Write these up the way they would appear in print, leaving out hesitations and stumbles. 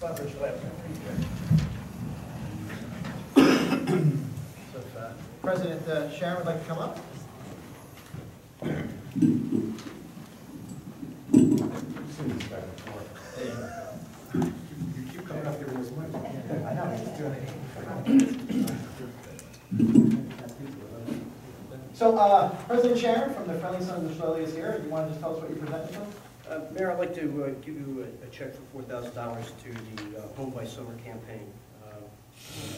So if President Sharon would like to come up. You keep coming up here with this mic. I know, he's doing it. So, President Sharon from the Friendly Sons of Shillelagh is here. You want to just tell us what you presented to us? Mayor, I'd like to give you a check for $4,000 to the Home by Summer campaign.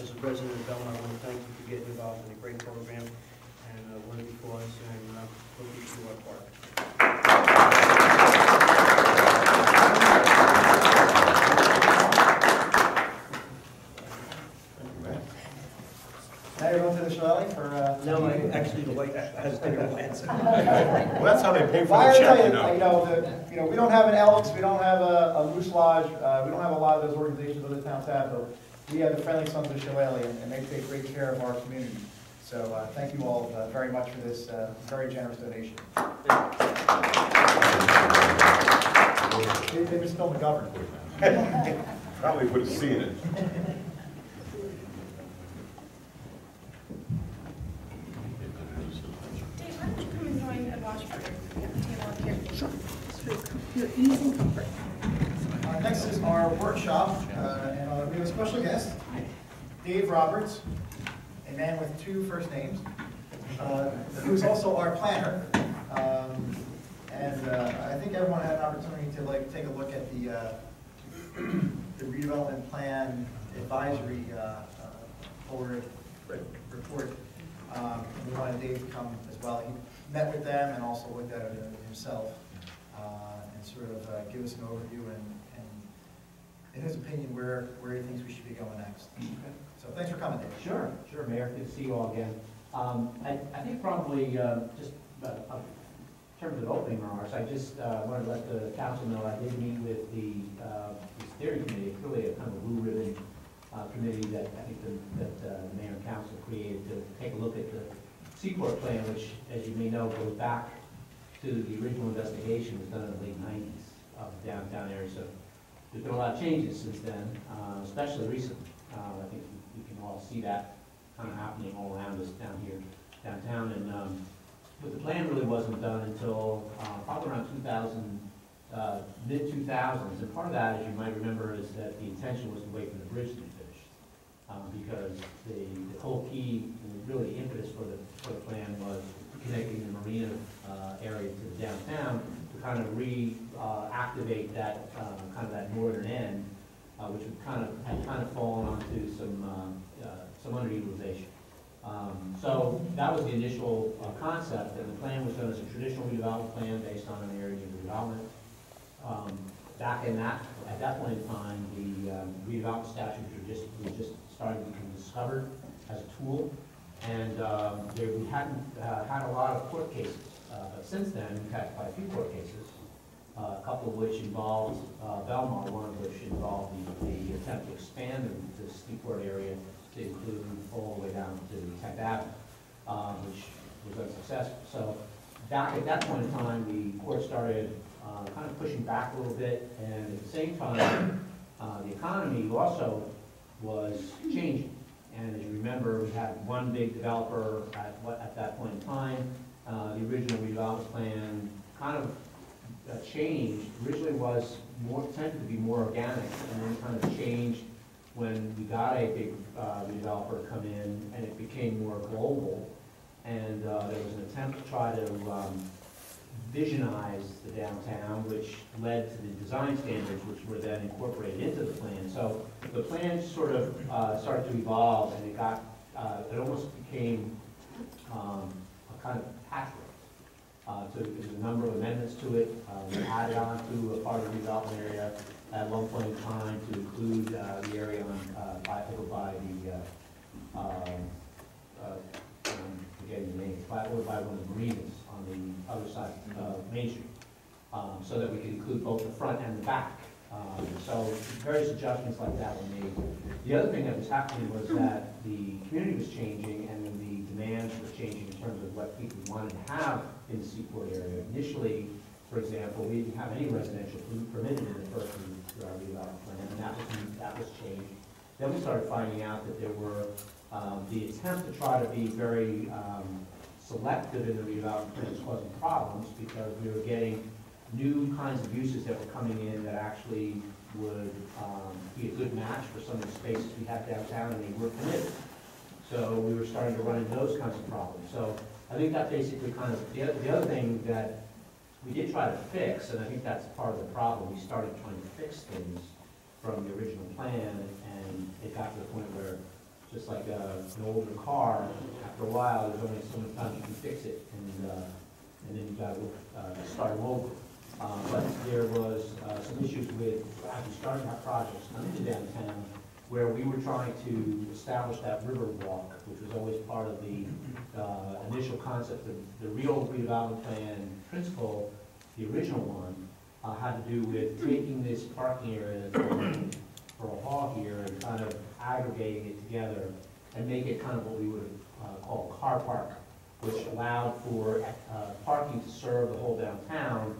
As a resident of Belmar, I want to thank you for getting involved in a great program, and I want to be for us and hope you do our part. Now you're going to the Shillelagh for... No, actually the white has bigger plans. Well, that's how they pay for Well, I the gotta check, tell you, we don't have an Elks, we don't have a Moose Lodge, we don't have a lot of those organizations other towns have, but we have the Friendly Sons of Shillelagh, and they take great care of our community. So thank you all very much for this very generous donation. They just filmed the governor. Probably would have seen it. Dave, why don't you come and join and watch for your table up here? Sure. Just for your ease and comfort. Next is our workshop, and we have a special guest, Dave Roberts, a man with 2 first names, who's also our planner. And I think everyone had an opportunity to take a look at the redevelopment plan advisory forward report. We wanted Dave to come as well. He met with them and also looked at it himself and sort of give us an overview and in his opinion, where he thinks we should be going next. Okay. So thanks for coming, Dave. Sure, Mayor. Good to see you all again. I think probably just in terms of opening remarks, I just wanted to let the council know I did meet with the steering committee. It's really a kind of blue ribbon committee that I think that the mayor and council created to take a look at the Seaport plan, which, as you may know, goes back to the original investigation was done in the late 90s of the downtown area. So there's been a lot of changes since then, especially recently. I think we can all see that kind of happening all around us down here, downtown. And but the plan really wasn't done until probably around 2000, mid-2000s. And part of that, as you might remember, is that the intention was to wait for the bridge to be finished, because the whole key, really impetus for the plan was connecting the marina area to the downtown to kind of reactivate that kind of that northern end, which had kind of fallen onto some underutilization. So that was the initial concept, and the plan was done as a traditional redevelopment plan based on an area of redevelopment. Back at that point in time, the redevelopment statutes were just starting to become discovered as a tool, and we hadn't had a lot of court cases. But since then, we've had quite a few court cases, a couple of which involved Belmar, one of which involved the attempt to expand the Seaport area to include all the way down to 10th Avenue, which was unsuccessful. So back at that point in time, the court started kind of pushing back a little bit, and at the same time, the economy also was changing. And as you remember, we had one big developer at that point in time. The original redevelopment plan kind of changed. Originally tended to be more organic, and then kind of changed when we got a big redeveloper come in, and it became more global. And there was an attempt to try to visionize the downtown, which led to the design standards, which were then incorporated into the plan. So the plan sort of started to evolve, and it almost became a kind of patchwork. So there was a number of amendments to it. We added on to a part of the redevelopment area at one point in time to include the area by the forgetting the name, by one of the marinas on the other side of Main Street, so that we could include both the front and the back. So various adjustments like that were made. The other thing that was happening was that the community was changing, and the demands were changing in terms of what people wanted to have in the Seaport area. Initially, for example, we didn't have any residential permitted in the first redevelopment plan, and that change. Then we started finding out that there were the attempt to try to be very selective in the redevelopment plans causing problems because we were getting new kinds of uses that were coming in that actually would be a good match for some of the spaces we had downtown, and they were permitted. So we were starting to run into those kinds of problems. So I think that basically kind of, the other thing that we did try to fix, and I think that's part of the problem, we started trying to fix things from the original plan, and it got to the point where, just like an older car, after a while, there's only so many times you can fix it, and then you got to start them over. But there was some issues with actually starting our projects coming to downtown, where we were trying to establish that river walk, which was always part of the initial concept of the real redevelopment plan principle. The original one had to do with taking this parking area for a hall here and kind of aggregating it together and make it kind of what we would call car park, which allowed for parking to serve the whole downtown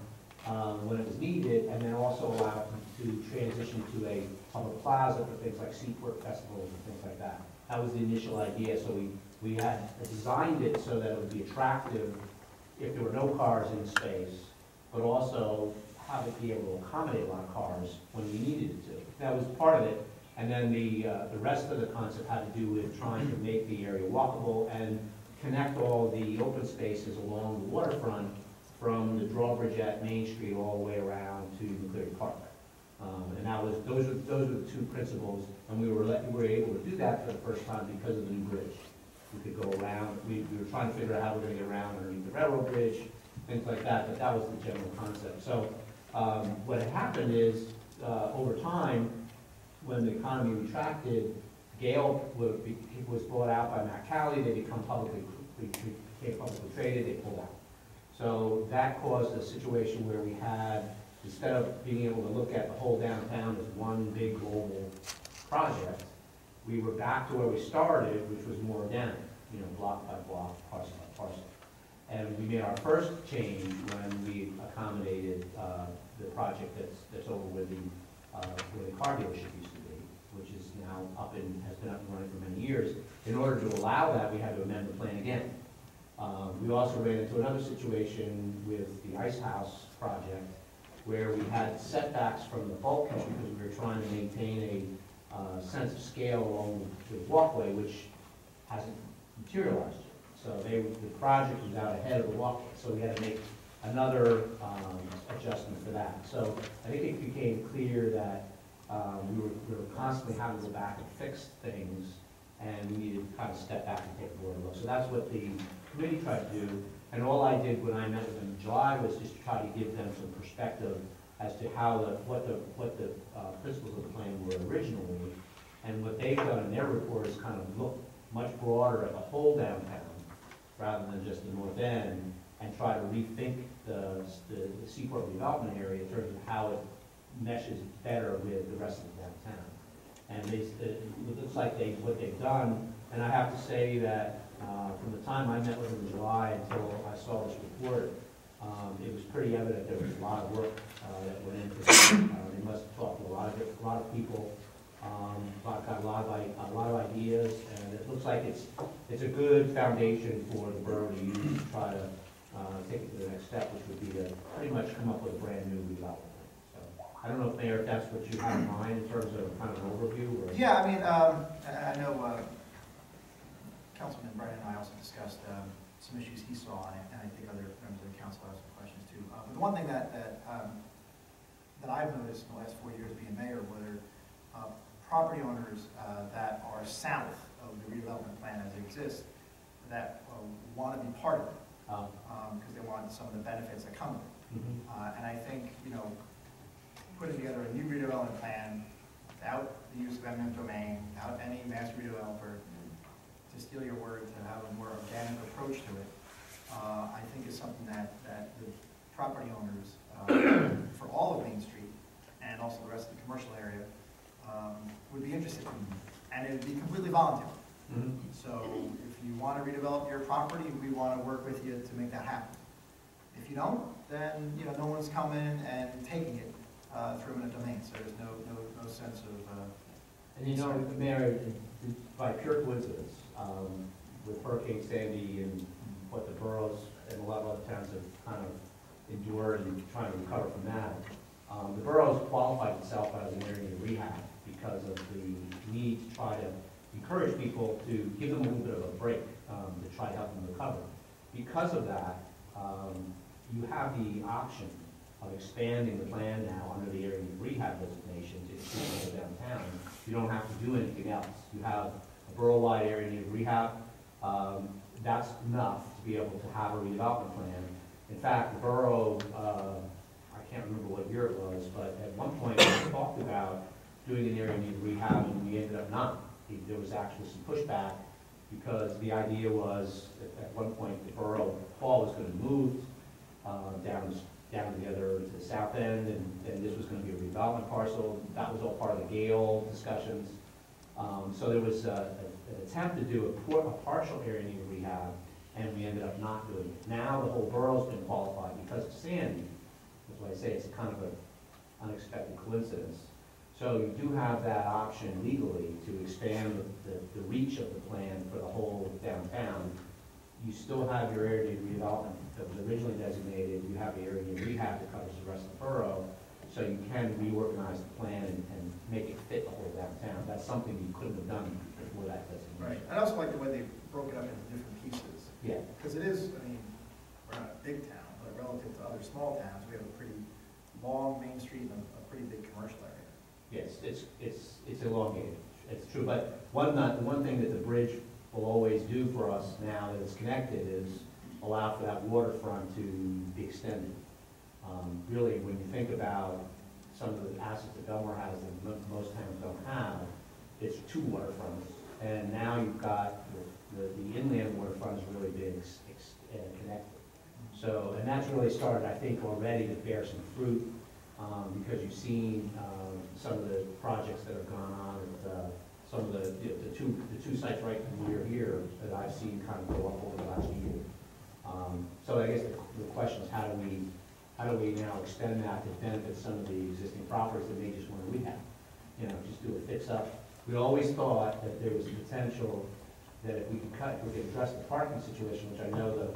when it was needed, and then also allowed to transition to a public plaza for things like Seaport festivals and things like that. That was the initial idea, so we had designed it so that it would be attractive if there were no cars in space, but also have it be able to accommodate a lot of cars when we needed it to. That was part of it, and then the rest of the concept had to do with trying to make the area walkable and connect all the open spaces along the waterfront from the drawbridge at Main Street all the way around to McCleary Park. And that was, those were the two principles, and we were able to do that for the first time because of the new bridge. We could go around, we were trying to figure out how we're going to get around underneath the railroad bridge, things like that, but that was the general concept. So what had happened is, over time, when the economy retracted, Gale was bought out by Matt Calley, they became publicly traded, they pulled out. So that caused a situation where we had, instead of being able to look at the whole downtown as one big global project, we were back to where we started, which was more organic, block by block, parcel by parcel. And we made our first change when we accommodated the project that's over where the car dealership used to be, which is now has been up and running for many years. In order to allow that, we had to amend the plan again. We also ran into another situation with the Ice House project, where we had setbacks from the bulkhead because we were trying to maintain a sense of scale along the walkway, which hasn't materialized yet. So the project was out ahead of the walkway, so we had to make another adjustment for that. So I think it became clear that we were constantly having to go back and fix things, and we needed to kind of step back and take a broader look. So that's what the committee tried to do, and all I did when I met with them in July was just to try to give them some perspective as to how what the principles of the plan were originally, and what they've done in their report is kind of look much broader at the whole downtown rather than just the north end, and try to rethink the Seaport redevelopment area in terms of how it meshes better with the rest of the downtown. And it looks like what they've done, and I have to say that from the time I met with them in July until I saw this report, it was pretty evident there was a lot of work that went into it. They must have talked to a lot of people, got a lot of ideas, and it looks like it's a good foundation for the borough to use to try to take it to the next step, which would be to pretty much come up with a brand new redevelopment. So I don't know, Mayor, if that's what you have in mind in terms of kind of an overview, or? Yeah, I mean, I know Councilman Brennan and I also discussed some issues he saw, and I think other members of the council have some questions too. But the one thing that I've noticed in the last 4 years being mayor were property owners that are south of the redevelopment plan as it exists that want to be part of it because they want some of the benefits that come with it. And I think, putting together a new redevelopment plan without the use of eminent domain, without any master redeveloper, to steal your word, to have a more organic approach to it, I think is something that the property owners for all of Main Street and also the rest of the commercial area would be interested in, and it would be completely voluntary. So if you want to redevelop your property, we want to work with you to make that happen. If you don't, then no one's coming and taking it through eminent domain. So there's no sense of And you know, Mayor, by pure coincidence, with Hurricane Sandy and what the boroughs and a lot of other towns have kind of endured and trying to recover from that, the boroughs qualified itself as an area of rehab because of the need to try to encourage people to give them a little bit of a break, to try to help them recover. Because of that, you have the option of expanding the plan now under the area of rehab designation to include the downtown. You don't have to do anything else. You have a borough-wide area of rehab. That's enough to be able to have a redevelopment plan. In fact, the borough, I can't remember what year it was, but at one point we talked about doing an area of rehab, and we ended up not. There was actually some pushback because the idea was at one point the borough hall was going to move down together to the south end, and this was going to be a redevelopment parcel. That was all part of the Gale discussions. So there was an attempt to do a partial area need rehab, and we ended up not doing it. Now the whole borough's been qualified because of Sandy. That's why I say it's a kind of an unexpected coincidence. So you do have that option legally to expand the reach of the plan for the whole downtown. You still have your area of redevelopment that was originally designated. You have the area of rehab that covers the rest of the borough. So you can reorganize the plan and make it fit the whole downtown. That's something you couldn't have done before that designation. Right. I also like the way they broke it up into different pieces. Yeah. Because it is, I mean, we're not a big town, but relative to other small towns, we have a pretty long main street and a pretty big commercial area. Yes, it's elongated. It's true. But one thing that the bridge will always do for us now that it's connected is allow for that waterfront to be extended. Really, when you think about some of the assets that Belmar has that most towns don't have, it's two waterfronts. And now you've got the inland waterfront is really being connected. So, and that's really started, I think, already to bear some fruit because you've seen some of the projects that have gone on at some of the two sites right near here that I've seen kind of go up over the last year. So I guess the question is how do we now extend that to benefit some of the existing properties that may just want to rehab? You know, just do a fix up. We always thought that there was a potential that if we could address the parking situation, which I know the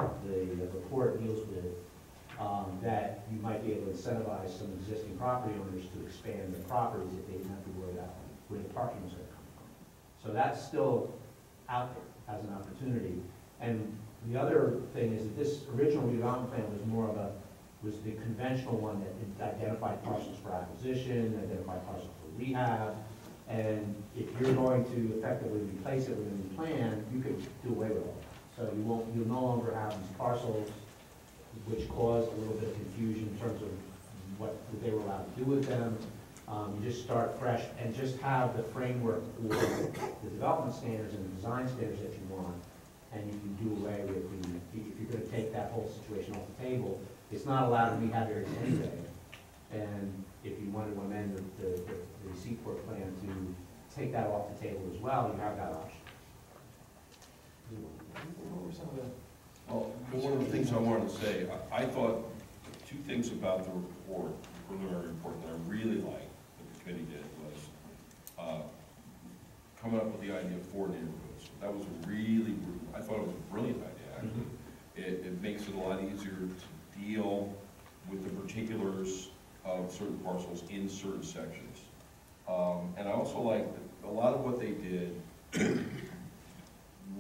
report deals with, that you might be able to incentivize some existing property owners to expand their properties if they didn't have to worry about where the parking was going to come from. So that's still out there as an opportunity. And the other thing is that this original redevelopment plan was the conventional one that identified parcels for acquisition, identified parcels for rehab, and if you're going to effectively replace it with a new plan, you could do away with all that. So you'll no longer have these parcels which caused a little bit of confusion in terms of what they were allowed to do with them. You just start fresh and just have the framework for the development standards and the design standards that you want, and you can do away with if you're going to take that whole situation off the table. It's not allowed to rehab areas anyway, and if you wanted to amend the Seaport plan to take that off the table as well, you have that option. What were some of the? Well, one of the things I wanted to say, I thought two things about the report, the preliminary report that I really liked that the committee did was coming up with the idea of 4 neighborhoods. That was I thought it was a brilliant idea, actually. It makes it a lot easier to deal with the particulars of certain parcels in certain sections. And I also like a lot of what they did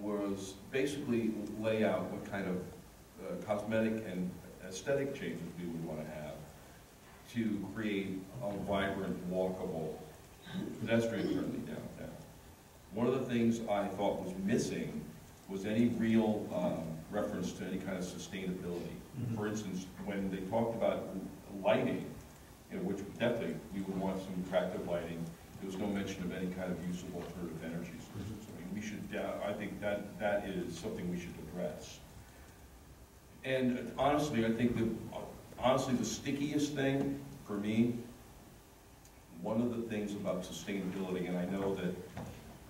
was basically lay out what kind of cosmetic and aesthetic changes we would want to have to create a vibrant, walkable, pedestrian-friendly downtown. One of the things I thought was missing was any real reference to any kind of sustainability. Mm-hmm. For instance, when they talked about lighting, which definitely we would want some attractive lighting, there was no mention of any kind of use of alternative energy sources. I mean, we should, I think that is something we should address. And honestly, I think the stickiest thing for me, one of the things about sustainability, and I know that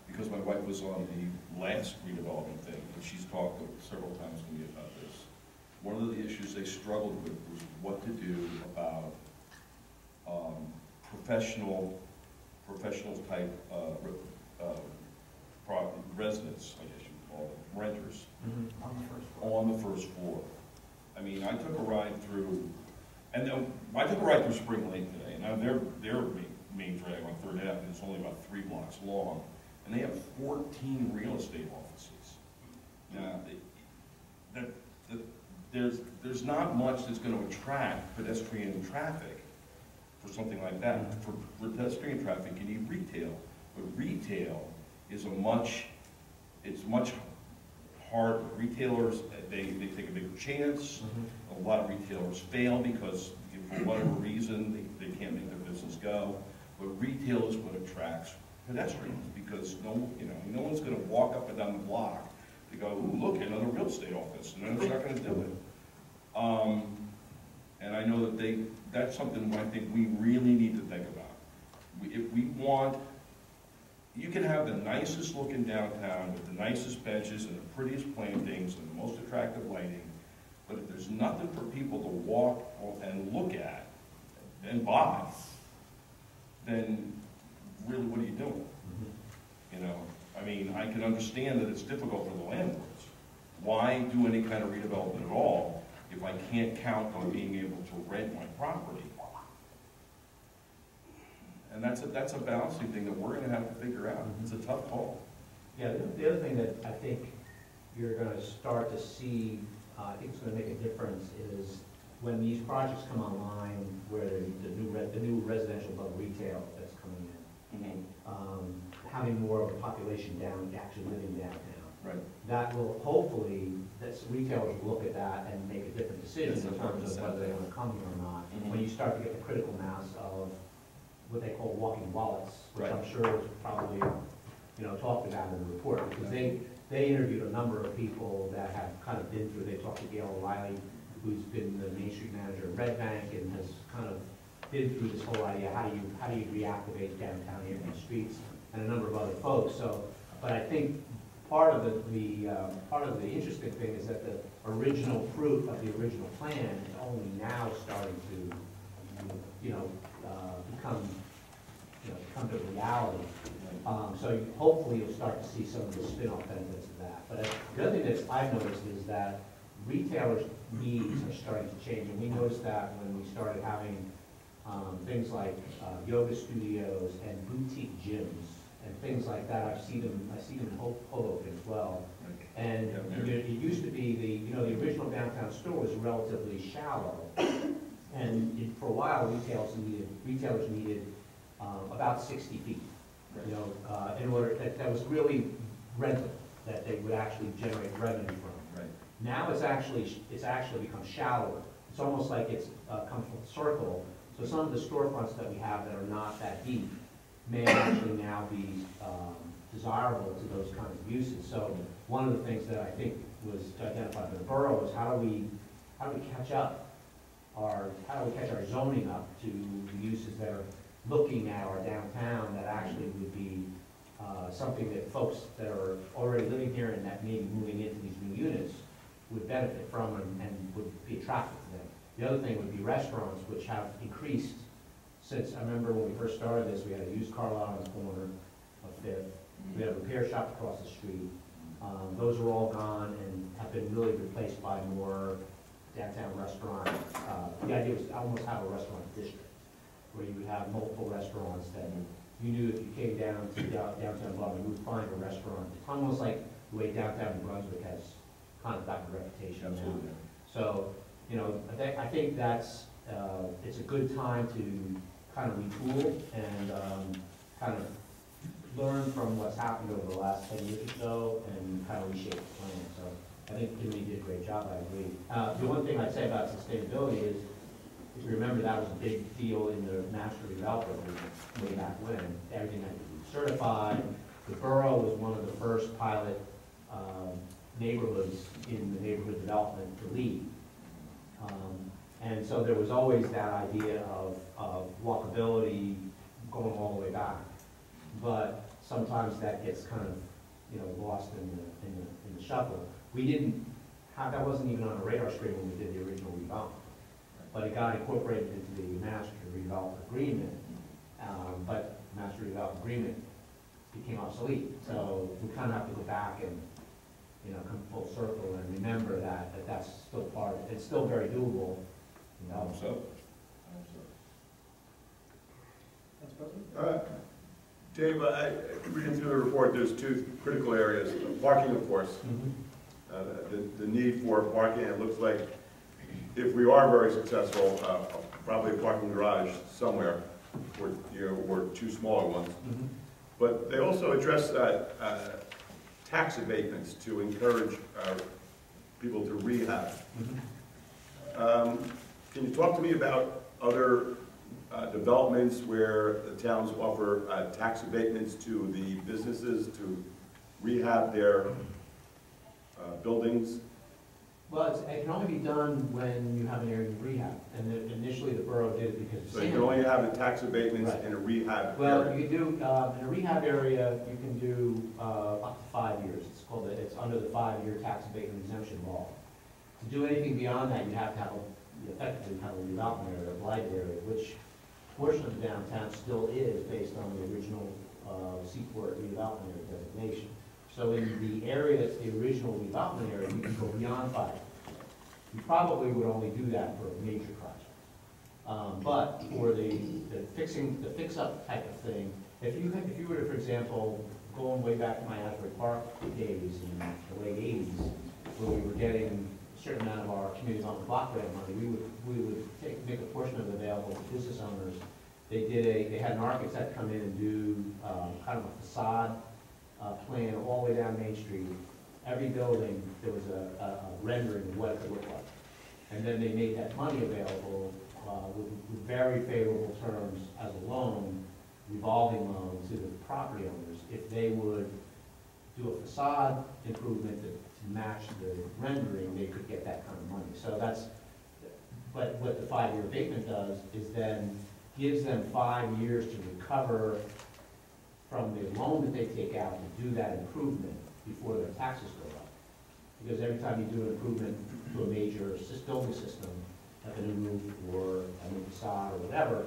because my wife was on the last redevelopment thing, and she's talked several times to me about this, one of the issues they struggled with was what to do about professional professional type residents, I guess you would call them, renters, on the first floor. I mean, I took a ride through, and I took a ride through Spring Lake today, and now their main drag on 3rd Avenue is only about 3 blocks long, and they have 14 real estate offices. Now, there's not much that's going to attract pedestrian traffic for something like that. For pedestrian traffic, you need retail, but retail is it's much hard. Retailers, they take a bigger chance. A lot of retailers fail because for whatever reason, they can't make their business go. But retail is what attracts pedestrians because no one's going to walk up and down the block to go, ooh, look, another real estate office, and they're not going to do it. And I know that that's something I think we really need to think about. If we want, you can have the nicest looking downtown with the nicest benches and the prettiest plantings and the most attractive lighting, but if there's nothing for people to walk and look at and buy, then really what are you doing? I mean, I can understand that it's difficult for the landlords. Why do any kind of redevelopment at all if I can't count on being able to rent my property? And that's a balancing thing that we're going to have to figure out. It's a tough call. Yeah, the other thing that I think you're going to start to see, I think it's going to make a difference, is when these projects come online, where the new residential above retail that's coming in, having more of a population actually living downtown. Right. That will hopefully, retailers will look at that and make a different decision in terms of whether they want to come here or not. When you start to get the critical mass of what they call walking wallets, which I'm sure is probably talked about in the report, because they interviewed a number of people that have kind of been through. They talked to Gail O'Reilly, who's been the Main Street manager of Red Bank and has kind of been through this whole idea, how do you reactivate downtown American streets, and a number of other folks. So, but I think part of the interesting thing is that the original fruit of the original plan is only now starting to come to reality. So hopefully you'll start to see some of the spin-off benefits of that. But the other thing that I've noticed is that retailers' needs are starting to change, and we noticed that when we started having things like yoga studios and boutique gyms and things like that. I see them in Hoboken as well. And it used to be the original downtown store was relatively shallow, and for a while retailers needed about 60 feet. In order that was really rental that they would actually generate revenue from. Right. Now it's actually become shallower. It's almost like it's come full circle. So some of the storefronts that we have that are not that deep may actually now be desirable to those kinds of uses. So one of the things that I think was identified by the borough is how do we catch our zoning up to the uses that are looking at our downtown that actually would be something that folks that are already living here and that may be moving into these new units would benefit from and would be attractive to them. The other thing would be restaurants, which have increased since, I remember when we first started this, we had a used car lot on the corner of Fifth. We had a repair shop across the street. Those are all gone and have been really replaced by more downtown restaurant. The idea was to almost have a restaurant district where you would have multiple restaurants that you knew if you came down to downtown Boston, you would find a restaurant. It's almost like the way downtown New Brunswick has kind of gotten a reputation. Absolutely. Now. So, I think that's, it's a good time to kind of retool and kind of learn from what's happened over the last 10 years or so and kind of reshape the plan. So I think Jimmy did a great job, I agree. The one thing I'd say about sustainability is, if you remember, that was a big deal in the master developer movement way back when. Everything had to be certified. The borough was one of the first pilot neighborhoods in the neighborhood development to lead. And so there was always that idea of walkability going all the way back. But sometimes that gets kind of lost in the shuffle. We didn't have, that wasn't even on the radar screen when we did the original redevelopment. But it got incorporated into the master redevelopment agreement. But master development agreement became obsolete. So we kind of have to go back and, you know, come full circle and remember that that's still part, it's still very doable, you know. So, Council President? Dave, reading through the report, there's two critical areas. Parking, of course. The need for parking, it looks like if we are very successful, probably a parking garage somewhere, or, you know, or two smaller ones. But they also address tax abatements to encourage people to rehab. Can you talk to me about other developments where the towns offer tax abatements to the businesses to rehab their buildings? Well, it can only be done when you have an area of rehab, and initially the borough did it because of So you can only have the tax abatements Right. in a rehab Well, area? you can do, in a rehab area, you can do up to 5 years. It's called, it's under the 5-year tax abatement exemption law. To do anything beyond that, you have to have effectively have a redevelopment area, a blighted area, which portion of the downtown still is based on the original Seaport redevelopment area designation. So in the area that's the original redevelopment area, you can go beyond 5. You probably would only do that for a major project. But for the fix-up type of thing, if you were to, for example, going way back to my Asbury Park days in the late 80s, where we were getting a certain amount of our community development block grant money, we would make a portion of it available to business owners. They had an architect come in and do kind of a facade plan all the way down Main Street. Every building, there was a rendering of what it could look like. And then they made that money available with very favorable terms as a loan, revolving loan to the property owners. If they would do a facade improvement to match the rendering, they could get that kind of money. So that's, but what the 5-year abatement does is then gives them 5 years to recover from the loan that they take out to do that improvement before their taxes go up. Because every time you do an improvement to a major building system, like a new roof or a new facade or whatever,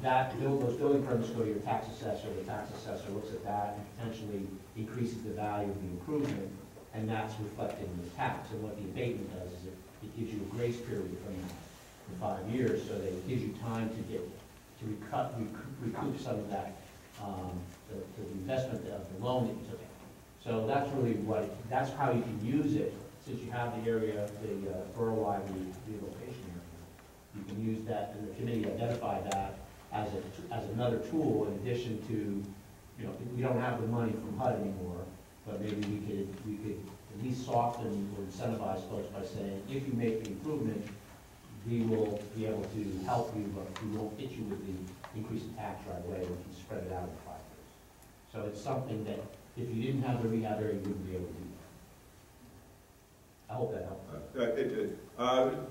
those building permits go to your tax assessor. The tax assessor looks at that and potentially increases the value of the improvement, and that's reflected in the tax. And what the abatement does is it gives you a grace period from that for 5 years, so that it gives you time to recoup some of that, the investment of the loan that you took out. So that's really that's how you can use it, since you have the area, the borough-wide relocation area. You can use that, and the committee identified that as another tool in addition to, you know, we don't have the money from HUD anymore, but maybe we could at least soften or incentivize folks by saying, if you make the improvement, we will be able to help you, but we won't hit you with the increase in tax right away. We can spread it out in 5 years. So it's something that if you didn't have the rehab area, you wouldn't be able to do that. I hope that helped. It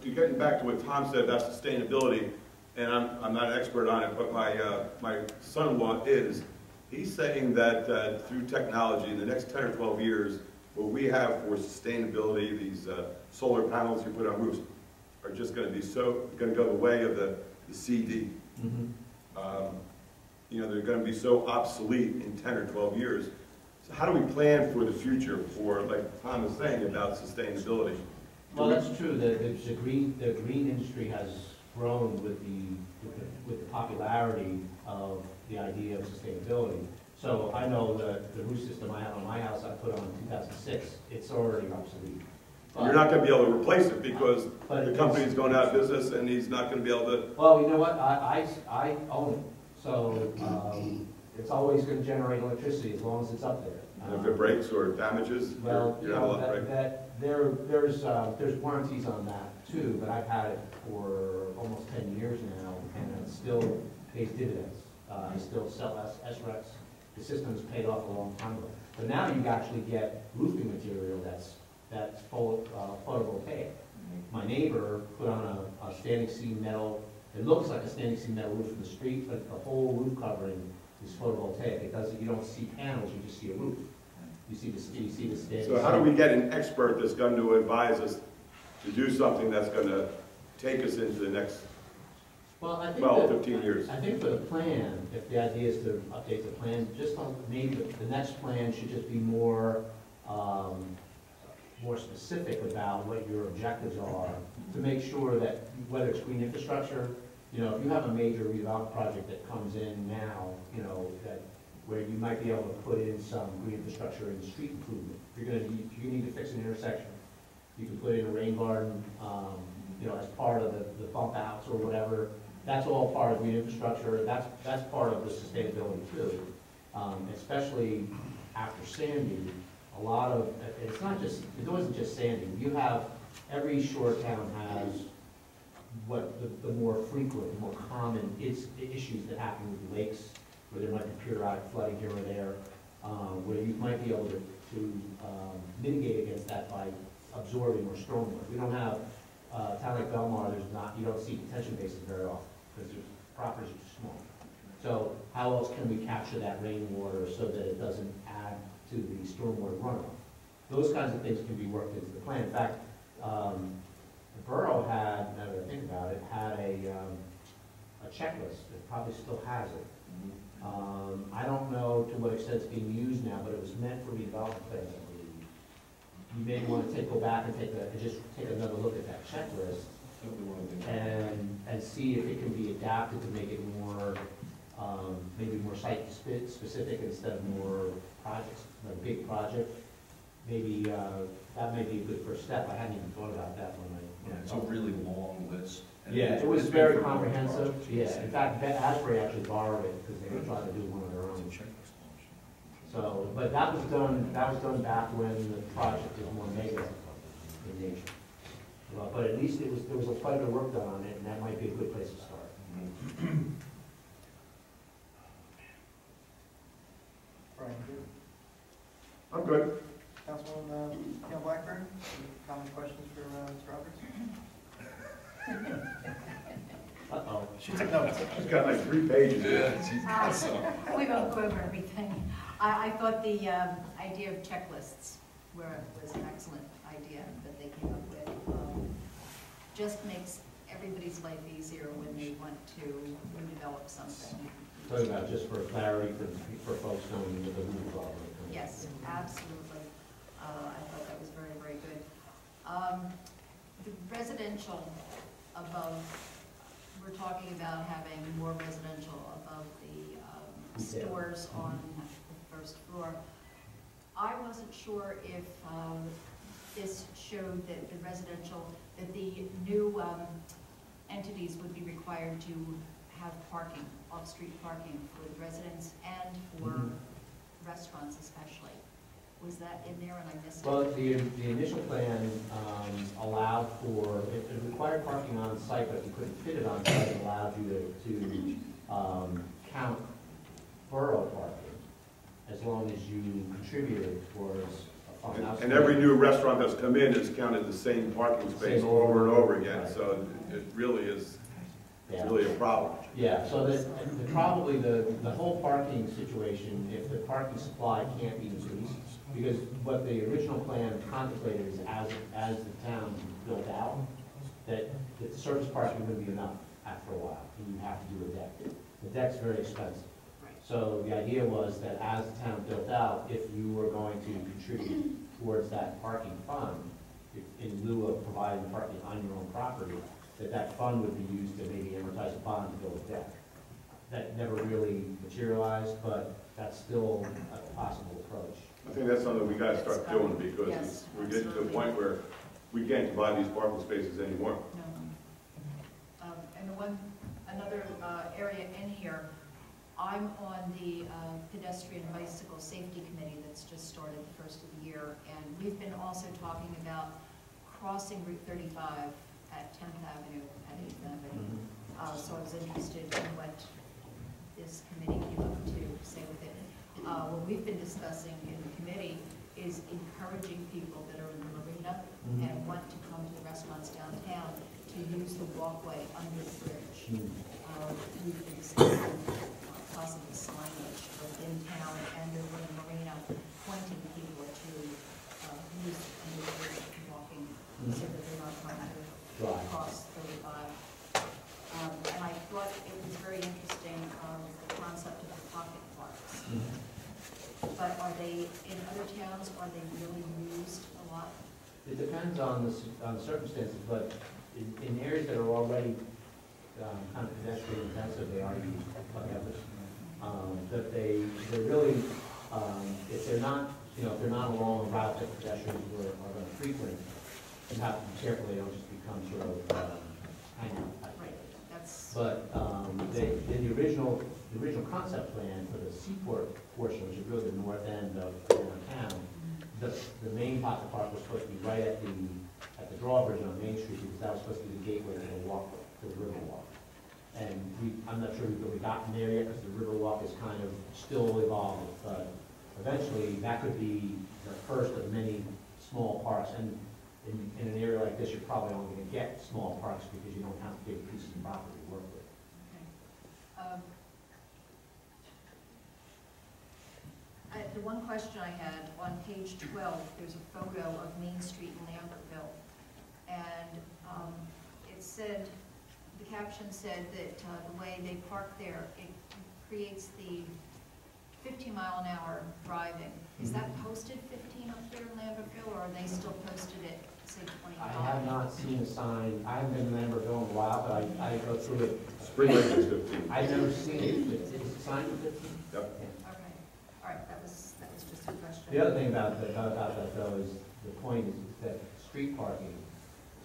did. Getting back to what Tom said about sustainability, and I'm not an expert on it, but my son-in-law is. He's saying that through technology, in the next 10 or 12 years, what we have for sustainability, these solar panels you put on roofs, are just going to go the way of the CD. You know, they're going to be so obsolete in 10 or 12 years. So how do we plan for the future for, like Tom is saying, about sustainability? Well, that's true. The green industry has grown with the popularity of the idea of sustainability. So I know the roof system I have on my house I put on in 2006. It's already obsolete. You're not going to be able to replace it because the company's going out of business and he's not going to be able to. Well, you know what? I own it, so it's always going to generate electricity as long as it's up there. And if it breaks or damages, well, you're not allowed to break. There's warranties on that too, but I've had it for almost 10 years now, and it still pays dividends. I still sell SREX. The system was paid off a long time ago. But now you actually get roofing material that's photovoltaic. My neighbor put on a standing seam metal. It looks like a standing seam metal roof from the street, but the whole roof covering is photovoltaic. It doesn't. You don't see panels. You just see a roof. You see the standing. So how do we get an expert that's going to advise us to do something that's going to take us into the next Well, I think Well, that- 15 years. I think for the plan, if the idea is to update the plan, just on, maybe the next plan should just be more, more specific about what your objectives are, to make sure that whether it's green infrastructure, you know, if you have a major redevelopment project that comes in now, you know, that, where you might be able to put in some green infrastructure and street improvement. If you need to fix an intersection, you can put in a rain garden, you know, as part of the bump outs or whatever. That's all part of green infrastructure. That's part of the sustainability too. Especially after Sandy, a lot of, it's not just, it wasn't just Sandy. You have, every shore town has what the more frequent, the more common issues that happen with lakes, where there might be periodic flooding here or there, where you might be able to mitigate against that by absorbing more stormwater. We don't have, town like Belmar, you don't see detention basins very often, because there's properties are too small. So how else can we capture that rainwater so that it doesn't add to the stormwater runoff? Those kinds of things can be worked into the plan. In fact, the borough had, now that I think about it, had a checklist. It probably still has it. I don't know to what extent it's being used now, but it was meant for redevelopment plans, I believe. You may want to go back and just take another look at that checklist and see if it can be adapted to make it more, maybe more site specific instead of more projects, like a big project. Maybe that may be a good first step. I hadn't even thought about that when I. It's a really long list. And Yeah, it's- it was it's very been for long comprehensive. projects. Yeah, in fact, Asbury actually borrowed it because they were trying to do one of their own. So, but that was done back when the project was more mega in nature. Well, but at least there was quite a bit of work done on it, and that might be a good place to start. Brian, you? I'm good. Councilwoman Neil Blackburn, any comments, questions for Mr. Roberts? Uh-oh. She took notes. She's got like 3 pages. She's awesome. We won't go over everything. I thought the idea of checklists was an excellent idea that they came up with. Just makes everybody's life easier when they want to redevelop something. Talking about just for clarity for folks knowing into the rules of it. Yes, absolutely. I thought that was very, very good. The residential above, we're talking about having more residential above the stores on the first floor. I wasn't sure if this showed that that the new entities would be required to have parking, off-street parking for the residents and for restaurants especially. Was that in there and I missed it? Well, the initial plan allowed for, it required parking on site, but if you couldn't fit it on site, it allowed you to count borough parking as long as you contributed towards a fund. And every new restaurant that's come in has counted the same parking space Same over and over right. again, so it really is, Yeah. it's really a problem. Yeah, so probably the whole parking situation, if the parking supply can't be increased, because what the original plan contemplated is as the town built out, that the surface parking wouldn't be enough after a while, and you have to do a deck. The deck's very expensive. So the idea was that as the town built out, if you were going to contribute towards that parking fund, in lieu of providing parking on your own property, that fund would be used to maybe amortize a bond to build a deck. That never really materialized, but that's still a possible approach. I think that's something we gotta start doing, because Yes, we're getting to the absolutely. point where we can't provide these parking spaces anymore. No. And another area in here, I'm on the pedestrian bicycle safety committee that's just started the first of the year, and we've been also talking about crossing Route 35 at 10th Avenue, at 8th Avenue. So I was interested in what this committee came up to say with it. What we've been discussing in the committee is encouraging people that are in the marina and want to come to the restaurants downtown to use the walkway under the bridge. We've been discussing possible signage both in town and over the marina, pointing people to use the bridge and walking so that they're not trying to cross 35. And I thought but are they, in other towns, are they really used a lot? It depends on the circumstances, but in areas that are already kind of pedestrian intensive, they are used by others. That they're really, if they're not, if they're not along a route that pedestrians are going to frequent, you have to be careful they don't just become sort of hangout type. Right, that's, But in the original concept plan for the seaport portion, which is really the north end of downtown, the main pocket park was supposed to be right at the drawbridge on Main Street, because that was supposed to be the gateway to the walk, to the Riverwalk. And I'm not sure we've really gotten there yet, because the Riverwalk is kind of still evolving, but eventually that could be the first of many small parks. And in an area like this, you're probably only going to get small parks because you don't have big pieces of property to work with. okay. The one question I had, on page 12, there's a photo of Main Street in Lambertville. And it said, the caption said that the way they park there, it creates the 50-mile-an-hour driving. Is that posted 15 up there in Lambertville, or are they still posted at, say, 25? I have not seen a sign. I haven't been in Lambertville in a while, but I go through it. Spring Lake is 15. I've never seen it. Is it signed at 15? Yep. Okay, all right, that was just a question. The other thing about that though is, the point is that street parking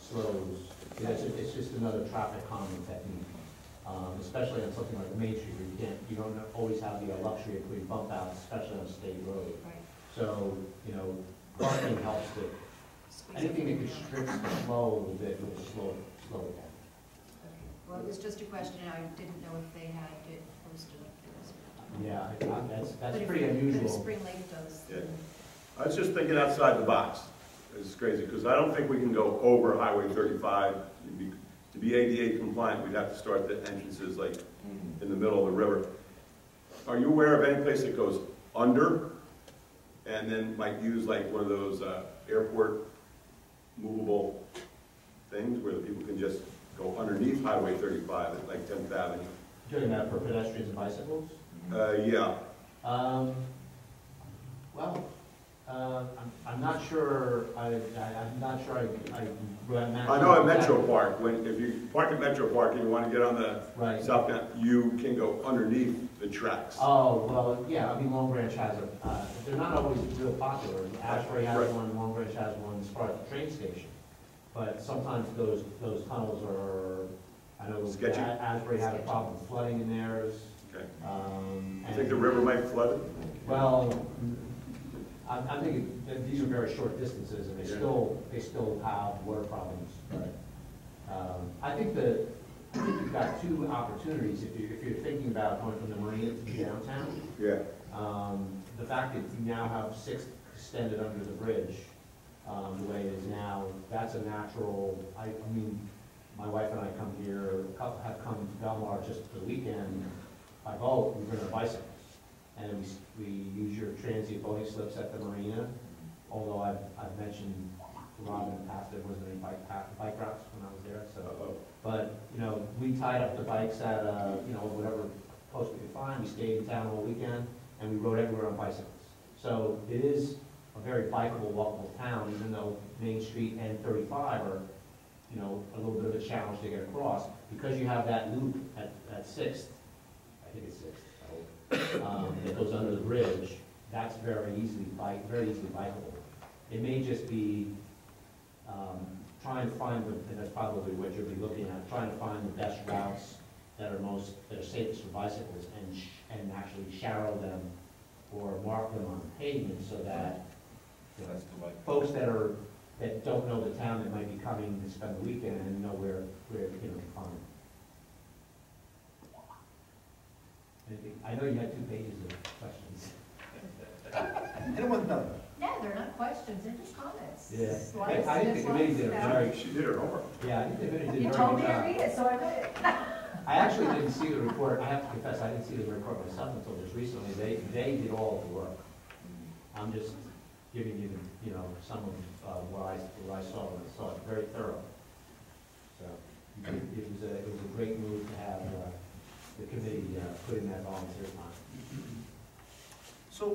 slows. It's just another traffic calming technique, especially on something like Main Street, where you don't always have the luxury of putting bump outs, especially on a state road. Right. So, parking helps to, Squeeze anything that everything could out. strip the flow a little bit will slow it down. Okay. Well, it was just a question, I didn't know if they had it posted up there. Yeah, that's But if- pretty But unusual. if Spring Lake does, Yeah. then, I was just thinking outside the box. It's crazy, because I don't think we can go over Highway 35. To be ADA compliant, we'd have to start the entrances like in the middle of the river. Are you aware of any place that goes under and then might use like one of those airport movable things where the people can just go underneath Highway 35 at like 10th Avenue? Doing that for pedestrians and bicycles? Yeah. Well, I'm not sure, I'm not sure I know at Metro Park, if you park at Metro Park and you want to get on the Right. south end, you can go underneath the tracks. Oh, well, yeah, I mean, Long Branch has they're not always real popular. Ashbury has Right. one, Long Branch has one as far as the train station. But sometimes those tunnels are, I know Sketchy. Ashbury had a problem with flooding in theirs. Okay. and- Think the river might flood it? Well, I'm thinking that these are very short distances, and they Yeah. still have water problems. But I think you've got two opportunities if you're thinking about going from the marina to downtown. Yeah. The fact that you now have 6 extended under the bridge, the way it is now, that's a natural. I mean, my wife and I come here, have come to Belmar just for the weekend by boat. We bring our bicycles. And we use your transient boating slips at the marina, although I've mentioned to Rob in the past there wasn't any bike routes when I was there, so. But, we tied up the bikes at, whatever post we could find. We stayed in town all weekend, and we rode everywhere on bicycles. So it is a very bikeable, walkable town, even though Main Street and 35 are, a little bit of a challenge to get across. Because you have that loop at 6th, I think it's 6th. That goes under the bridge, that's very easily bikeable. It may just be trying to find, and that's probably what you'll be looking at, trying to find the best routes that are safest for bicycles and actually sharrow them or mark them on the pavement so that That's the bike. folks that don't know the town that might be coming to spend the weekend and know where to find them. I know you had 2 pages of questions. Anyone know? no, they're not questions, they're just comments. Yeah. Slides, I think the committee did a slides, very, She did her homework. yeah, I think the committee did a You very told good me to job. read it, so I read it. I actually didn't see the report, I have to confess, I didn't see the report myself until just recently. They did all of the work. I'm just giving you, some of what I saw when I saw it, very thorough. So, it was a great move to have the committee put in that volunteer time. So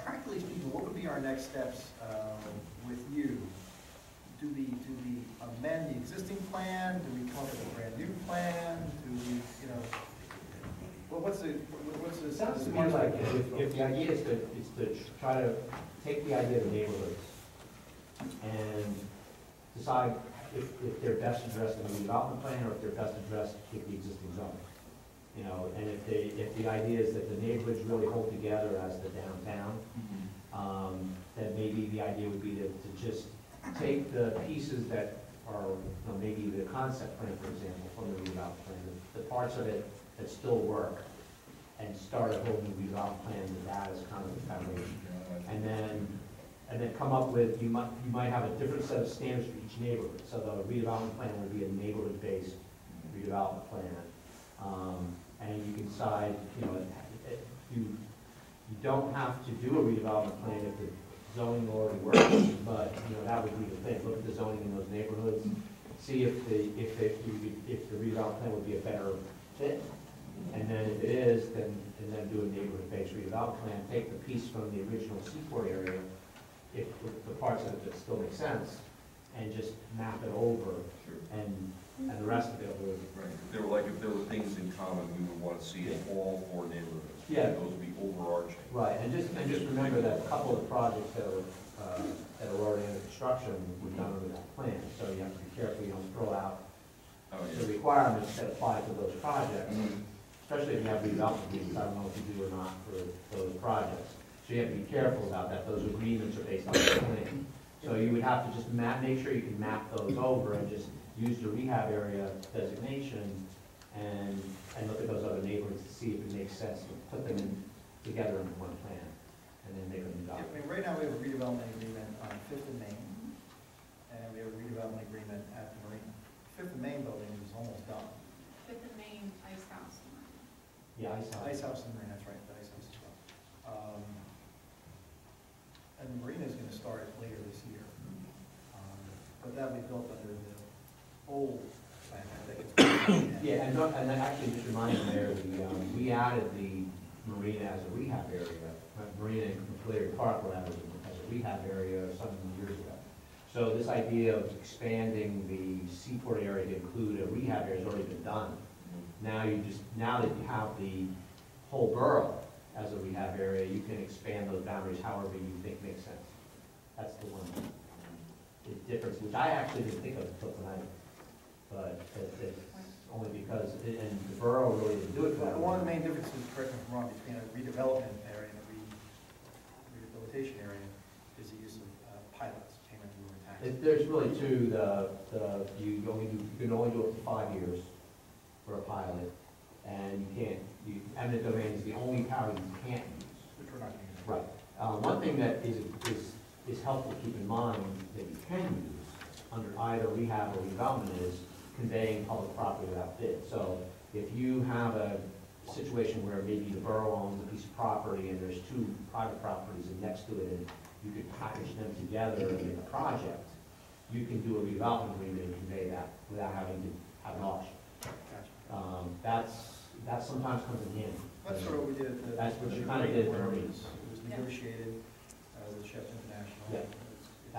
practically speaking, what would be our next steps with you? Do we amend the existing plan? Do we come up with a brand new plan? Do we, what's the It sounds to me like if the idea is to try to take the idea of neighborhoods and decide if they're best addressed in the redevelopment plan or if they're best addressed with the existing zone. And if the idea is that the neighborhoods really hold together as the downtown, then maybe the idea would be to just take the pieces that are, maybe the concept plan, for example, from the redevelopment plan, the parts of it that still work, and start a whole new redevelopment plan with that as kind of the foundation. And then come up with, you might have a different set of standards for each neighborhood. So the redevelopment plan would be a neighborhood-based redevelopment plan. And you can decide, you don't have to do a redevelopment plan if the zoning already works, but, that would be the thing. Look at the zoning in those neighborhoods, see if the redevelopment plan would be a better fit. And then if it is, then do a neighborhood-based redevelopment plan. Take the piece from the original Seaport area, if the parts of it that still make sense, and just map it over, and the rest of it would. Right. If there were things in common, we would want to see in all 4 neighborhoods. Yeah. Those would be overarching. Right, and just remember that a couple of projects that are already under construction were done under that plan. So you have to be careful you don't throw out the requirements that apply to those projects. Especially if you have redevelopment agreements, I don't know if you do or not for those projects. So you have to be careful about that. Those agreements are based on the plan. So you would have to just make sure you can map those over and just use the rehab area designation and look at those other neighborhoods to see if it makes sense to put them together in one plan and then make them adopt. Right now we have a redevelopment agreement on 5th and Main, and we have a redevelopment agreement at the Marina. 5th and Main building is almost done. 5th and Main Ice House. Yeah, Ice House and Marina, that's right, the Ice House as well. And the Marina is going to start later this year. But that we built under the old plan, I think it's. Yeah, and that actually just reminded me there, we added the Marina as a rehab area. Marina in Flair Park were added as a rehab area some years ago. So this idea of expanding the Seaport area to include a rehab area has already been done. Now that you have the whole borough as a rehab area, you can expand those boundaries however you think makes sense. That's the one difference, which I actually didn't think of until tonight. But it's only because, and the borough really didn't do it for that. One of the main differences, correct me if I'm wrong, between a redevelopment area and a rehabilitation area is the use of pilots, payment of taxes. There's really two. You can only do up to 5 years for a pilot, and eminent domain is the only power you can't use. Which we're not going to use. Right. One thing that is helpful to keep in mind that you can use under either rehab or redevelopment is conveying public property without bid. So if you have a situation where maybe the borough owns a piece of property and there's 2 private properties next to it and you could package them together and make a project, you can do a redevelopment agreement and convey that without having to have an auction. That sometimes comes in handy. That's sort of what we did at the. That's what you kind of did at the where Marines. It was negotiated with Chefs International. Yeah.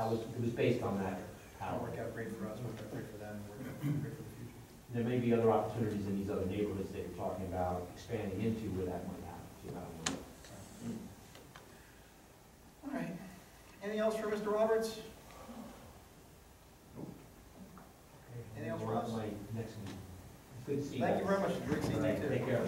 It was based on that power. It'll work out great for us, work out great for them, work out great for the future. There may be other opportunities in these other neighborhoods that you're talking about expanding into where that might happen. So I don't know. All right. Anything else for Mr. Roberts? Anything else for us? My next meeting. Good to see you. Thank you very much. Great seeing you too. Take care.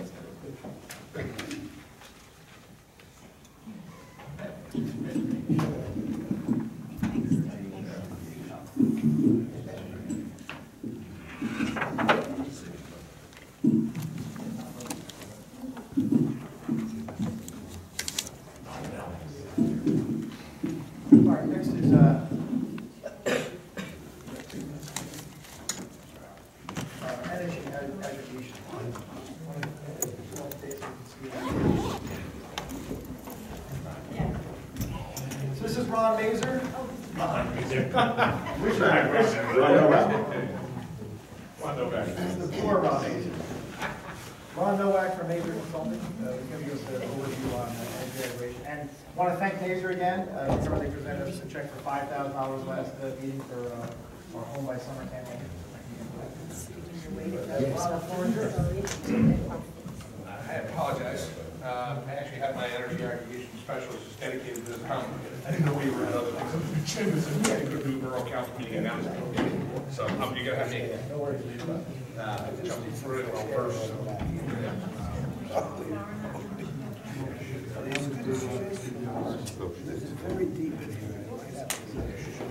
All right, next is energy aggregation. So this is Ron Mazer. Which back? This is the poor Ron Mazer. Ron Nowak from Naser Consulting, who's going to give us an overview on energy integration. And I want to thank Naser again. Remember they presented us a check for $5,000 last meeting for our Home by Summer campaign. I apologize. I actually had my energy aggregation specialist just dedicated to this comment. I didn't know we were at other things. Jim was in the good Borough Council meeting announcement. So you're going to have me jump through it first.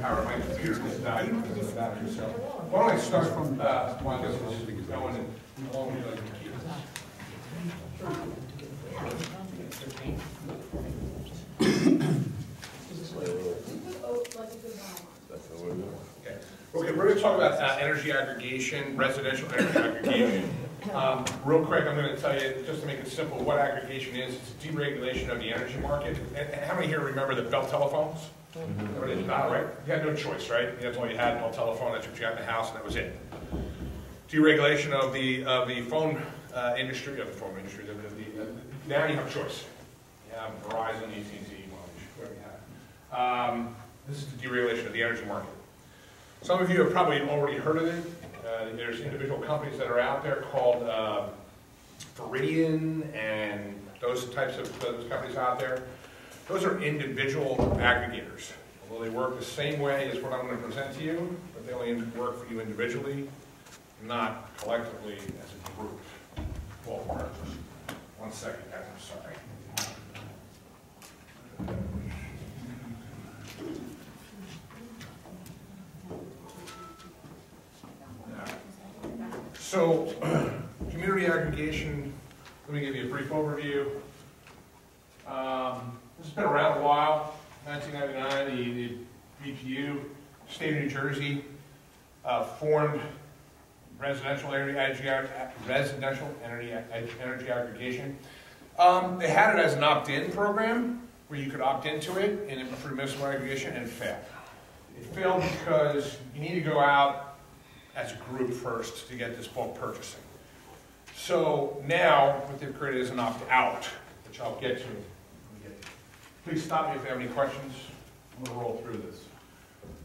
Power my computer just died because of the battery. So why don't I start from while this is going and along with the computer. Okay, we're going to talk about energy aggregation, residential energy aggregation. Real quick, I'm going to tell you, just to make it simple, what aggregation is. It's deregulation of the energy market. And how many here remember the bell telephones? Everybody did not, right? You had no choice, right? That's all you had, bell telephone, that's what you had in the house, and that was it. Deregulation of the phone industry, now you have a choice. You have Verizon, AT&T, whatever you have. This is the deregulation of the energy market. Some of you have probably already heard of it. There's individual companies that are out there called Viridian and those types of companies out there. Those are individual aggregators. Although they work the same way as what I'm going to present to you, but they only work for you individually, not collectively as a group. Well, 1 second, guys, I'm sorry. So, community aggregation, let me give you a brief overview. This has been around a while. 1999, the BPU, state of New Jersey, formed residential energy aggregation. They had it as an opt-in program where you could opt into it and through municipal aggregation, and it failed. It failed because you need to go out as a group first to get this bulk purchasing. So now what they've created is an opt-out, which I'll get to. Please stop me if you have any questions. I'm going to roll through this.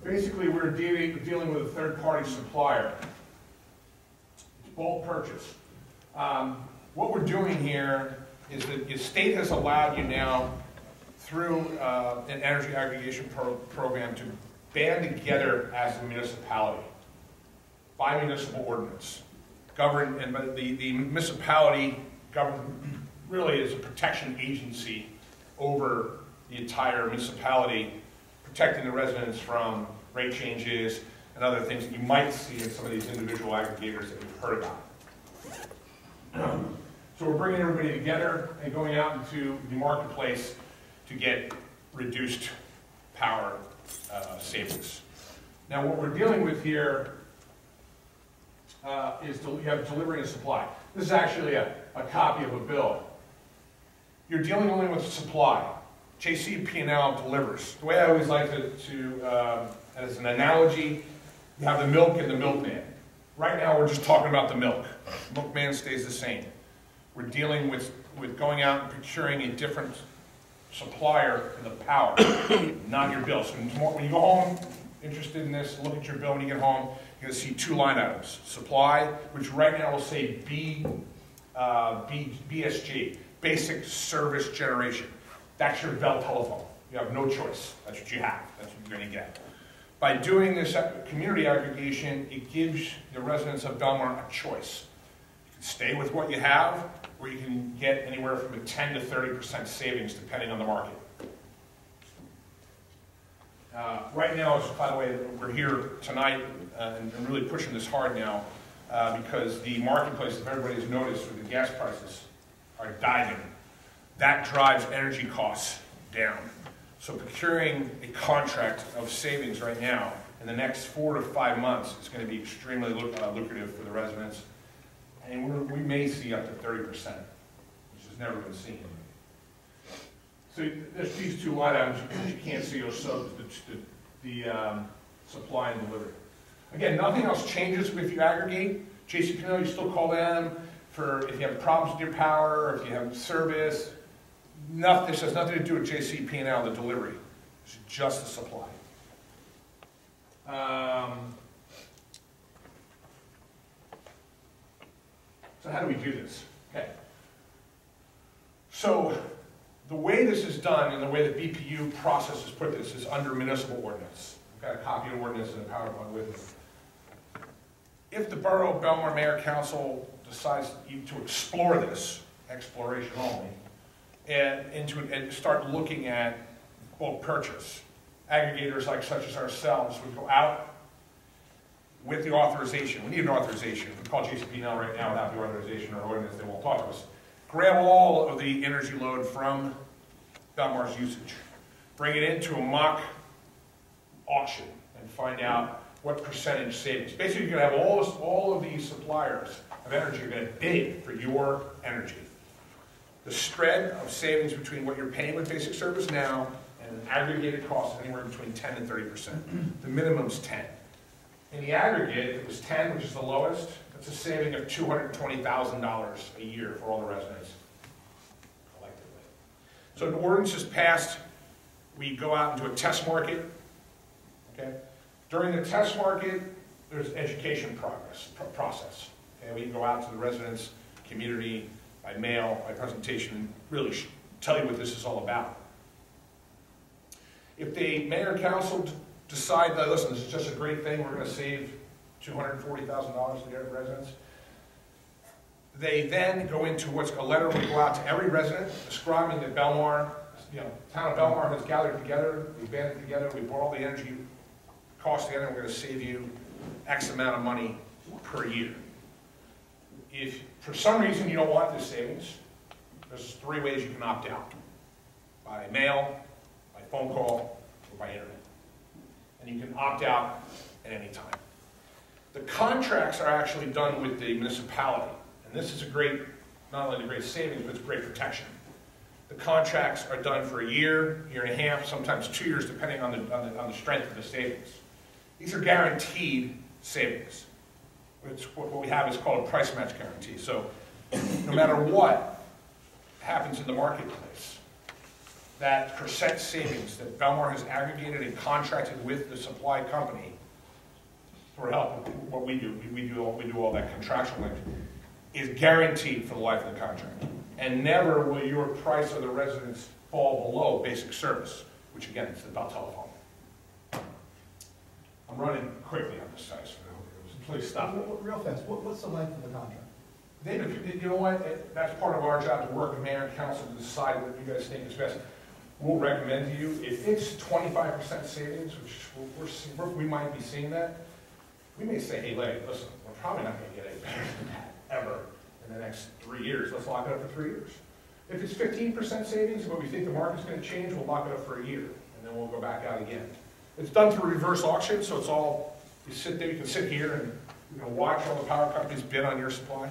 Basically, we're dealing with a third-party supplier. It's bulk purchase. What we're doing here is that the state has allowed you now, through an energy aggregation program, to band together as a municipality by municipal ordinance. And the municipality government really is a protection agency over the entire municipality, protecting the residents from rate changes and other things that you might see in some of these individual aggregators that we've heard about. So we're bringing everybody together and going out into the marketplace to get reduced power savings. Now what we're dealing with here is you have delivery and supply. This is actually a copy of a bill. You're dealing only with supply. JCP&L delivers. The way I always like to as an analogy, you have the milk and the milkman. Right now we're just talking about the milk. Milkman stays the same. We're dealing with going out and procuring a different supplier for the power, not your bill. So when you go home, interested in this, look at your bill when you get home, you're going to see 2 line items. Supply, which right now will say BSG, Basic Service Generation. That's your bell telephone. You have no choice. That's what you have. That's what you're going to get. By doing this community aggregation, it gives the residents of Belmar a choice. You can stay with what you have, or you can get anywhere from a 10 to 30% savings depending on the market. Right now, by the way, we're here tonight and really pushing this hard now because the marketplace, if everybody's noticed, with the gas prices are diving. That drives energy costs down. So procuring a contract of savings right now in the next 4 to 5 months is going to be extremely lucrative for the residents. And we may see up to 30%, which has never been seen. So there's these 2 line items you can't see, the supply and delivery. Again, nothing else changes if you aggregate. JCP&L, you still call them. for if you have problems with your power, or if you have service. This has nothing to do with JCP&L, the delivery. It's just the supply. So how do we do this? Okay. So the way this is done and the way the BPU process has put this is under municipal ordinance. I've got a copy of the ordinance and a PowerPoint with me. If the Borough of Belmar Mayor Council decides to explore this, exploration only, and start looking at bulk purchase, aggregators like such as ourselves would go out with the authorization. We need an authorization. We call JCP&L right now without the authorization or ordinance, they won't talk to us. Grab all of the energy load from Belmar's usage, bring it into a mock auction, and find out what percentage savings. Basically, you're going to have all of these suppliers of energy are going to bid for your energy. The spread of savings between what you're paying with basic service now and an aggregated cost is anywhere between 10 and 30%. The minimum's 10. In the aggregate, if it was 10, which is the lowest, that's a saving of $220,000 a year for all the residents collectively. So an ordinance is passed, we go out into a test market. Okay? During the test market, there's education process. Okay? We go out to the residents, community, by mail, by presentation, really tell you what this is all about. If the mayor and council decide that, listen, this is just a great thing, we're going to save $240,000 to the residents, they then go into what's a letter will go out to every resident describing that Belmar, town of Belmar has gathered together, we've banded together, we brought all the energy costs together, and we're going to save you X amount of money per year. If for some reason you don't want this savings, there's 3 ways you can opt out. By mail, by phone call, or by internet. And you can opt out at any time. The contracts are actually done with the municipality. And this is a great, not only a great savings, but it's great protection. The contracts are done for a year, year and a half, sometimes 2 years, depending on the strength of the savings. These are guaranteed savings. What we have is called a price match guarantee. So no matter what happens in the marketplace, that percent savings that Belmar has aggregated and contracted with the supply company for help with what we do, we do all that contractual language, is guaranteed for the life of the contract. And never will your price of the residents fall below basic service, which again is the Bell telephone. I'm running quickly on this side, so please stop. Real fast, what's the length of the contract? You know what? That's part of our job to work with mayor and council to decide what you guys think is best. We'll recommend to you, if it's 25% savings, which we might be seeing that, we may say, hey, listen, we're probably not going to get any better than that ever in the next 3 years. Let's lock it up for 3 years. If it's 15% savings, but we think the market's going to change, we'll lock it up for a year, and then we'll go back out again. It's done through reverse auction, so it's all, you sit there, you can sit here and watch all the power companies bid on your supply.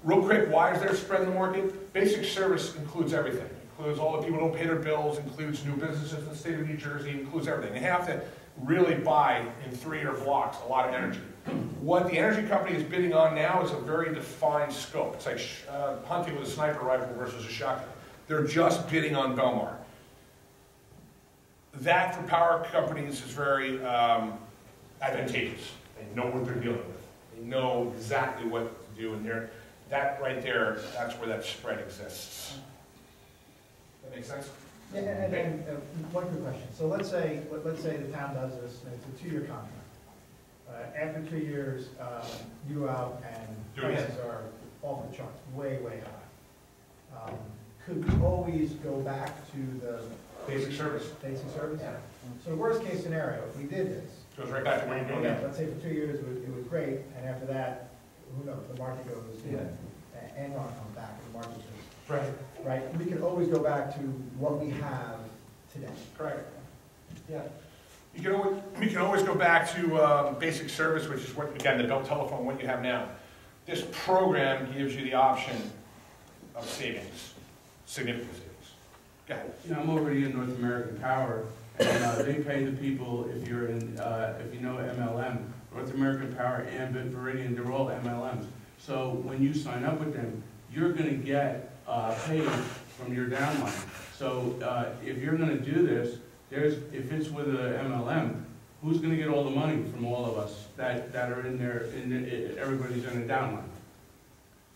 Real quick, why is there a spread in the market? Basic service includes everything. Includes all the people who don't pay their bills, includes new businesses in the state of New Jersey, includes everything. They have to really buy in 3-year blocks a lot of energy. What the energy company is bidding on now is a very defined scope. It's like hunting with a sniper rifle versus a shotgun. They're just bidding on Belmar. That for power companies is very advantageous. They know what they're dealing with. They know exactly what to do, and that right there, that's where that spread exists. That make sense? Yeah, and one quick question. So let's say the town does this, and it's a 2-year contract. After 2 years, you go out and prices are off the charts, way, way high. Could we always go back to the basic service? Basic service? Yeah. So worst case scenario, if we did this. Goes right back to where you're going now. Let's say for 2 years it was great, and after that, who knows, the market goes, and on back, the market goes. Right? We can always go back to what we have today. Correct. Yeah. We can always go back to basic service, which is what, again, the Bell telephone, what you have now. This program gives you the option of savings, significant savings. Go ahead. I'm over here in North American Power, and they pay the people, if you're in, if you know MLM, North American Power, Ambit, Viridian, they're all MLMs. So when you sign up with them, you're gonna get paid from your downline. So if you're gonna do this, if it's with a MLM, who's gonna get all the money from all of us that are in there, everybody's in a downline?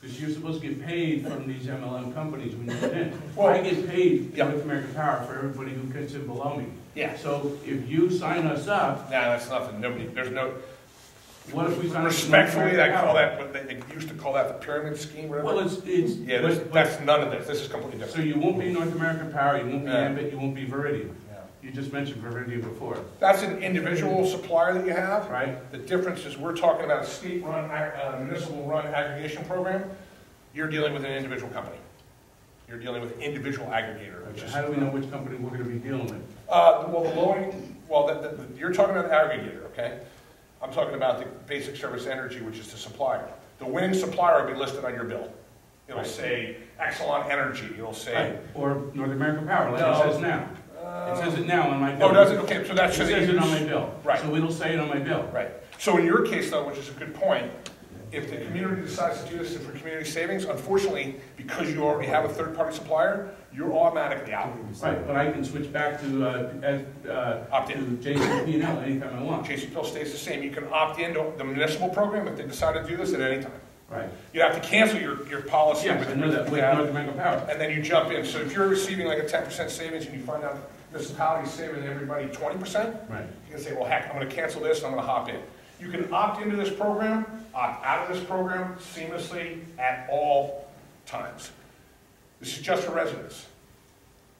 Because you're supposed to get paid from these MLM companies when you get in. Well, I get paid yeah. with American Power for everybody who gets in below me. Yeah. So if you sign us up, Nah, that's nothing, there's no, what if we sign up? respectfully, American they call Power? that, what they used to call that the pyramid scheme, whatever. Well, it's. Yeah, but- that's none of this, this is completely So different. you won't be North American Power, you won't be Yeah. Ambit, you won't be Viridian. Yeah. You just mentioned Viridian before, That's an individual supplier that you have. right? The difference is we're talking about a state-run, municipal-run aggregation program. You're dealing with an individual company. You're dealing with an individual aggregator, which is, How do we know which company we're gonna be dealing with? well, the lowering, well, you're talking about the aggregator, okay? I'm talking about the basic service energy, which is the supplier. The winning supplier will be listed on your bill. It'll Right. say Exelon Energy, it'll say. Right, or North American Power, like No. it says now. It says it now on my bill. Oh, does it? Okay, so that It should. says it on my bill. Right. So it'll say it on my bill. Right. So in your case though, which is a good point, if the community decides to do this for community savings, unfortunately, because you already have a third-party supplier, you're automatically out. Right, but I can switch back to, Opt in. to JCP&L anytime I want. JC Pill stays the same. You can opt into the municipal program if they decide to do this at any time. Right. You have to cancel your policy. Yes, I know that with Yeah. North American Power. And then you jump in. So if you're receiving like a 10% savings and you find out municipality's saving everybody 20%, Right. you can say, well, heck, I'm going to cancel this and I'm going to hop in. You can opt into this program, opt out of this program seamlessly at all times. This is just for residents.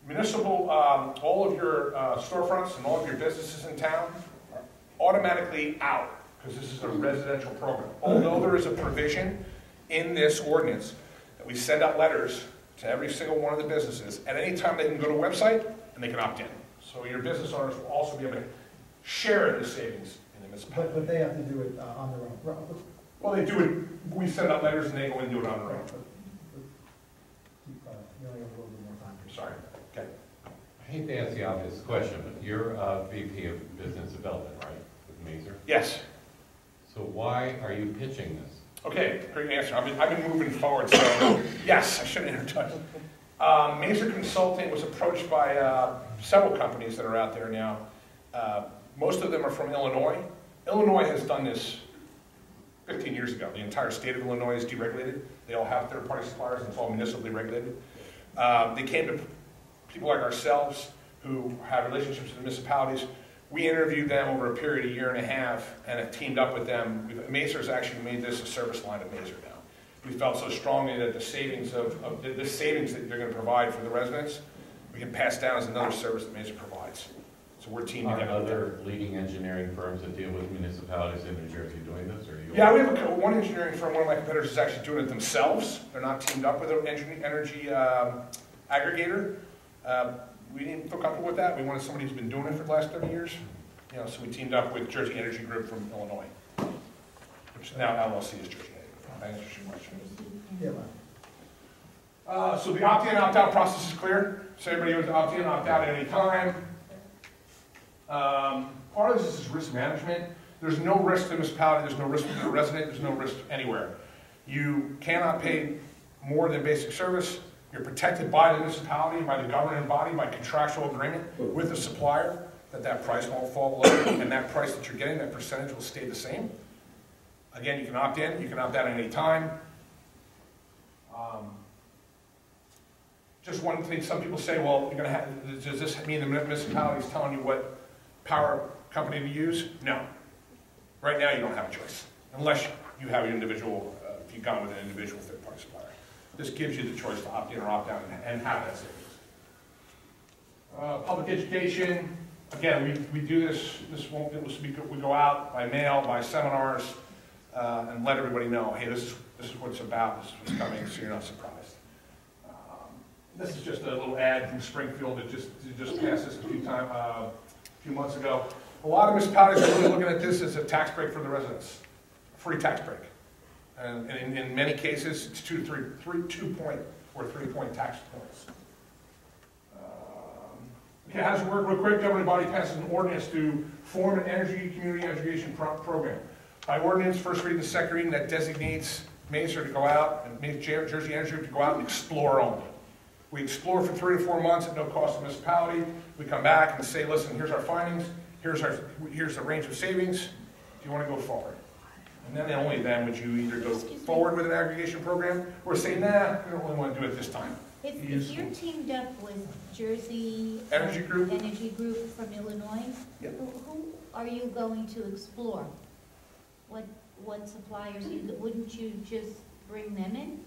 Municipal, all of your storefronts and all of your businesses in town are automatically out because this is a residential program. Although there is a provision in this ordinance that we send out letters to every single one of the businesses. At any time, they can go to a website and they can opt in. So your business owners will also be able to share in the savings in the municipality. But they have to do it on their own. Well, they do it, we send out letters and they go and do it on their own. Keep, you only have a little bit more time. Sorry. Okay. I hate to ask the obvious question, but you're VP of Business Development, right, with Mazer? Yes. So why are you pitching this? Okay, great answer. I've been moving forward, so yes, I should introduce. Mazer Consulting was approached by several companies that are out there now. Most of them are from Illinois. Illinois has done this 15 years ago. The entire state of Illinois is deregulated. They all have third-party suppliers, and it's all municipally regulated. They came to people like ourselves who have relationships with municipalities. We interviewed them over a period of 1.5 years and have teamed up with them. Mazer's actually made this a service line of Mazer now. We felt so strongly that the savings the savings that they're going to provide for the residents, we can pass down as another service that Mazer provides. So we're teaming Are together. other leading engineering firms that deal with municipalities in New Jersey doing this, or are you? Yeah, we have one engineering firm, one of my competitors is actually doing it themselves. They're not teamed up with an energy aggregator. We didn't feel comfortable with that. We wanted somebody who's been doing it for the last 30 years. You know, so we teamed up with Jersey Energy Group from Illinois, which now LLC is Jersey Energy. Thanks for your question. Yeah, man. So the opt-in, opt-out process is clear. So everybody goes to opt-in, opt-out at any time. Part of this is risk management. There's no risk to the municipality, there's no risk to the resident, there's no risk anywhere. You cannot pay more than basic service. You're protected by the municipality, by the governing body, by contractual agreement with the supplier that price won't fall below, and that price that you're getting, that percentage will stay the same. Again, you can opt in, you can opt out at any time. Just one thing, some people say, well, you're going to have, does this mean the municipality is telling you what power company to use? No. Right now, you don't have a choice, unless you have an individual, if you've gone with an individual third-party supplier. This gives you the choice to opt in or opt out and have that savings. Public education, again, we do this we go out by mail, by seminars, and let everybody know, hey, this is what it's about, this is what's coming, so you're not surprised. This is just a little ad from Springfield that just passed this a few months ago. A lot of municipalities are really looking at this as a tax break for the residents, free tax break. And in many cases, it's 2 to 3 point tax points. Okay, how does it work real quick? Governing body passes an ordinance to form an energy community education program. By ordinance, first reading, the second reading, that designates Mesa to go out, and Jersey Energy Group to go out and explore only. We explore for 3 to 4 months at no cost to the municipality. We come back and say, listen, here's our findings, here's the range of savings. Do you want to go forward? And then only then would you either go forward with an aggregation program or say, nah, we don't really want to do it this time. If you're teamed up with Jersey Energy Group from Illinois, Yep. who are you going to explore? What suppliers? Wouldn't you just bring them in?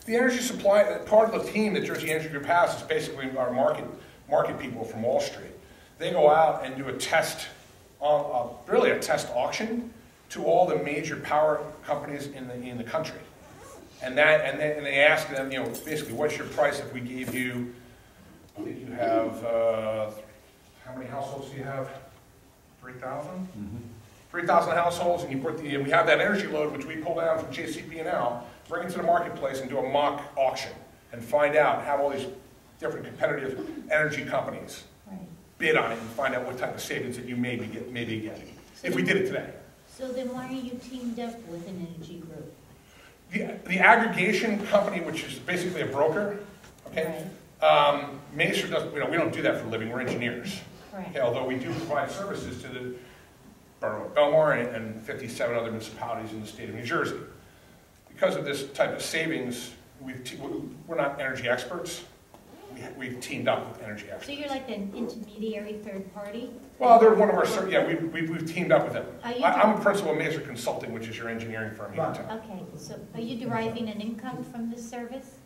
The energy supply, part of the team that Jersey Energy Group has is basically our market people from Wall Street. They go out and do a test, really a test auction to all the major power companies in the country. And they ask them, you know, basically, what's your price if we gave you, I think you have, how many households do you have? 3,000? Mm-hmm. 3,000 households, and we have that energy load, which we pull down from JCP&L, bring it to the marketplace and do a mock auction and find out, have all these different competitive energy companies bid on it and find out what type of savings that you may be getting, if we did it today. So then why are you teamed up with an energy group? The aggregation company, which is basically a broker, okay? Mesa doesn't, we don't do that for a living, we're engineers. Okay, although we do provide services to the borough of Belmar and 57 other municipalities in the state of New Jersey. Because of this type of savings, we're not energy experts. We've teamed up with energy experts. So you're like an intermediary third party? Well, they're one of our, yeah, we've teamed up with them. I'm a principal of Mesa Consulting, which is your engineering firm here in town. Okay, so are you deriving an income from this service?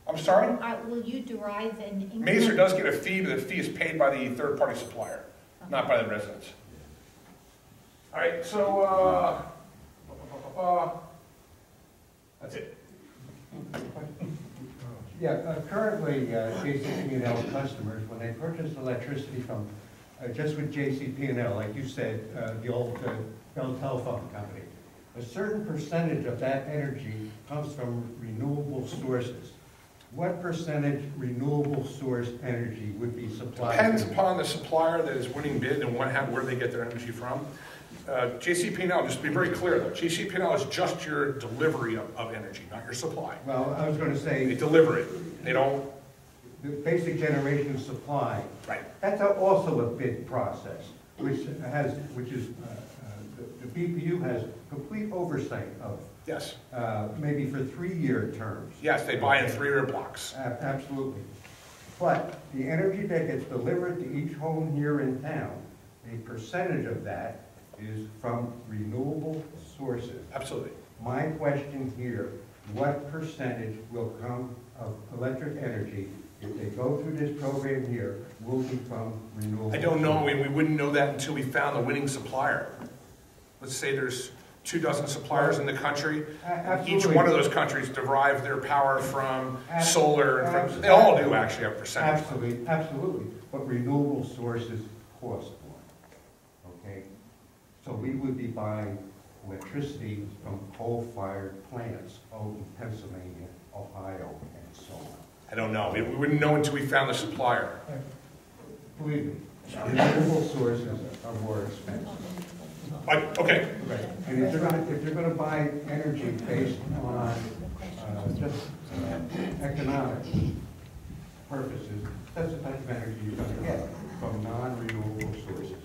I'm sorry? Will you derive an income? Mesa does get a fee, but the fee is paid by the third-party supplier, not by the residents. All right, so, that's it. Yeah, currently, JCP&L customers, when they purchase electricity from, just with JCP&L, like you said, the old Bell Telephone Company, a certain percentage of that energy comes from renewable sources. What percentage renewable source energy would be supplied? Depends upon the supplier that is winning bid and where they get their energy from. JCP&L, just to be very clear though, JCP&L is just your delivery of energy, not your supply. Well, I was going to say... They deliver it. They don't... The basic generation supply. Right. That's also a bid process, which is, the BPU has complete oversight of. Yes. Maybe for 3-year terms. Yes, they buy in 3-year blocks. Absolutely. But the energy that gets delivered to each home here in town, a percentage of that is from renewable sources. Absolutely. My question here, what percentage will come of electric energy, if they go through this program here, will be from renewable? I don't know. We wouldn't know that until we found the winning supplier. Let's say there's 24 suppliers in the country. Absolutely. Each one of those countries derive their power from solar. And from, they all do actually have percentage. Absolutely, absolutely. But renewable sources cost more. Okay? So we would be buying electricity from coal-fired plants out in Pennsylvania, Ohio, and so on. I don't know. We wouldn't know until we found the supplier. Believe me, renewable sources are more expensive. Okay. And if they're going to buy energy based on just economic purposes, that's the type of energy you're going to get from non-renewable sources.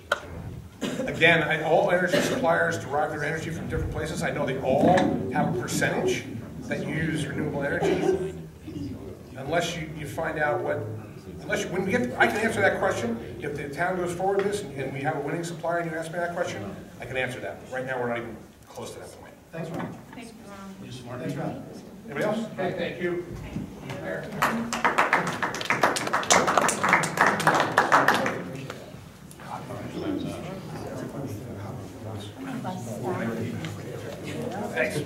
Again, all energy suppliers derive their energy from different places. I know they all have a percentage that use renewable energy. Unless you find out what, when we get, I can answer that question. If the town goes forward with this and we have a winning supplier and you ask me that question, I can answer that. Right now, we're not even close to that point. Thanks, Ron. Thanks, Ron. You smart. Thanks, Ron. Anybody else? Okay, thank you. Thanks.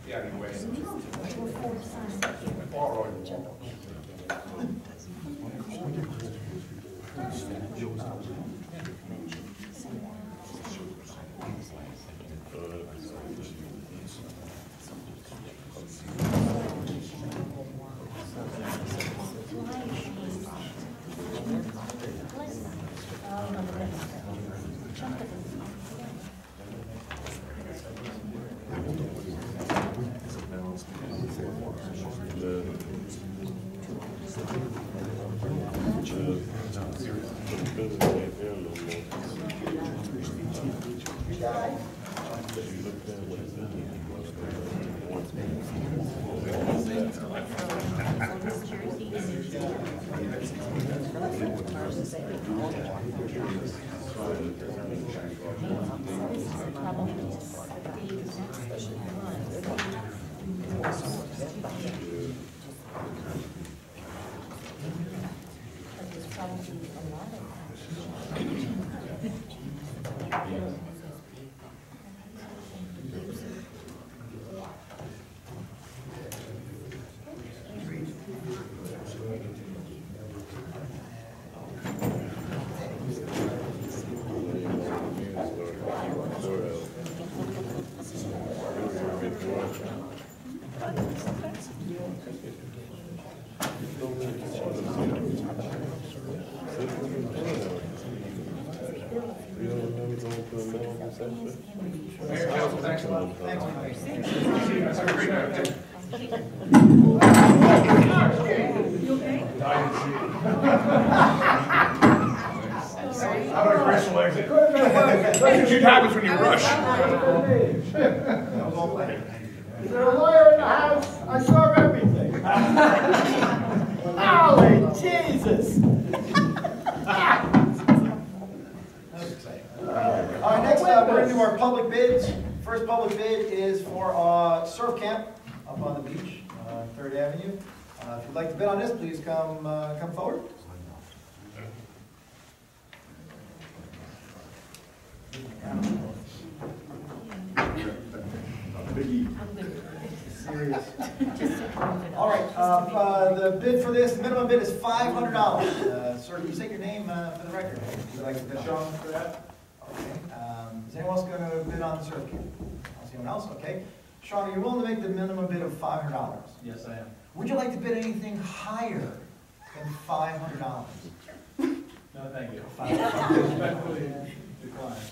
Yeah, anyway. Mayor, Council, thanks a lot. Thanks. Have a great night. How about a graceful exit? That's what happens when you rush. Is there a lawyer in the house? I saw everything. Holy Jesus! All right, next up, we're going to do our public bids. First public bid is for surf camp up on the beach, 3rd Avenue. If you'd like to bid on this, please come forward. Serious. All right, the bid for this, the minimum bid is $500. Sir, can you say your name for the record? Would you like to bid Sean for that? Okay. Is anyone else going to bid on the surf camp? I don't see anyone else. Okay. Sean, are you willing to make the minimum bid of $500? Yes, I am. Would you like to bid anything higher than $500? No, thank you. Respectfully decline.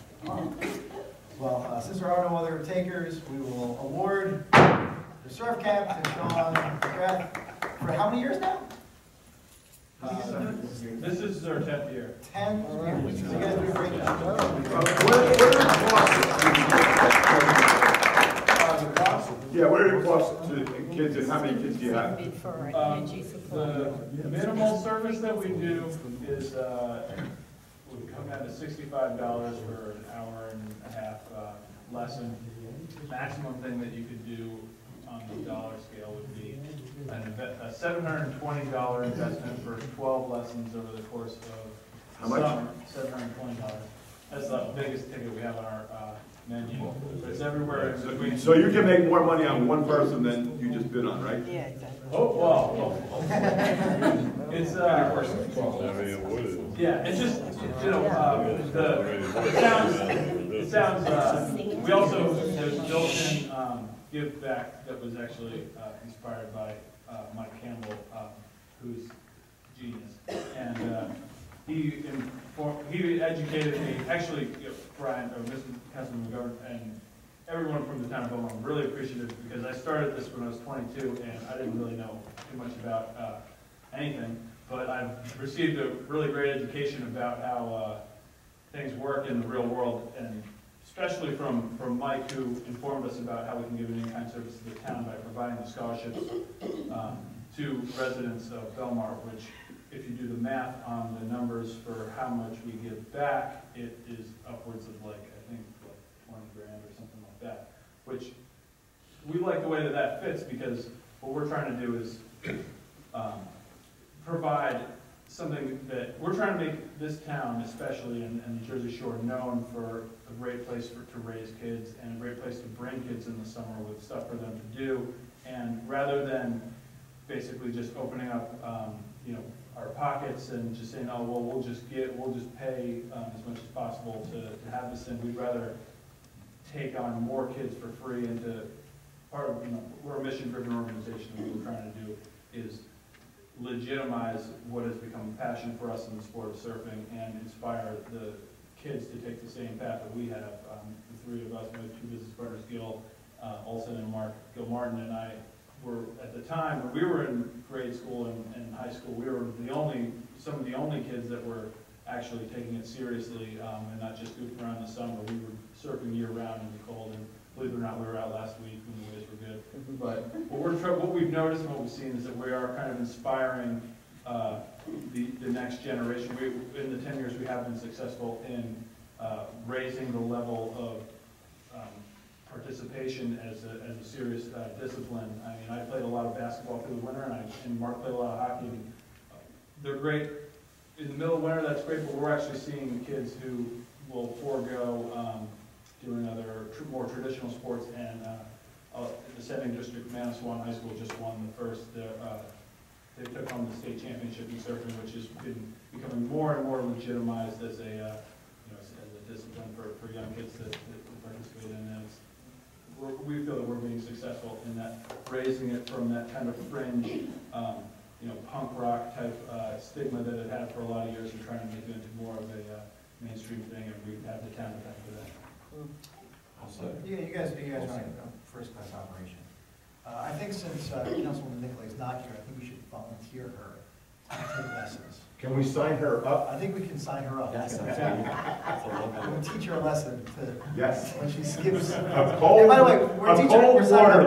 Well, since there are no other takers, we will award the surf camp to Sean McGrath for how many years now? This is our 10th year. 10 years. So you guys do a great job. Yeah, what are the costs to the kids and how many kids do you have? Bid for The minimal service that we do is, would come out to $65 for an hour and a half lesson. Maximum thing that you could do on the dollar scale would be a $720 investment for 12 lessons over the course of How much? summer. $720. That's the biggest ticket we have on our menu. But it's everywhere in between. So you can make more money on one person than you just bid on, right? Yeah, exactly. Oh, well, it's, yeah, it's just, you know, it sounds, we also, there's built-in give back that was actually inspired by Mike Campbell, who's genius. And he educated me, actually, you know, Brian, or Mr. Councilman McGovern, and everyone from the town of Belmar, I'm really appreciative because I started this when I was 22 and I didn't really know too much about anything, but I've received a really great education about how things work in the real world, and especially from Mike, who informed us about how we can give an in-kind service to the town by providing the scholarships to residents of Belmar, which, if you do the math on the numbers for how much we give back, it is upwards of like, I think, like 20 grand or something like that, which we like the way that that fits because what we're trying to do is provide something that, we're trying to make this town, especially in the Jersey Shore, known for a great place to raise kids and a great place to bring kids in the summer with stuff for them to do. And rather than basically just opening up, our pockets and just saying, oh, well, we'll just pay as much as possible to have this, and we'd rather take on more kids for free. And to part of, we're a mission-driven organization, and what we're trying to do is legitimize what has become a passion for us in the sport of surfing and inspire the kids to take the same path that we have. The three of us, my two business partners, Gil Olson and Gil Martin, and I were, at the time, when we were in grade school and high school, we were some of the only kids that were actually taking it seriously and not just goofing around in the summer. We were surfing year-round in the cold, and believe it or not, we were out last week when the waves were good. But what we've noticed and what we've seen is that we are kind of inspiring the next generation. In the 10 years we have been successful in raising the level of participation as a serious discipline. I mean, I played a lot of basketball through the winter, and Mark played a lot of hockey. And they're great in the middle of winter. That's great, but we're actually seeing kids who will forego doing other more traditional sports. And the Setting District, Manasquan High School just won the first. They took home the state championship in surfing, which has been becoming more and more legitimized as a discipline for young kids to participate in. And we feel that we're being successful in that, raising it from that kind of fringe, punk rock type stigma that it had for a lot of years, and trying to make it into more of a mainstream thing, and we have the talent for that. Yeah, you guys run a first-class operation. I think since Councilwoman Nicolay is not here, I think we should volunteer her to take lessons. Can we sign her up? I think we can sign her up. Yes. We'll teach her a lesson Yes. when she skips. A cold water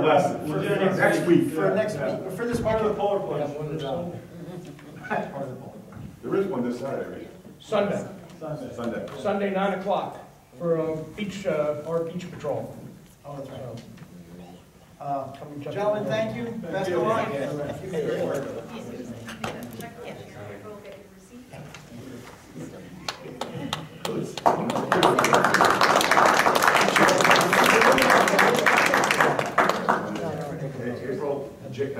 lesson for next week. For next week, for this Part of the weekend. polar plunge. Part of the polar plunge. There is one this Saturday, right? Sunday. Sunday. 9 o'clock for our beach patrol. Oh, that's right. Gentlemen, thank you. Best of luck. Give me a great word. April, Jen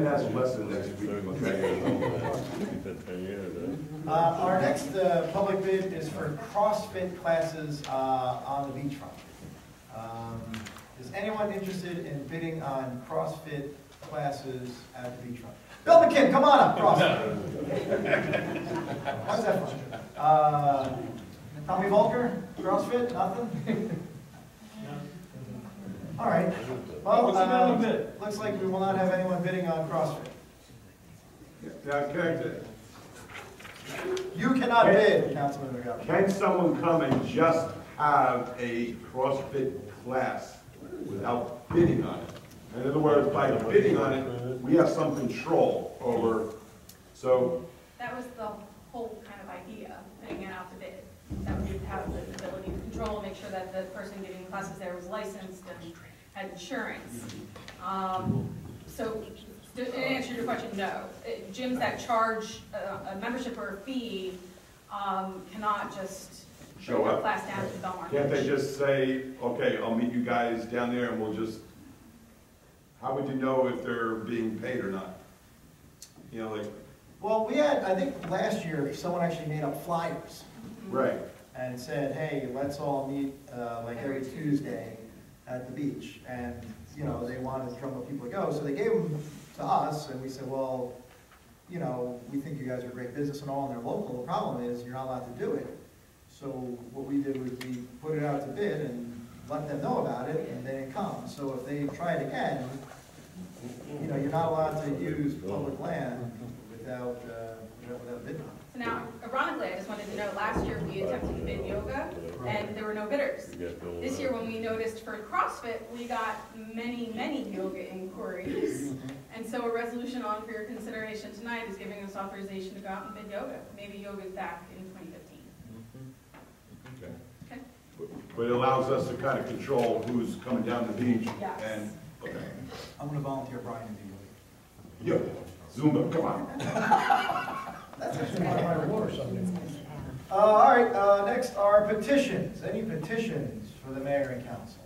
has a lesson next week. Our next public bid is for CrossFit classes on the beachfront. Is anyone interested in bidding on CrossFit classes at the beachfront? Bill McKinn, come on up, CrossFit. How's that fun? Tommy Volker, CrossFit, nothing? All right. Well, looks like we will not have anyone bidding on CrossFit. You cannot bid, Councilman McGovern. Can someone come and just have a CrossFit class without bidding on it? In other words, by bidding on it, we have some control over, so. That was the whole kind of idea, putting it out to bid. That we would have the ability to control, make sure that the person giving the classes there was licensed and had insurance. So to answer your question, no. Gyms that charge a membership or a fee cannot just Show bring up. a class down to Belmar. Can't they just say, okay, I'll meet you guys down there and we'll just, how would you know if they're being paid or not? You know, like. Well, we had, I think last year, someone actually made up flyers. Right. And said, hey, let's all meet like every Tuesday at the beach. And, they wanted to drum up people to go. So they gave them to us, and we said, well, we think you guys are a great business and all, and they're local. The problem is you're not allowed to do it. So what we did was we put it out to bid and let them know about it, and they didn't come. So if they try it again, you're not allowed to use public land without bidding. So now, ironically, I just wanted to know, last year we attempted to bid yoga, and there were no bidders. This year, when we noticed for CrossFit, we got many, many yoga inquiries. And so a resolution on for your consideration tonight is giving us authorization to go out and bid yoga. Maybe yoga is back in 2015. Okay. But it allows us to kind of control who's coming down the beach. Yes. And, okay. I'm going to volunteer Brian to do it. Yeah, Zumba, come on. That's actually my reward or something. All right, next are petitions. Any petitions for the mayor and council?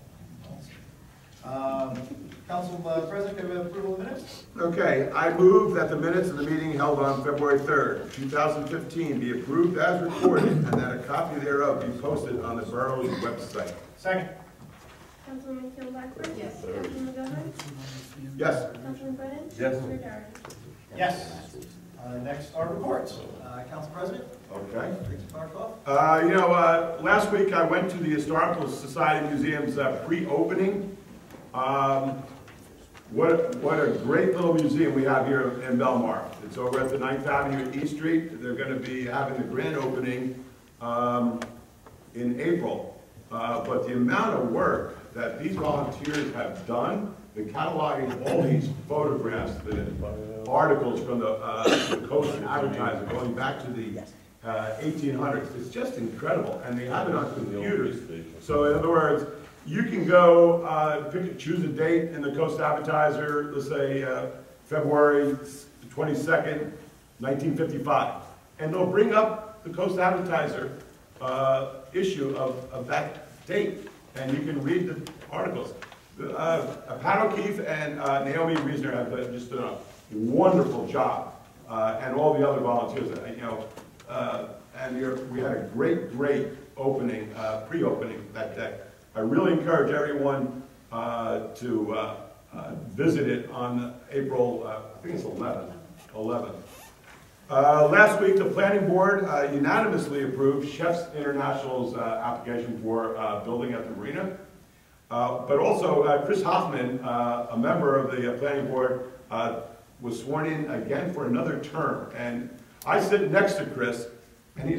Council President, can we have approval of the minutes? Okay, I move that the minutes of the meeting held on February 3rd, 2015 be approved as recorded and that a copy thereof be posted on the borough's website. Second. Councilwoman Keeler Blackburn? Yes. Councilman McGovern? Yes. Councilman Brennan? Yes. Mayor Dyer? Yes. Next are reports. Council President? Okay. Please start off. Last week I went to the Historical Society Museum's pre-opening. What a great little museum we have here in Belmar. It's over at the 9th Avenue and East Street. They're going to be having the grand opening in April. But the amount of work that these volunteers have done, the cataloging of all these photographs, the articles from the Coast and Advertiser going back to the 1800s, it's just incredible. And they have it on computers. So in other words, you can go choose a date in the Coast Advertiser, let's say February 22nd, 1955. And they'll bring up the Coast Advertiser issue of that date, and you can read the articles. Pat O'Keefe and Naomi Reisner have just done a wonderful job, and all the other volunteers. We had a great opening, pre-opening that day. I really encourage everyone to visit it on April, I think it's 11th. Last week, the planning board unanimously approved Chefs International's application for building at the marina. But also, Chris Hoffman, a member of the planning board, was sworn in again for another term. And I sit next to Chris, and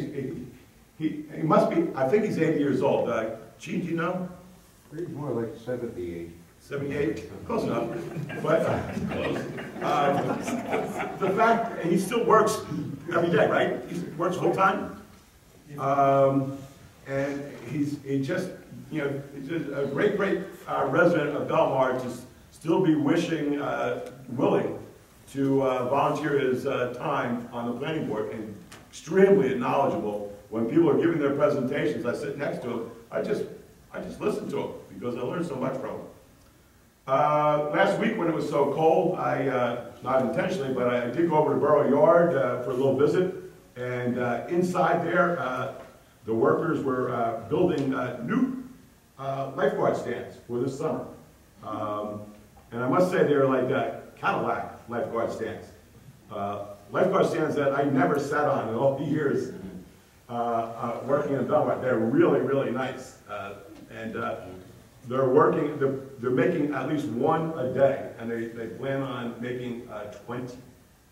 he must be, I think he's 80 years old. Gene, do you know? He's more like 78. 78? Close enough. But the fact, and he still works every day, right? He works full time. And he's just a great resident of Belmar to still be willing to volunteer his time on the planning board, and extremely knowledgeable. When people are giving their presentations, I sit next to him. I just listen to him because I learned so much from him. Last week when it was so cold, not intentionally, but I did go over to Borough Yard for a little visit. And inside there, the workers were building new lifeguard stands for this summer. And I must say they're like Cadillac lifeguard stands. Lifeguard stands that I never sat on in all the years working in Belmar. They're really nice. They're making at least one a day, and they plan on making 20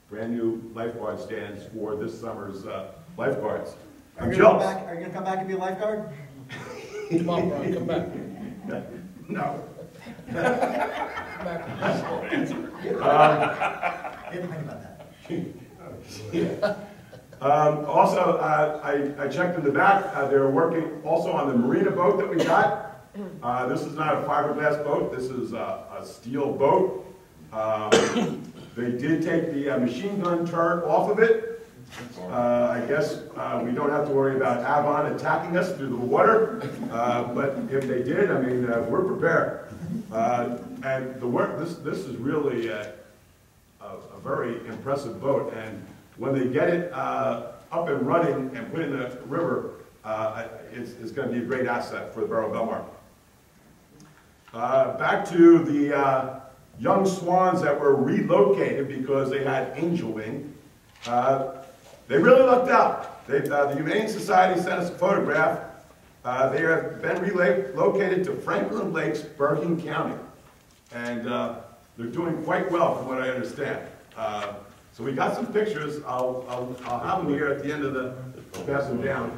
brand new lifeguard stands for this summer's lifeguards. Are you going to come back and be a lifeguard? Come on, Brian, come back. No. Also, I checked in the back. They're working also on the marina boat that we got. This is not a fiberglass boat. This is a steel boat. They did take the machine gun turret off of it. I guess we don't have to worry about Avon attacking us through the water. But if they did, I mean, we're prepared. And the work, this is really a very impressive boat. And when they get it up and running and put in the river, it's going to be a great asset for the Borough of Belmar. Back to the young swans that were relocated because they had angel wing. They really lucked out. The Humane Society sent us a photograph. They have been relocated to Franklin Lakes, Bergen County. And they're doing quite well from what I understand. So we got some pictures. I'll have them here at the end of the, I'll pass them down.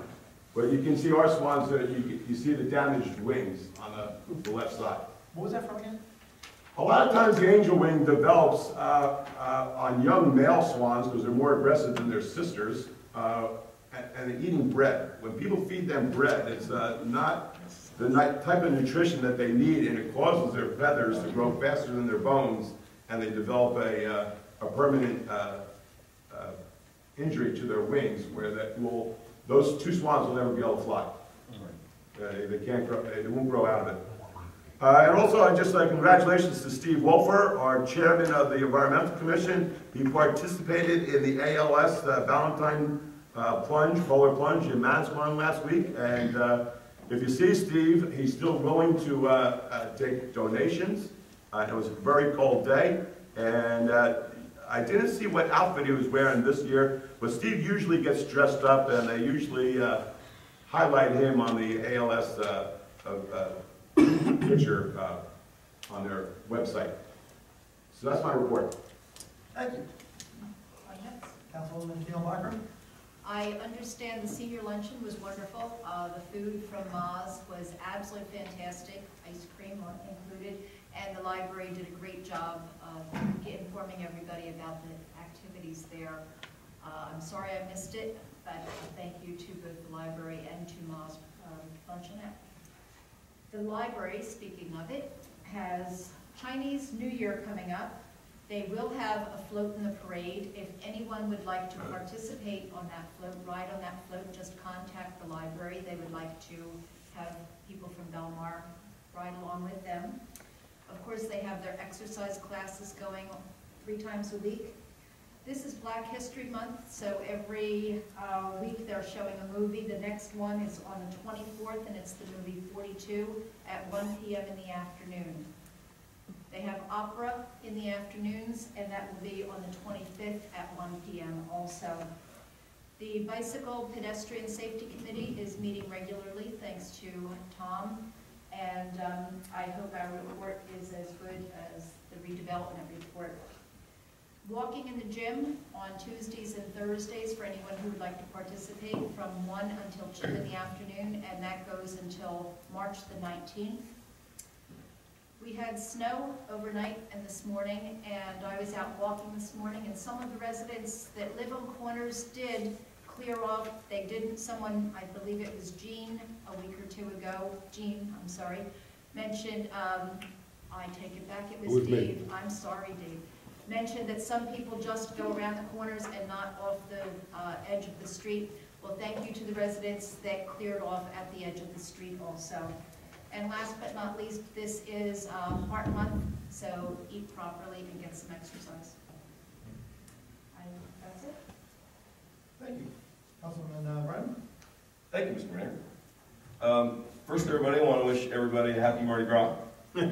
But you can see our swans, you see the damaged wings on the left side. What was that from again? A lot of times the angel wing develops on young male swans because they're more aggressive than their sisters, and they're eating bread. When people feed them bread, it's not the type of nutrition that they need, and it causes their feathers to grow faster than their bones, and they develop a permanent injury to their wings where those two swans will never be able to fly. They can't grow, they won't grow out of it. And also, I'd just like congratulations to Steve Wolfer, our chairman of the Environmental Commission. He participated in the ALS Valentine plunge, polar plunge in Manasquan last week. And if you see Steve, he's still willing to take donations. It was a very cold day. And I didn't see what outfit he was wearing this year, but Steve usually gets dressed up, and they usually highlight him on the ALS picture on their website. So that's my report. Thank you. Councilwoman Keelan Blackburn? I understand the senior luncheon was wonderful. The food from Moz was absolutely fantastic, ice cream included, and the library did a great job of informing everybody about the activities there. I'm sorry I missed it, but thank you to both the library and to Moz Luncheonette. The library, speaking of it, has Chinese New Year coming up. They will have a float in the parade. If anyone would like to participate on that float, ride on that float, just contact the library. They would like to have people from Belmar ride along with them. Of course, they have their exercise classes going 3 times a week. This is Black History Month, so every week they're showing a movie. The next one is on the 24th, and it's the movie 42 at 1 p.m. in the afternoon. They have opera in the afternoons, and that will be on the 25th at 1 p.m. also. The Bicycle Pedestrian Safety Committee is meeting regularly, thanks to Tom, and I hope our report is as good as the redevelopment report. Walking in the gym on Tuesdays and Thursdays for anyone who would like to participate from 1 until 2 in the afternoon, and that goes until March the 19th. We had snow overnight and this morning, and I was out walking this morning, and some of the residents that live on corners did clear off. They didn't. Someone, I believe it was Jean, a week or 2 ago, Jean, I'm sorry, mentioned, I take it back, it was Dave. Me. I'm sorry, Dave. Mentioned that some people just go around the corners and not off the edge of the street. Well, thank you to the residents that cleared off at the edge of the street also. And last but not least, this is Heart Month, so eat properly and get some exercise. That's it. Thank you. Councilman Brennan? Thank you, Mr. Mayor. First, everybody, I want to wish everybody a happy Mardi Gras. Yeah.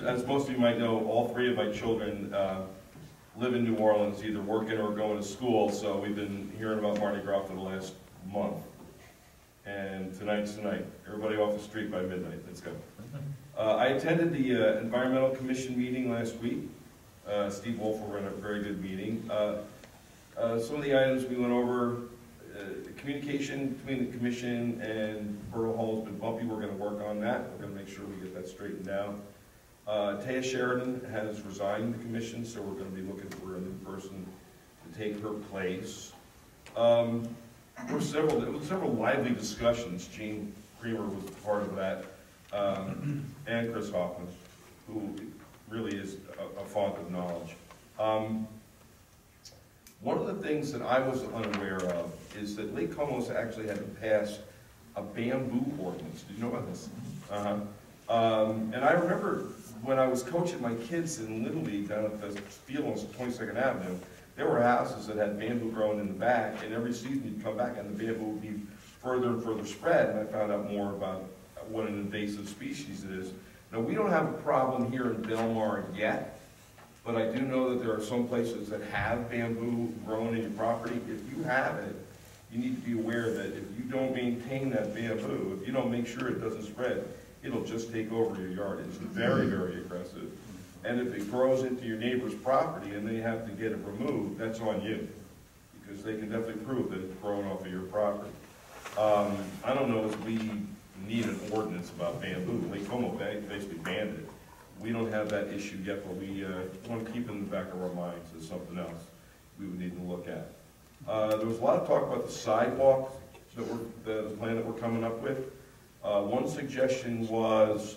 As most of you might know, all 3 of my children live in New Orleans, either working or going to school, so we've been hearing about Mardi Gras for the last month. And tonight's tonight. Everybody off the street by midnight. Let's go. I attended the Environmental Commission meeting last week. Steve Wolfer ran a very good meeting. Some of the items we went over, communication between the Commission and Borough Hall has been bumpy. We're going to work on that. We're going to make sure we get that straightened down. Taya Sheridan has resigned the Commission, so we're going to be looking for a new person to take her place. There were several lively discussions. Gene Creamer was part of that, and Chris Hoffman, who really is a font of knowledge. One of the things that I was unaware of is that Lake Como's actually had to pass a bamboo ordinance. Did you know about this? And I remember when I was coaching my kids in Little League down at the field on 22nd Avenue, there were houses that had bamboo growing in the back, and every season you'd come back and the bamboo would be further and further spread, and I found out more about what an invasive species it is. Now, we don't have a problem here in Belmar yet, but I do know that there are some places that have bamboo growing in your property. If you have it, you need to be aware that if you don't maintain that bamboo, if you don't make sure it doesn't spread, it'll just take over your yard. It's very, very aggressive. And if it grows into your neighbor's property and they have to get it removed, that's on you, because they can definitely prove that it's growing off of your property. I don't know if we need an ordinance about bamboo. Lake Como basically banned it. We don't have that issue yet, but we want to keep it in the back of our minds as something else we would need to look at. There was a lot of talk about the sidewalks that the plan that we're coming up with. One suggestion was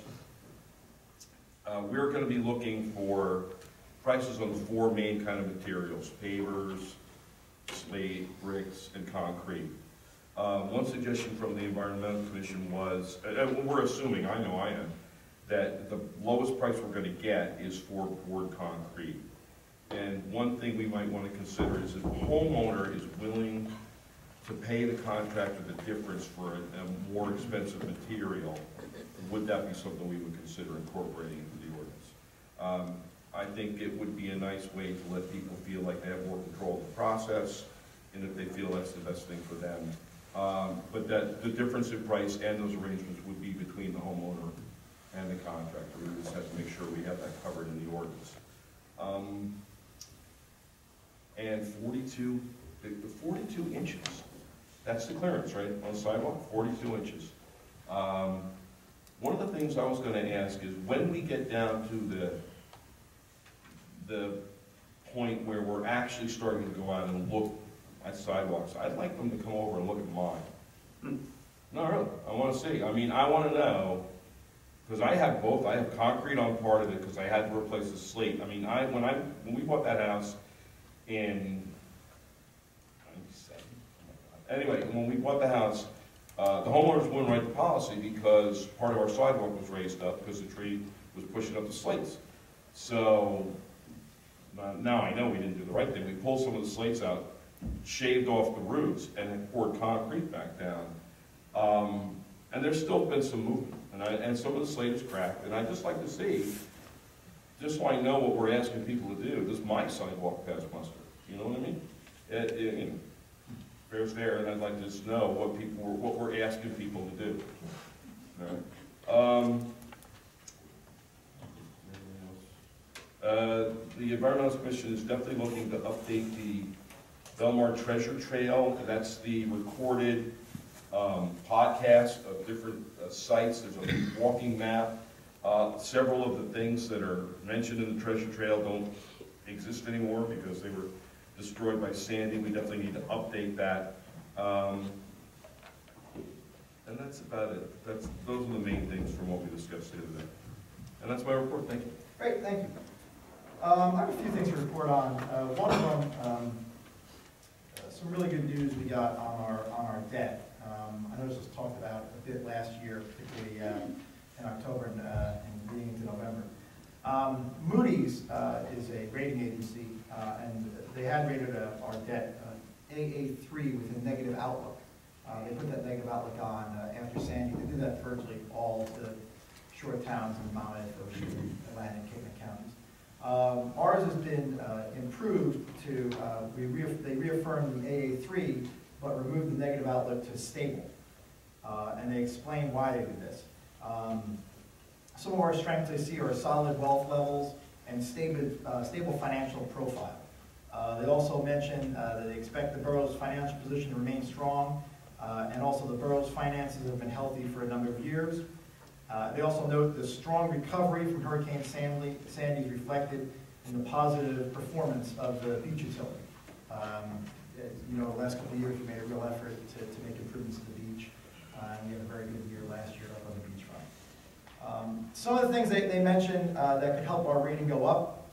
we're going to be looking for prices on the 4 main kind of materials: pavers, slate, bricks, and concrete. One suggestion from the Environmental Commission was, and we're assuming, I know I am, that the lowest price we're gonna get is for poured concrete. And one thing we might wanna consider is if a homeowner is willing to pay the contractor the difference for a more expensive material, would that be something we would consider incorporating into the ordinance? I think it would be a nice way to let people feel like they have more control of the process, and if they feel that's the best thing for them. But that the difference in price and those arrangements would be between the homeowner and the contractor. We just have to make sure we have that covered in the ordinance. And 42 inches. That's the clearance, right, on the sidewalk, 42 inches. One of the things I was gonna ask is when we get down to the point where we're actually starting to go out and look at sidewalks, I'd like them to come over and look at mine. No, really, I wanna see. I mean, I wanna know, because I have both. I have concrete on part of it because I had to replace the slate. I mean, when we bought that house in 97, anyway, when we bought the house, the homeowners wouldn't write the policy because part of our sidewalk was raised up because the tree was pushing up the slates. So now I know we didn't do the right thing. We pulled some of the slates out, shaved off the roots, and then poured concrete back down. And there's still been some movement, and some of the slate is cracked. And I'd just like to see, just so I know what we're asking people to do, does my sidewalk pass muster? You know what I mean? You know, fair's fair, and I'd like to just know what we're asking people to do. All right. The Environmental Commission is definitely looking to update the Belmar Treasure Trail. That's the recorded podcast of different sites. There's a walking map. Several of the things that are mentioned in the Treasure Trail don't exist anymore because they were destroyed by Sandy. We definitely need to update that. And that's about it. Those are the main things from what we discussed here today. And that's my report. Thank you. Great, thank you. I have a few things to report on. One of them, some really good news we got on our debt. I know this was talked about a bit last year, particularly in October and leading into November. Moody's is a rating agency, and they had rated our debt AA3 with a negative outlook. They put that negative outlook on after Sandy. They did that for virtually all the shore towns in Monmouth, Ocean, Atlantic, Cape counties. Ours has been improved to, they reaffirmed the AA3, but removed the negative outlook to stable. And they explain why they did this. Some of our strengths they see are solid wealth levels and stable financial profile. They also mention that they expect the borough's financial position to remain strong, and also the borough's finances have been healthy for a number of years. They also note the strong recovery from Hurricane Sandy is reflected in the positive performance of the beach utility. You know, the last couple of years we made a real effort to make improvements to the beach, and we had a very good year last year up on the beachfront. Some of the things they mentioned that could help our rating go up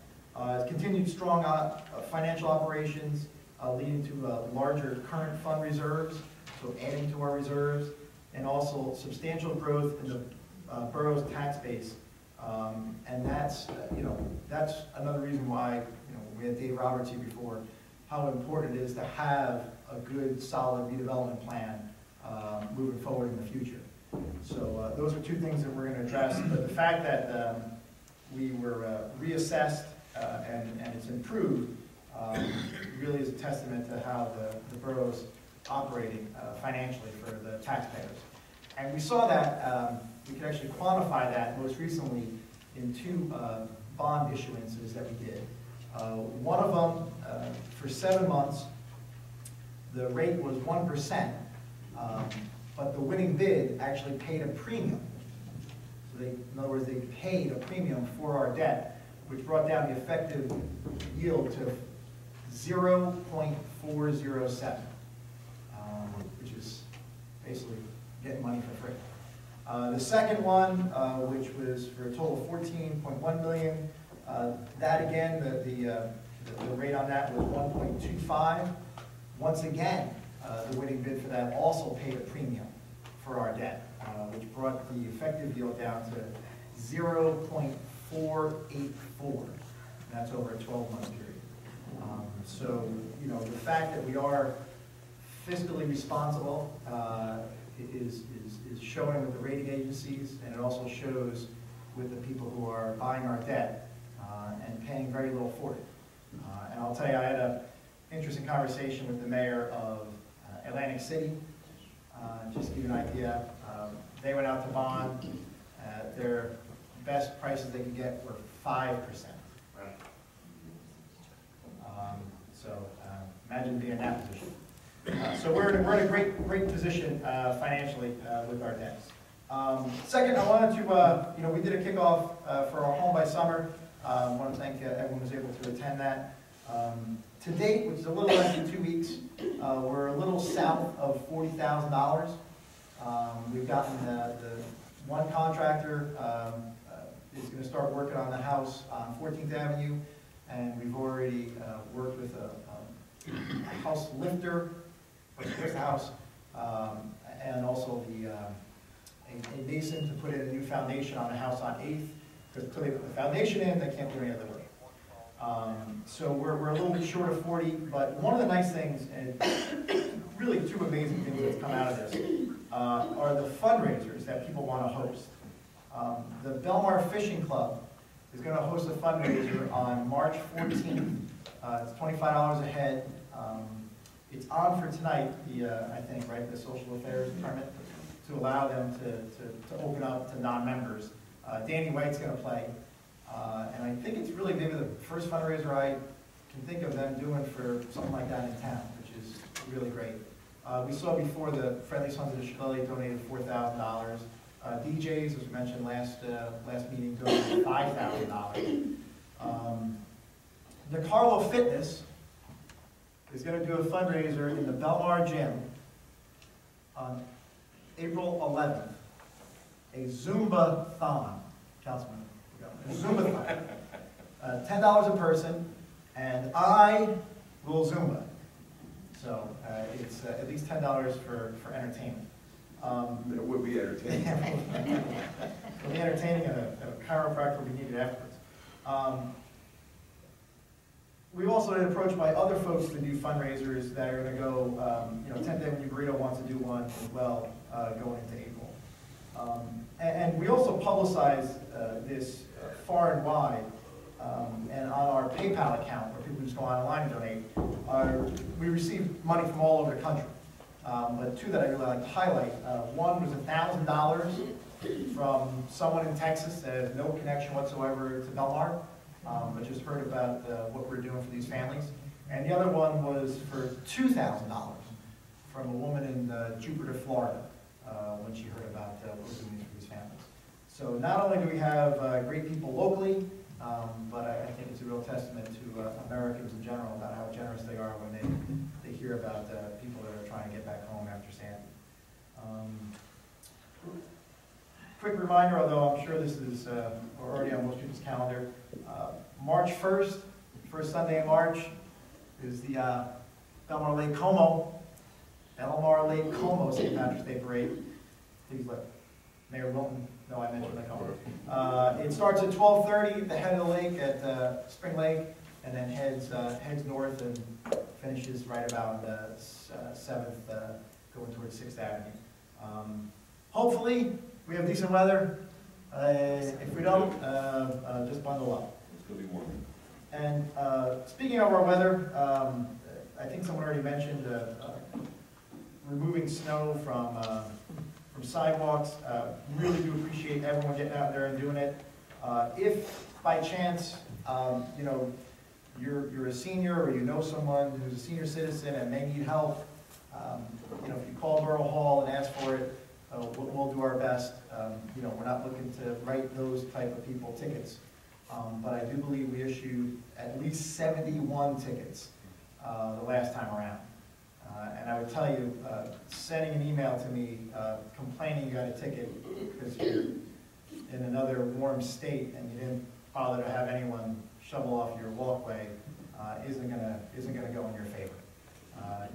is continued strong financial operations leading to larger current fund reserves, so adding to our reserves, and also substantial growth in the borough's tax base, and that's that's another reason why we had Dave Roberts here before, how important it is to have a good, solid redevelopment plan moving forward in the future. So those are two things that we're going to address. But the fact that we were reassessed and it's improved really is a testament to how the borough's operating financially for the taxpayers. And we saw that. We could actually quantify that most recently in two bond issuances that we did. One of them, for 7 months, the rate was 1%, but the winning bid actually paid a premium. So in other words, they paid a premium for our debt, which brought down the effective yield to 0.407, which is basically getting money for free. The second one, which was for a total of $14.1 million, that again, the rate on that was 1.25. Once again, the winning bid for that, also paid a premium for our debt, which brought the effective yield down to 0.484. That's over a 12-month period. So, you know, the fact that we are fiscally responsible is showing with the rating agencies, and it also shows with the people who are buying our debt and paying very little for it. And I'll tell you, I had an interesting conversation with the mayor of Atlantic City. Just to give you an idea, they went out to bond. Their best prices they could get were 5%. So imagine being in that position. So we're in a great position financially with our debts. Second, I wanted to, you know, we did a kickoff for our Home by Summer. I want to thank everyone who was able to attend that. To date, which is a little less than 2 weeks, we're a little south of $40,000. We've gotten the one contractor is going to start working on the house on 14th Avenue, and we've already worked with a house lifter, which is the house, and also a mason to put in a new foundation on the house on 8th, because until they put the foundation in, they can't do any other way. So we're a little bit short of 40, but one of the nice things, and really two amazing things that's come out of this, are the fundraisers that people want to host. The Belmar Fishing Club is going to host a fundraiser on March 14th. It's $25 a head. It's on for tonight, I think, right, the social affairs permit, to allow them to open up to non-members. Danny White's going to play. And I think it's really maybe the first fundraiser I can think of them doing for something like that in town, which is really great. We saw before the Friendly Sons of the Shillelagh donated $4,000. DJs, as we mentioned last meeting, donated $5,000. DeCarlo Fitness is going to do a fundraiser in the Belmar Gym on April 11th, a Zumba-thon, Councilman. Zumba-thon. $10 a person, and I will Zumba. So it's at least $10 for entertainment. It would be entertaining. It'll be entertaining, and a chiropractor will be needed afterwards. We've also been approached by other folks to do fundraisers that are going to go, you know, 10th Avenue Burrito wants to do one as well going into April. And we also publicize this far and wide, and on our PayPal account, where people just go online and donate, we receive money from all over the country. But two that I really like to highlight. One was $1,000 from someone in Texas that has no connection whatsoever to Belmar, but just heard about what we're doing for these families. And the other one was for $2,000 from a woman in Jupiter, Florida, when she heard about what we're doing for these families. So not only do we have great people locally, but I think it's a real testament to Americans in general about how generous they are when they hear about people that are trying to get back home after Sandy. Quick reminder, although I'm sure this is already on most people's calendar, March 1st, first Sunday in March, is the Belmar Lake Como St. Patrick's Day Parade. Please let Mayor Wilton know I mentioned Lake Como. It starts at 12:30 at the head of the lake at Spring Lake, and then heads north and finishes right about 7th, going towards 6th Avenue. Hopefully, we have decent weather. If we don't, just bundle up. It's going to be warm. And speaking of our weather, I think someone already mentioned removing snow from sidewalks. Really do appreciate everyone getting out there and doing it. If by chance, you know, you're a senior or you know someone who's a senior citizen and may need help, you know, if you call Borough Hall and ask for it, we'll do our best. You know, we're not looking to write those type of people tickets. But I do believe we issued at least 71 tickets the last time around. And I would tell you, sending an email to me complaining you got a ticket because you're in another warm state and you didn't bother to have anyone shovel off your walkway isn't gonna go in your favor.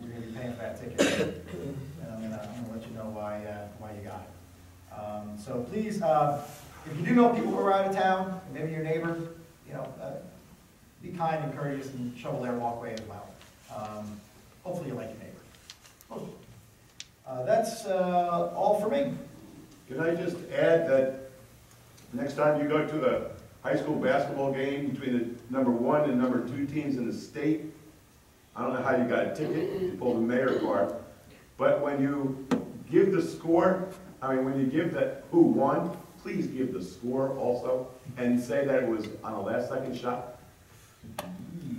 you're gonna be paying for that ticket. And I'm gonna let you know why you got it. So please, if you do know people who are out of town, maybe your neighbor, be kind and courteous and shovel their walkway as well. Hopefully you like your neighbor. That's all for me. Can I just add that next time you go to the high school basketball game between the number 1 and number 2 teams in the state, I don't know how you got a ticket, you pulled the mayor card, but when you give the score, when you give that who won, please give the score also, and say that it was on a last-second shot.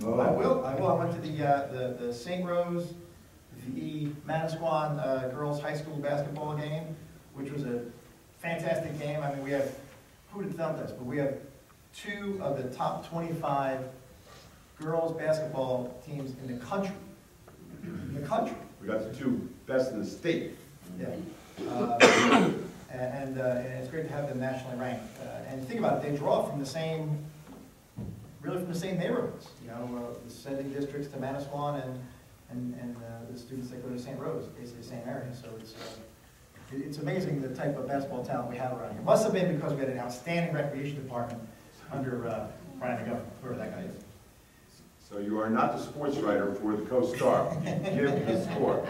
I will. I went to the St. Rose v. Manasquan girls high school basketball game, which was a fantastic game. We have, who would have thought this, but we have 2 of the top 25 girls basketball teams in the country. We got the 2 best in the state. Yeah. And it's great to have them nationally ranked. And think about it, they draw from the same neighborhoods. The sending districts to Manasquan and the students that go to St. Rose, basically the same area. So it's amazing the type of basketball talent we have around here. Must have been because we had an outstanding recreation department under Brian McGovern, whoever that guy is. So you are not the sports writer for the Co-Star. Give the score.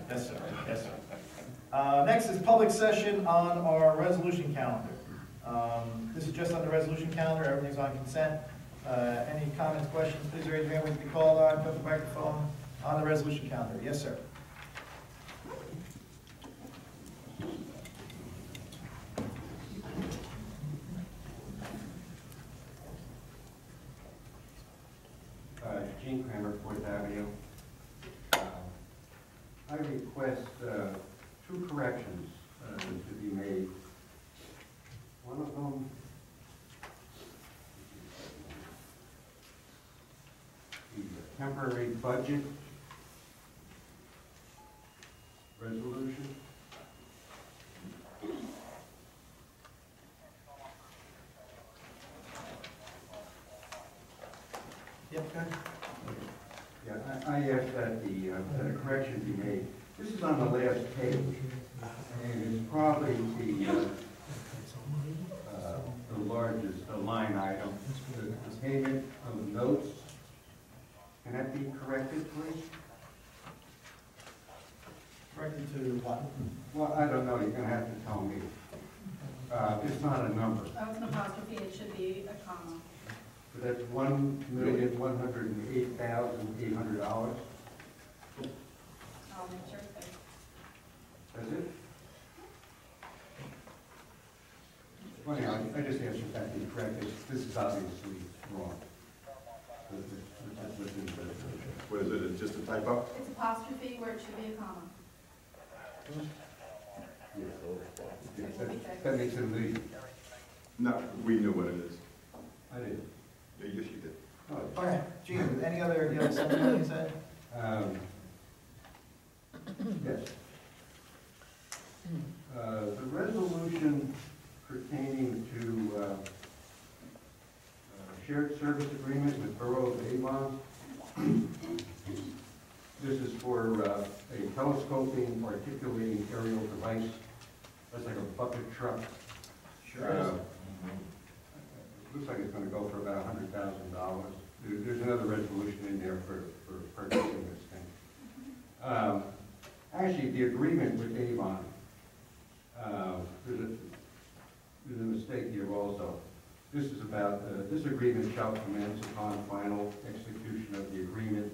Yes, sir. Yes, sir. Next is public session on our resolution calendar. This is just on the resolution calendar. Everything's on consent. Any comments, questions, please raise your hand when you be called on. Put the microphone on the resolution calendar. Yes, sir. Gene Kramer, 4th Avenue. I request 2 corrections to be made. One of them the temporary budget resolution. Yep, go ahead. Yeah, I asked that that a correction be made. This is on the last page, and it's probably the largest line item, the payment of notes. Can that be corrected, please? Corrected to what? Well, I don't know. You're going to have to tell me. It's not a number. Oh, it's an apostrophe, it should be a comma. So that's $1,108,800. I'll make sure it's there. That's it? Funny, I just asked if that be corrected. This is obviously wrong. What is it? It's just a typo? It's apostrophe where it should be a comma. That makes it easy. No, we knew what it is. I did. Yeah, yes, you did. Okay, Gene, any other, something you said? Yes. The resolution pertaining to shared service agreement with Borough of Avon. This is for a telescoping articulating aerial device. That's like a bucket truck. Sure. Looks like it's going to go for about $100,000. There's another resolution in there for purchasing this thing. Actually, the agreement with Avon, there's a mistake here also. This is about, this agreement shall commence upon final execution of the agreement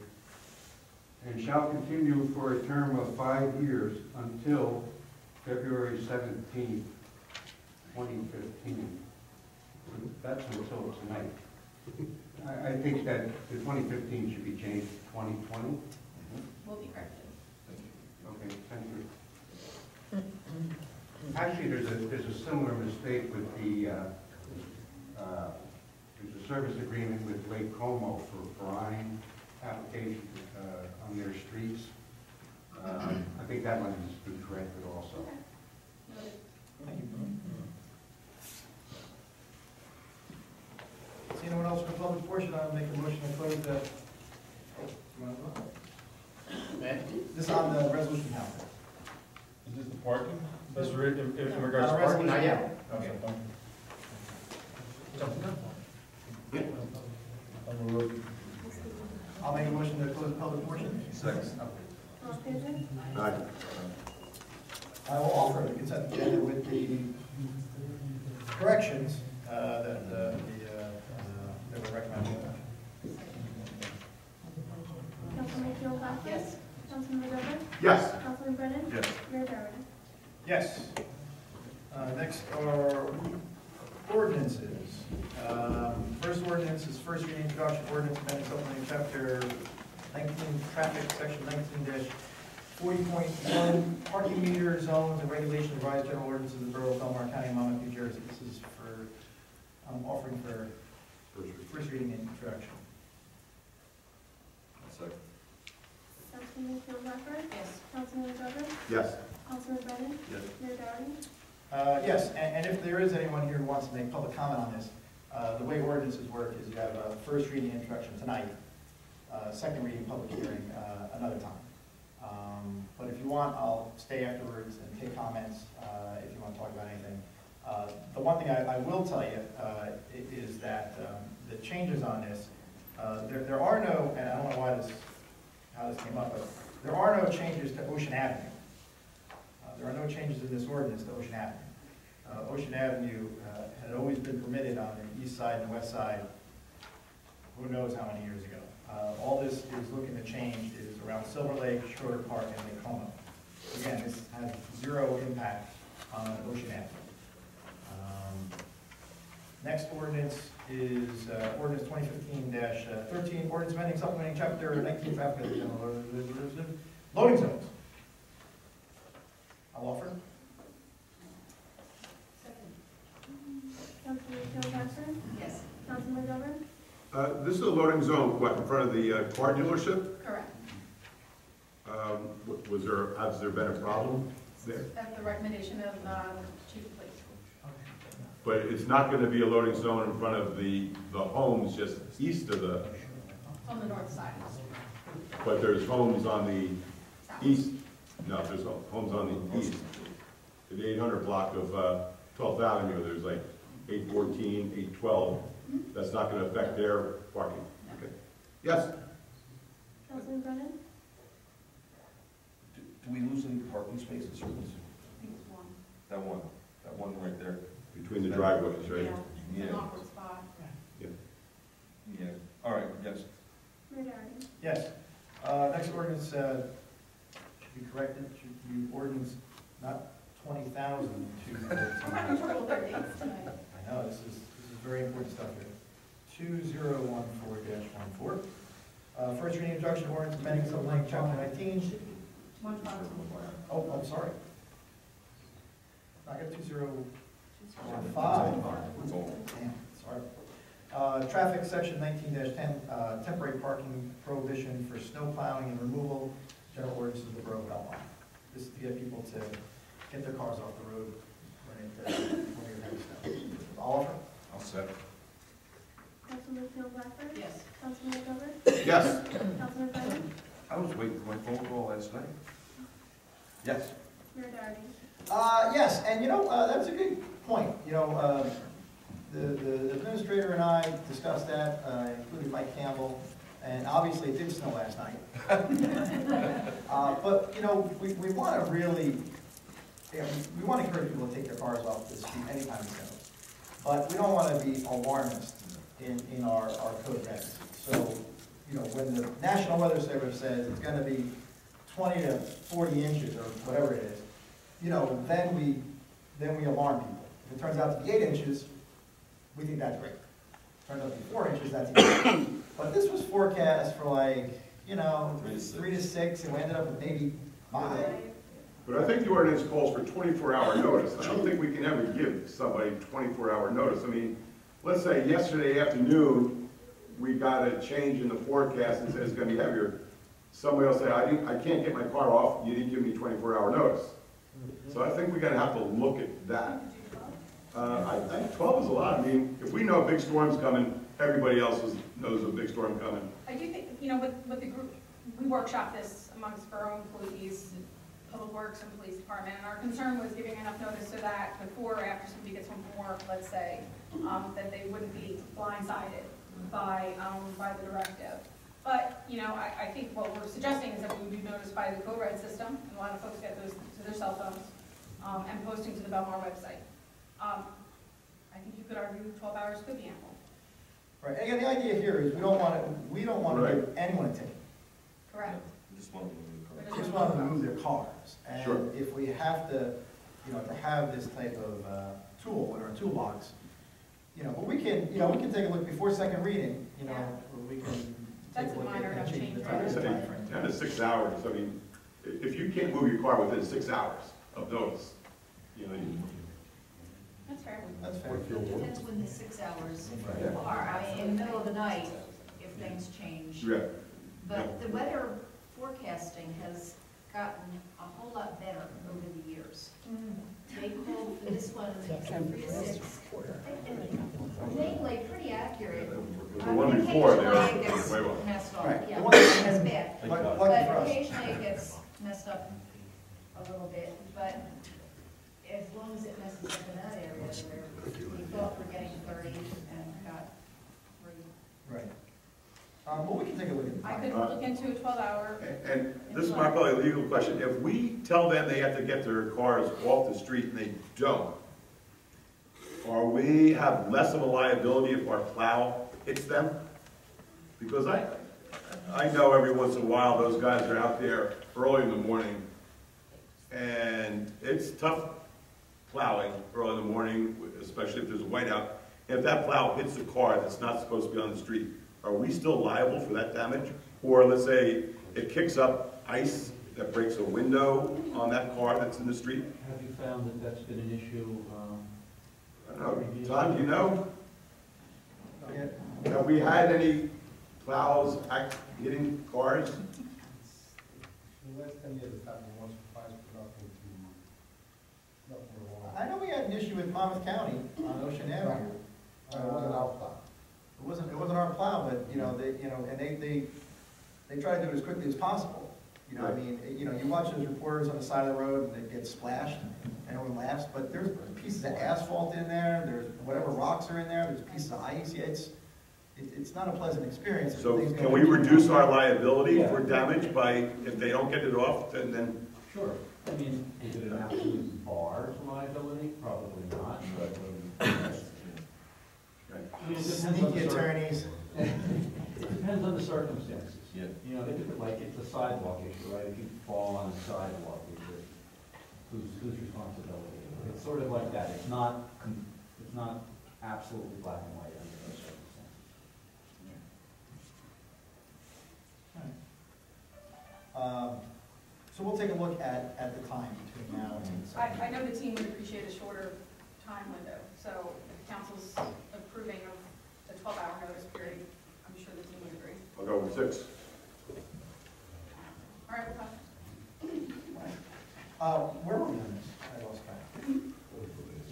and shall continue for a term of 5 years until February 17th, 2015. That's until tonight. I think that the 2015 should be changed to 2020. Will be corrected. Okay, thank you. Actually, there's a similar mistake with the, there's a service agreement with Lake Como for brine application on their streets. I think that one needs to be corrected also. Thank you. See anyone else for the public portion? I'll make a motion to close the. This is on the resolution calendar. Is this the parking? This in regards On to a parking? resolution, yeah. Okay. I'll make a motion to close the public portion. Second. All in favor? Aye. I will offer the consent agenda with the corrections that were recommended. Councilman Keeling-Blackford? Yes. Councilman McGovern? Yes. Councilman Brennan? Yes. Mayor Darrell? Yes. Next are ordinances. First ordinance is first reading introduction ordinance amending supplementing chapter 19, traffic, section 19-40.1, parking meter zones and regulation of revised general ordinances of the Borough of Belmar County, Monmouth, New Jersey. This is for, I'm offering for first reading and introduction. Second. Councilman Keeling-Blackford? Yes. Councilman McGovern? Yes. Councilman Brennan? Yes. Mayor Darrell? Yes, and if there is anyone here who wants to make public comment on this, the way ordinances work is you have a first reading introduction tonight, second reading public hearing another time. But if you want, I'll stay afterwards and take comments if you want to talk about anything. The one thing I will tell you is that the changes on this, there are no, and I don't know how this came up, but there are no changes to Ocean Avenue. There are no changes in this ordinance to Ocean Avenue. Ocean Avenue had always been permitted on the east side and the west side, who knows how many years ago. All this is looking to change is around Silver Lake, Schroeder Park, and Lake Como. Again, this has zero impact on Ocean Avenue. Next ordinance is ordinance 2015-13, ordinance amending supplementing chapter 19 traffic loading zones. I'll offer. Councilman Keeling-Blackford? Yes. Councilman McGovern? This is a loading zone, what, in front of the car dealership? Correct. Has there been a problem there? At the recommendation of Chief of Police. But it's not going to be a loading zone in front of the homes just east of the, On the north side. but there's homes on the South. east, no, there's homes on the east. The 800 block of 12th Avenue, there's like 814, 812. That's not going to affect their parking. Okay. Yes? Councilman Brennan? Do we lose any parking spaces? I think it's one. That one right there. Between the driveways, right? Yeah, it's an Yeah. awkward spot. Yeah, all right, yes. Mayor Darrell? Yes. Next ordinance should be corrected, should be ordinance not 20,000 to. We're having trouble with our dates tonight. I know, this is very important stuff here. 2014-14. First reading introduction ordinance amending supplementing chapter 19. 1514. Oh, I'm sorry. I got 2015. Damn, sorry. Traffic section 19-10, temporary parking prohibition for snow plowing and removal, general ordinance of the Borough of Belmar. This is to get people to get their cars off the road when you're heavy snow. Oliver? I'll second. Councilman Keeling-Blackford? Yes. Councilman McGovern? Yes. Councilman Brennan? I was waiting for my phone call last night. Yes. Mayor Darrell? Yes, and you know, that's a good point. You know, the administrator and I discussed that, including Mike Campbell, and obviously it did snow last night. But, you know, we want to really, we want to encourage people to take their cars off the street anytime it snows. But we don't want to be alarmist in our code regs. So, you know, when the National Weather Service says it's going to be 20 to 40 inches or whatever it is, you know, then we alarm people. If it turns out to be 8 inches, we think that's great. Turns out to be 4 inches, that's even better. But this was forecast for like, you know, 3 to 6, and we ended up with maybe 5. But I think the ordinance calls for 24-hour notice. I don't think we can ever give somebody 24-hour notice. I mean, let's say yesterday afternoon, we got a change in the forecast and said it's going to be heavier. Somebody will say, I can't get my car off, you didn't give me 24-hour notice. So I think we're going to have to look at that. I think 12 is a lot. I mean, if we know a big storm's coming, everybody else knows a big storm coming. I do think, you know, with the group, we workshop this amongst borough employees, public works and police department, and our concern was giving enough notice so that before or after somebody gets home from work, let's say, that they wouldn't be blindsided by the directive. But, you know, I think what we're suggesting is that we would be noticed by the code red system, and a lot of folks get those to their cell phones, and posting to the Belmar website. I think you could argue 12 hours could be ample. Right, and again, the idea here is we don't want to Right. give anyone a ticket. Correct. We just want to move the We car. just want them to move their cars. Sure. And if we have to, you know, to have this type of tool in our toolbox, you know, but we can, you know, we can take a look before second reading, you know, Yeah. or we can take That's a a look minor at enough changing the change, time I say frame. 10 to 6 hours, I mean, if you can't move your car within 6 hours of notice, you know, That's fair. That's fair. It depends when the 6 hours are. I mean, in the middle of the night, if things change. yeah. But the weather forecasting has gotten a whole lot better over the years. They called for this one 3 to 6. Mainly pretty accurate. The one before there, Occasionally it gets way well. messed up. Right. Yeah, The one that's that- bad. Lucky for But us. occasionally it gets messed up a little bit. But as long as it messes up in that area where we thought we're getting 30 and got 3. Right. Well, we can take a look at the I time. could look into a 12-hour. And this is my probably legal question, if we tell them they have to get their cars off the street and they don't, are we have less of a liability if our plow hits them? Because I know every once in a while those guys are out there early in the morning and it's tough plowing early in the morning, especially if there's a whiteout. If that plow hits a car that's not supposed to be on the street, are we still liable for that damage? Or let's say it kicks up ice that breaks a window on that car that's in the street? Have you found that that's been an issue? I don't know. Todd, do you know? Yeah. Have we had any plows hitting cars? The last 10 years, it's happened once or twice, but nothing wrong. I know we had an issue with Monmouth County on Ocean Avenue. It wasn't our plow. It wasn't our plow, but, you know, and they try to do it as quickly as possible. You know, I mean, you know, you watch those reporters on the side of the road and they get splashed and everyone laughs, but there's pieces of asphalt in there, there's whatever rocks are in there, there's pieces of ice. Yeah, it's not a pleasant experience. So Things can go we in. reduce our liability for damage by, if they don't get it off, then? Sure. I mean, is it an absolute bar to liability? Probably not, but. I mean, it depends on Sneaky the attorneys. It depends on the circumstances. Yeah. You know, if it, like, it's a sidewalk issue, right? If you fall on a sidewalk, whose responsibility? It's sort of like that. It's not absolutely black and white under those circumstances. So we'll take a look at the time between now and. I know the team would appreciate a shorter time window, so if council's approving of the 12-hour notice period, I'm sure the team would agree. I'll go with 6. All right, we'll talk. Where were we on this? I lost track. Did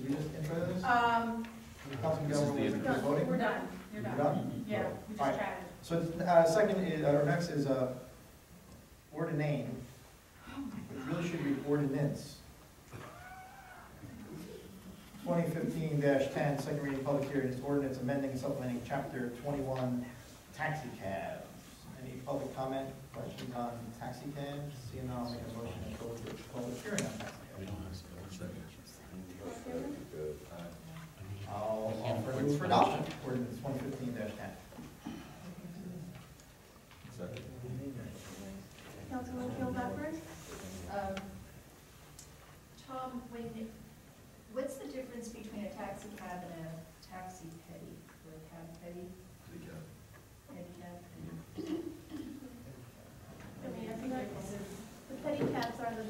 we just intro this? Councilman This is Gilmore, the was intro. voting? We're done. You're You're done. done? Yeah, we All right. just So, chatted. second is, or next is, ordiname, which really should be ordinance. 2015-10, second reading, public hearing, is ordinance amending and supplementing chapter 21, taxi cabs. Any public comment, questions on taxi cabs? Seeing none, I'll make a motion to go to public hearing on taxi cabs. I'll offer move for adoption, ordinance 2015-10. Councilman Phil Becker? Tom, what's the difference between a taxi cab and a taxi petty, or a cab petty? Petty cab? I mean, I think the petty cabs are the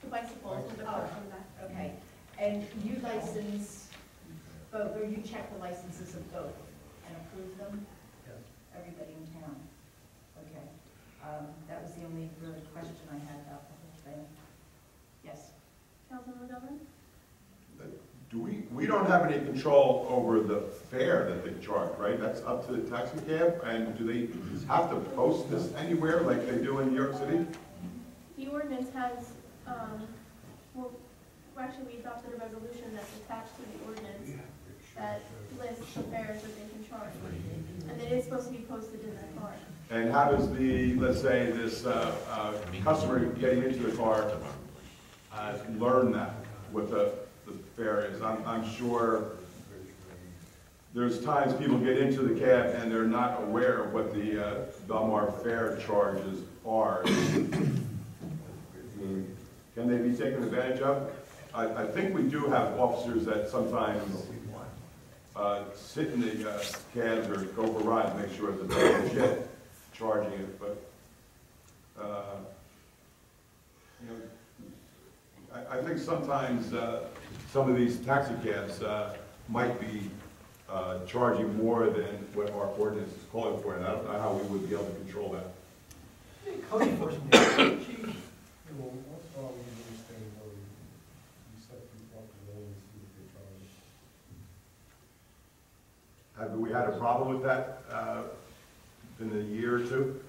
bicycles with the cars on that. Okay, and you license both, or you check the licenses of both and approve them? Yes. Everybody in town? Okay. That was the only really question I had about the whole thing. Yes? Councilman Govan? We don't have any control over the fare that they charge, right? That's up to the taxi cab, and do they have to post this anywhere like they do in New York City? ordinance has, well, actually, we adopted a resolution that's attached to the ordinance that lists the fares that they can charge. And it is supposed to be posted in the car. And how does the, let's say, this customer getting into the car learn that, what the fare is? I'm sure there's times people get into the cab and they're not aware of what the Belmar fare charges are. Can they be taken advantage of? I think we do have officers that sometimes sit in the cabs or go for rides to make sure that they're legit charging it, but you know, I think sometimes some of these taxi cabs might be charging more than what our ordinance is calling for, and I don't know how we would be able to control that. Code enforcement, chief. What's wrong with this thing where you set people up and then see what they charge? Have we had a problem with that in a year or two?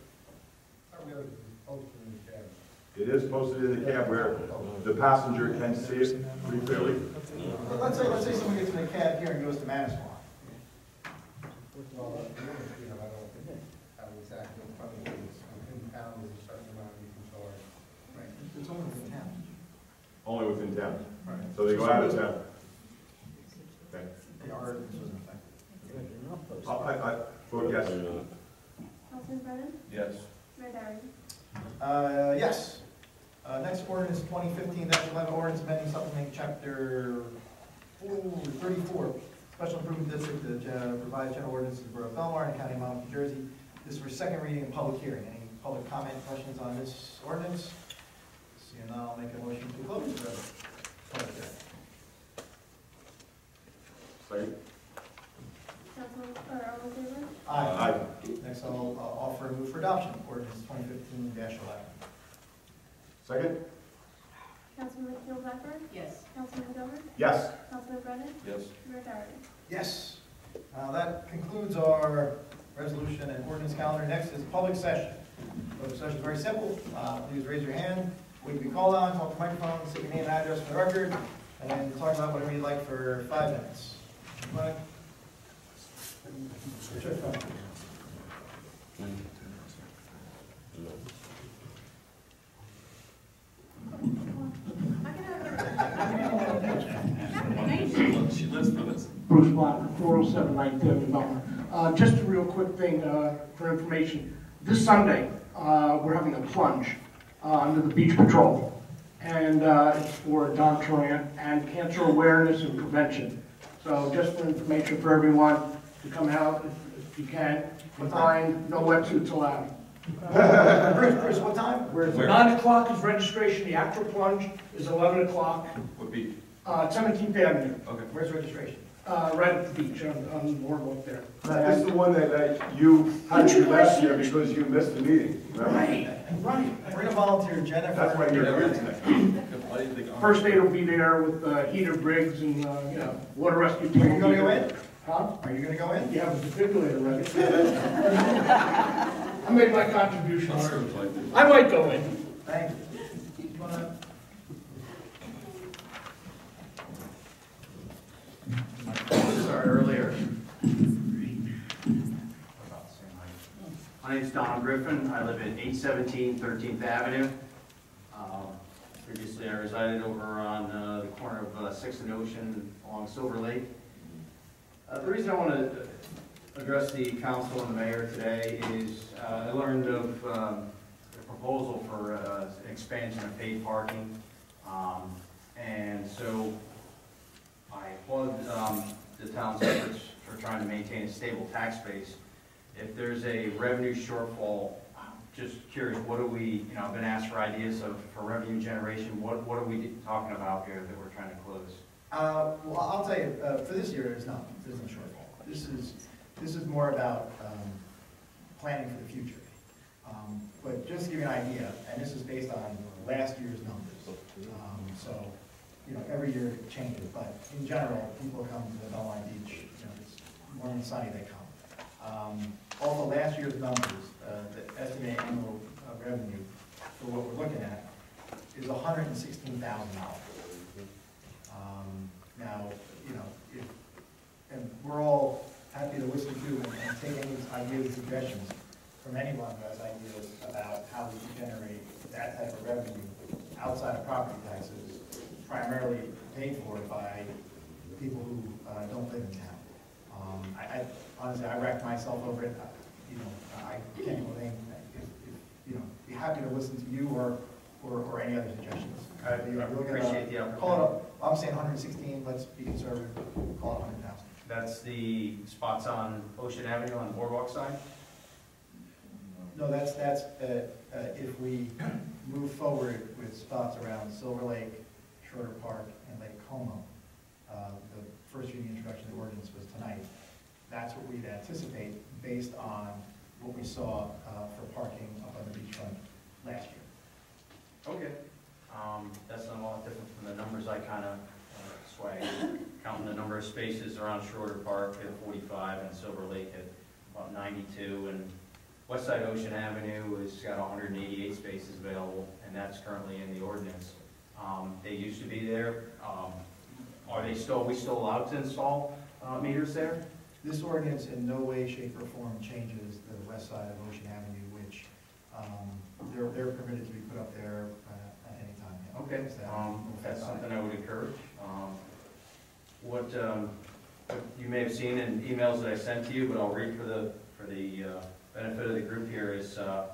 I really posted in the cab. It is posted in the cab where the passenger can see it pretty clearly. Let's say someone gets in a cab here and goes to Manasquan. Well, you know, I don't have exactly in front of me. In town, there's a certain amount you can charge. Right. It's only within town. Only within town. Right. So they go out of town. Okay. The ordinance wasn't effective. I vote yes. Councilman Brennan? Yes. Mayor Barry? Yes. Next ordinance, 2015-11 ordinance amending supplementing chapter 34, special improvement district, the revised general ordinance of the Borough of Belmar and County of Monmouth, New Jersey. This is for second reading and public hearing. Any public comment, questions on this ordinance? Seeing none, I'll make a motion to close the public hearing. Second. Councilman, or all in favor? Aye. Next, I'll offer a move for adoption, ordinance 2015-11. Second? Councilman McNeil Blackburn? Yes. Councilman Gover? Yes. Councilman Brennan? Yes. Mayor Barry? Yes. That concludes our resolution and ordinance calendar. Next is public session. Public session is very simple. Please raise your hand. When we call on, talk to the microphone, say your name and address for the record, and then talk about whatever you'd like for 5 minutes. Mike? Sure. She lives for this. Bruce Blocker, 407 9th Avenue, Belmar. Just a real quick thing for information. This Sunday, we're having a plunge under the Beach Patrol. And it's for Don Troyan and cancer awareness and prevention. So just for information for everyone to come out if you can. Fine, no wetsuits allowed. Bruce, what time? Where? 9 o'clock is registration. The actual plunge is 11 o'clock. What beach? 17th Avenue. Okay. Where's registration? Right at the beach on the boardwalk there. This is the one that you had to be last year because you missed the meeting, remember? Right. We're going to volunteer Jennifer. That's why you're here tonight. First aid will be there with heater Briggs and, water rescue team. Are you going to go in? Huh? Are you going to go in? You have a defibrillator, right? I made my contribution. I might go in. Thank you. You wanna- Sorry, earlier. My name's Don Griffin. I live at 817 13th Avenue. Previously, I resided over on the corner of 6th and Ocean along Silver Lake. The reason I want to address the council and the mayor today is I learned of a proposal for an expansion of paid parking. And so I applaud the town's efforts for trying to maintain a stable tax base. If there's a revenue shortfall, just curious, what are we, I've been asked for ideas for revenue generation. What are we talking about here that we're trying to close? Well, I'll tell you, for this year, there's no shortfall. This is more about planning for the future. But just to give you an idea, and this is based on last year's numbers. So, every year it changes, but in general, people come to the Belmar Beach, it's warm and sunny, they come. Also, last year's numbers, the estimated annual revenue for what we're looking at, is $116,000. Now, you know, and we're all happy to listen to and take any ideas and suggestions from anyone who has ideas about how we can generate that type of revenue outside of property taxes, primarily paid for by people who don't live in town. Honestly, I wrecked myself over it. You know, I can't even think, you know, be happy to listen to you or any other suggestions. I appreciate the opportunity. Call it up, I'm saying 116, let's be conservative, call it 100,000. That's the spots on Ocean Avenue on the boardwalk side? No, that's if we move forward with spots around Silver Lake, Schroeder Park, and Lake Como. The first reading introduction of the ordinance was tonight. That's what we'd anticipate based on what we saw for parking up on the beachfront last year. Okay. That's not a lot different from the numbers I kind of swag. Counting the number of spaces around Schroeder Park at 45 and Silver Lake at about 92, and Westside Ocean Avenue has got 188 spaces available, and that's currently in the ordinance. They used to be there. Are we still allowed to install meters there? This ordinance in no way, shape, or form changes the west side of Ocean Avenue, which they're permitted to be put up there at any time. Yeah. Okay, that's something I would encourage. What you may have seen in emails that I sent to you, but I'll read for the benefit of the group here is I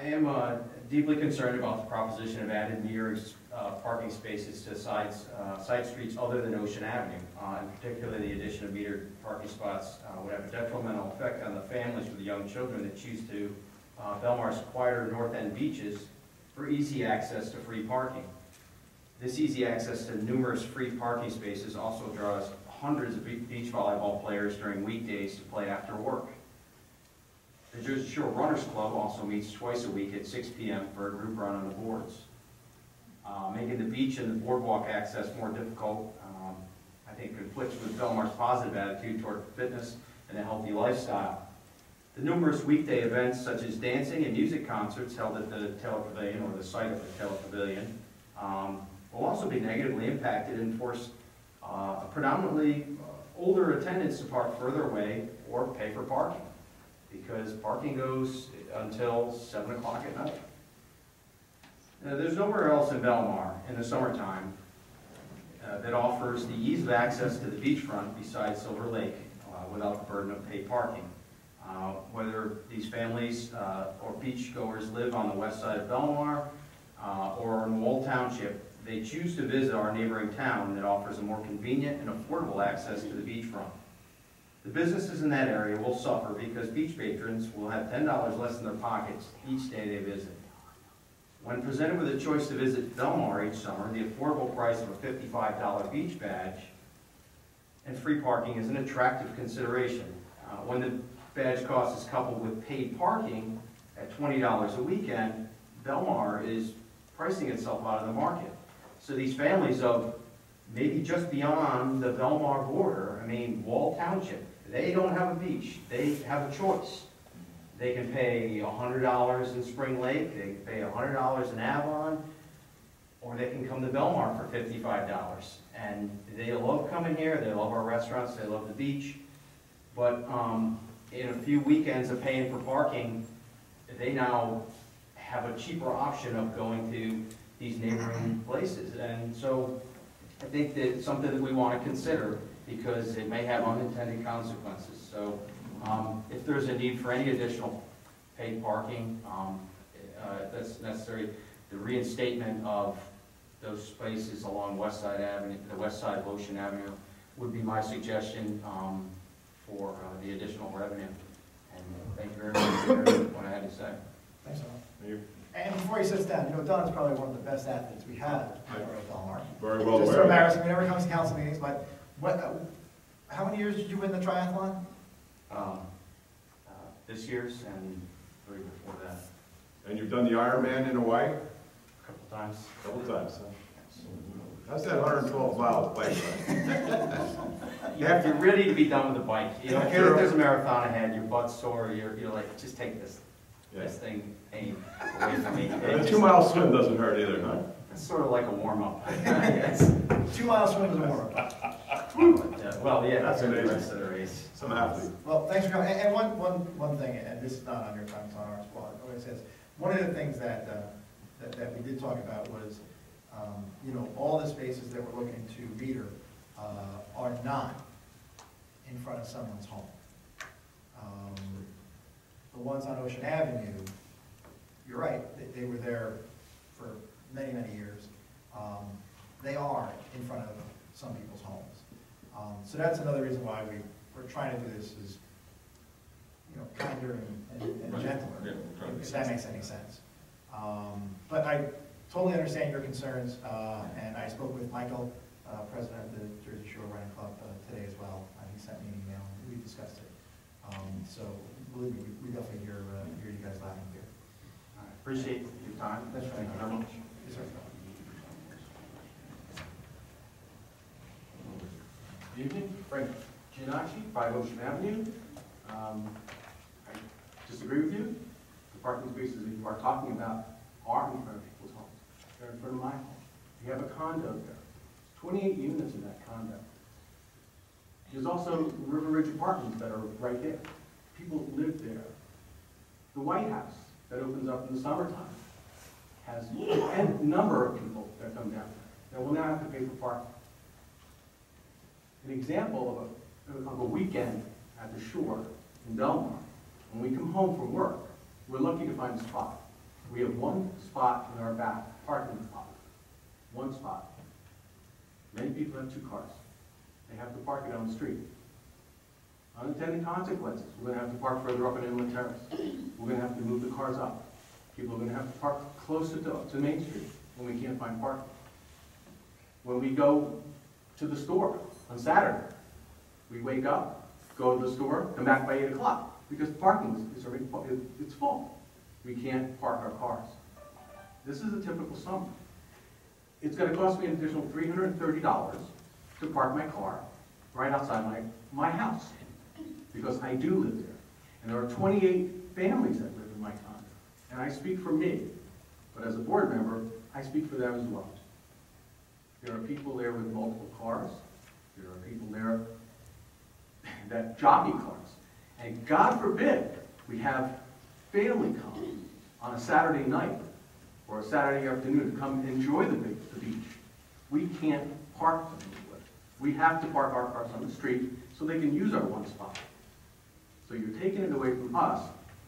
am deeply concerned about the proposition of added metered parking spaces to side streets other than Ocean Avenue. In particular, the addition of metered parking spots would have a detrimental effect on the families with young children that choose to Belmar's quieter north end beaches for easy access to free parking. This easy access to numerous free parking spaces also draws hundreds of beach volleyball players during weekdays to play after work. The Jersey Shore Runners Club also meets twice a week at 6 p.m. for a group run on the boards. Making the beach and the boardwalk access more difficult, I think conflicts with Belmar's positive attitude toward fitness and a healthy lifestyle. The numerous weekday events such as dancing and music concerts held at the Taylor Pavilion or the site of the Taylor Pavilion will also be negatively impacted and force a predominantly older attendants to park further away or pay for parking, because parking goes until 7 o'clock at night. Now, there's nowhere else in Belmar in the summertime that offers the ease of access to the beachfront besides Silver Lake without the burden of paid parking. Whether these families or beachgoers live on the west side of Belmar or in Wall Township, they choose to visit our neighboring town that offers a more convenient and affordable access to the beachfront. The businesses in that area will suffer because beach patrons will have $10 less in their pockets each day they visit. When presented with a choice to visit Belmar each summer, the affordable price of a $55 beach badge and free parking is an attractive consideration. When the badge cost is coupled with paid parking at $20 a weekend, Belmar is pricing itself out of the market. So these families of maybe just beyond the Belmar border, I mean, Wall Township, they don't have a beach. They have a choice. They can pay $100 in Spring Lake, they can pay $100 in Avalon, or they can come to Belmar for $55. And they love coming here, they love our restaurants, they love the beach, but in a few weekends of paying for parking, they now have a cheaper option of going to these neighboring places. And so I think that it's something that we want to consider because it may have unintended consequences. So if there's a need for any additional paid parking that's necessary, the reinstatement of those spaces along West Side Avenue, the west side of Ocean Avenue, would be my suggestion for the additional revenue. And thank you very much for hearing what I had to say. Thanks, Don. And before he sits down, you know, Don's probably one of the best athletes we have at Belmar. Very well Just aware. so embarrassing, he never comes to council meetings, but how many years did you win the triathlon? This year's and 3 before that. And you've done the Ironman in Hawaii? A couple times. A couple times, huh? How's that 112 miles bike ride? You're ready to be done with the bike. You don't care if there's a marathon ahead, your butt's sore, you're like, just take this. Yeah. this thing ain't away from me. And a 2-mile swim doesn't hurt either, huh? It's sort of like a warm-up. Yes. 2-mile swim is a warm-up. Well, yeah, That's that's the amazing. rest of the race. Some athlete. Well, thanks for coming. And one thing, and this is not on your time, it's on ours, but it says, one of the things that we did talk about was, you know, all the spaces that we're looking to meter are not in front of someone's home. The ones on Ocean Avenue, you're right, they were there for many, many years. They are in front of some people's homes. So that's another reason why we're trying to do this is, you know, kinder and gentler, if that makes any sense. But I totally understand your concerns, and I spoke with Michael, president of the Jersey Shore Running Club, today as well. He sent me an email, and we discussed it. So believe me, we definitely hear you guys loud and clear. I appreciate your time. That's right. Thank you very much. Yes, sir. Good evening, Frank Giannacci, 5 Ocean Avenue. I disagree with you. The parking spaces that you are talking about are in front of people's homes. They're in front of my home. You have a condo there. 28 units in that condo. There's also River Ridge Apartments that are right there. People live there. The White House that opens up in the summertime has a number of people that come down there. That will now have to pay for parking. An example of a weekend at the shore in Belmar, when we come home from work, we're lucky to find a spot. We have one spot in our back parking spot. One spot. Many people have 2 cars. They have to park it on the street. Unintended consequences. We're going to have to park further up in Inland Terrace. We're going to have to move the cars up. People are going to have to park closer to Main Street when we can't find parking. When we go to the store on Saturday, we wake up, go to the store, come back by 8 o'clock because parking is already it's full. We can't park our cars. This is a typical summer. It's going to cost me an additional $330 to park my car right outside my house because I do live there. And there are 28 families that live in my condo. And I speak for me, but as a board member, I speak for them as well. There are people there with multiple cars. There are people there that jockey cars. And God forbid we have family come on a Saturday night or a Saturday afternoon to come enjoy the beach. We can't park them anywhere. We have to park our cars on the street so they can use our one spot. So you're taking it away from us,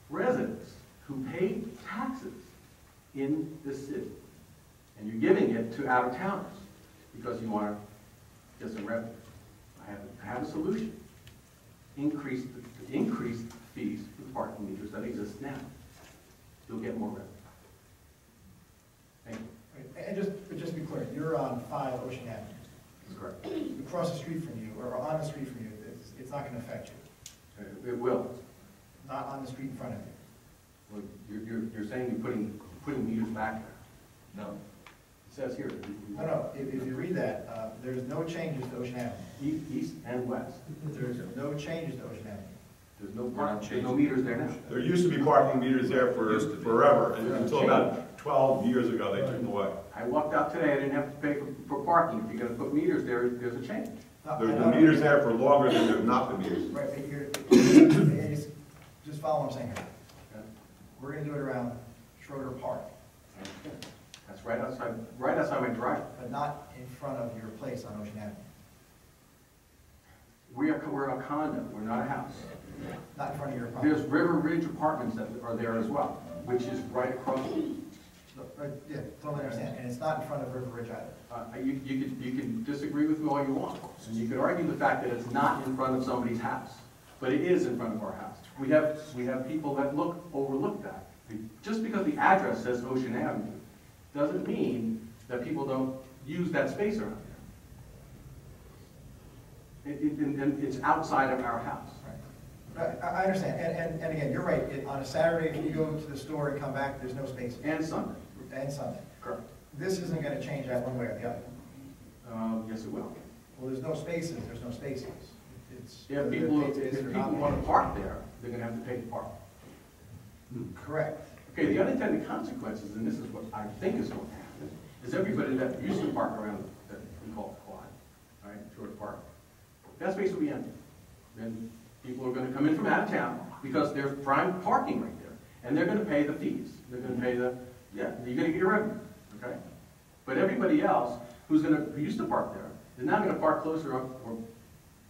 residents, who pay taxes in this city. And you're giving it to out-of-towners because you want to get some revenue. I have a solution. Increase the fees for the parking meters that exist now. You'll get more revenue. Thank you. And just to be clear, you're on 5 Ocean Avenue. That's correct. Across the street from you, or on the street from you, it's not going to affect you. It will. Not on the street in front of you. Well, you're saying you're putting meters back there. No. It says here. No. If you read that, there's no changes to Ocean Avenue. East and west. There's no changes to Ocean Avenue. There's no meters there now. There used to be parking meters there for forever, and until about 12 years ago, they took them away. I walked out today, I didn't have to pay for parking. If you're gonna put meters there, there's a change. There's the meters there for longer than there have not been meters. Right, but just follow what I'm saying here. Okay. We're going to do it around Schroeder Park, That's right outside my driveway. but not in front of your place on Ocean Avenue. We're a condo, we're not a house. Not in front of your property. There's River Ridge Apartments that are there as well, which is right across. Yeah, totally understand, and it's not in front of River Ridge either. You can disagree with me all you want, and you could argue the fact that it's not in front of somebody's house, but it is in front of our house. We have people that overlook that. Just because the address says Ocean Avenue doesn't mean that people don't use that space around there. And it's outside of our house. I understand, and again, you're right, on a Saturday, if you go to the store and come back, there's no spaces. And Sunday. And Sunday. Correct. This isn't going to change that one way or the other. Yes, it will. Well, there's no spaces, there's no spaces. If people want to park there, they're going to have to pay to park. Correct. Okay, the unintended consequences, and this is what I think is going to happen, is everybody that used to park around that we call the quad, all right, George Park, that space will be empty. Then people are going to come in from out of town because there's prime parking right there, and they're going to pay the fees. They're going to pay the, yeah, you're going to get your revenue, okay? But everybody else who used to park there is now going to park closer up or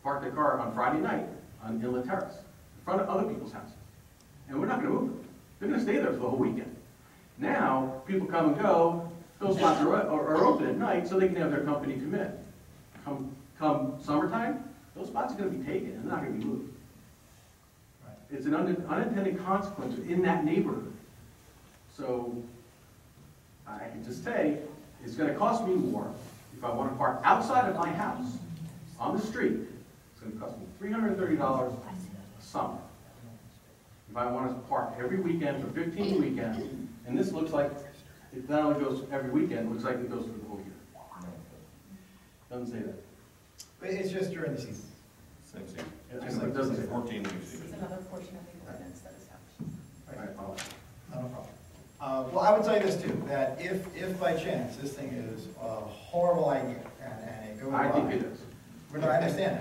park their car on Friday night on Inlet Terrace in front of other people's houses, and we're not going to move them. They're going to stay there for the whole weekend. Now, people come and go, those spots are open at night so they can have their company come in. Come summertime, those spots are going to be taken and they're not going to be moved. Right. It's an unintended consequence in that neighborhood. So, I can just say, it's going to cost me more if I want to park outside of my house, on the street. It's going to cost me $330 a summer. If I want to park every weekend for 15 weekends, and this looks like, it not only goes every weekend, it looks like it goes for the whole year. Doesn't say that. But it's just during the season. Same season. It doesn't say 14 weeks. This is another portion of the ordinance that establishes. I apologize. No problem. Well, I would tell you this too, that if by chance this thing is a horrible idea and it goes by. I think it is. No, I understand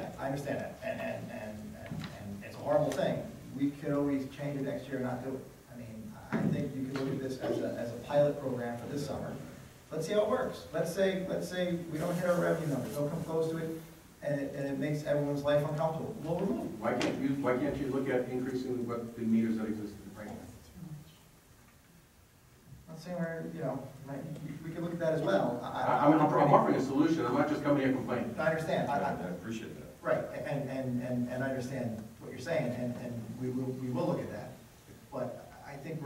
that, and it's a horrible thing. We could always change it next year and not do it. I mean, I think you could look at this as a pilot program for this summer. Let's see how it works. Let's say we don't hit our revenue numbers, don't come close to it, and it makes everyone's life uncomfortable. We'll remove it. Why can't you look at increasing what the meters that exist right now? I'm not saying we could look at that as well. I'm offering a solution. I'm not just coming here complaining. I understand. I appreciate that. Right, and I understand what you're saying, and we will look at that. But I think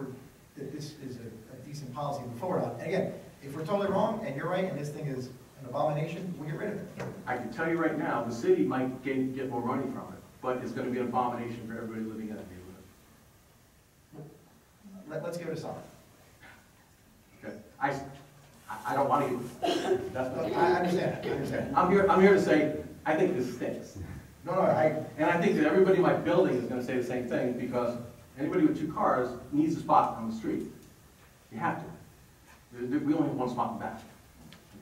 that this is a decent policy to move forward on. And again, if we're totally wrong, and you're right, and this thing is an abomination, we'll get rid of it. I can tell you right now, the city might get more money from it, but it's going to be an abomination for everybody living in that neighborhood. Let's give it a summer. Okay. I don't want to. That's what I understand. I understand. I'm here to say I think this stinks. No, and I think that everybody in my building is going to say the same thing because anybody with 2 cars needs a spot on the street. You have to. We only have one spot in the back.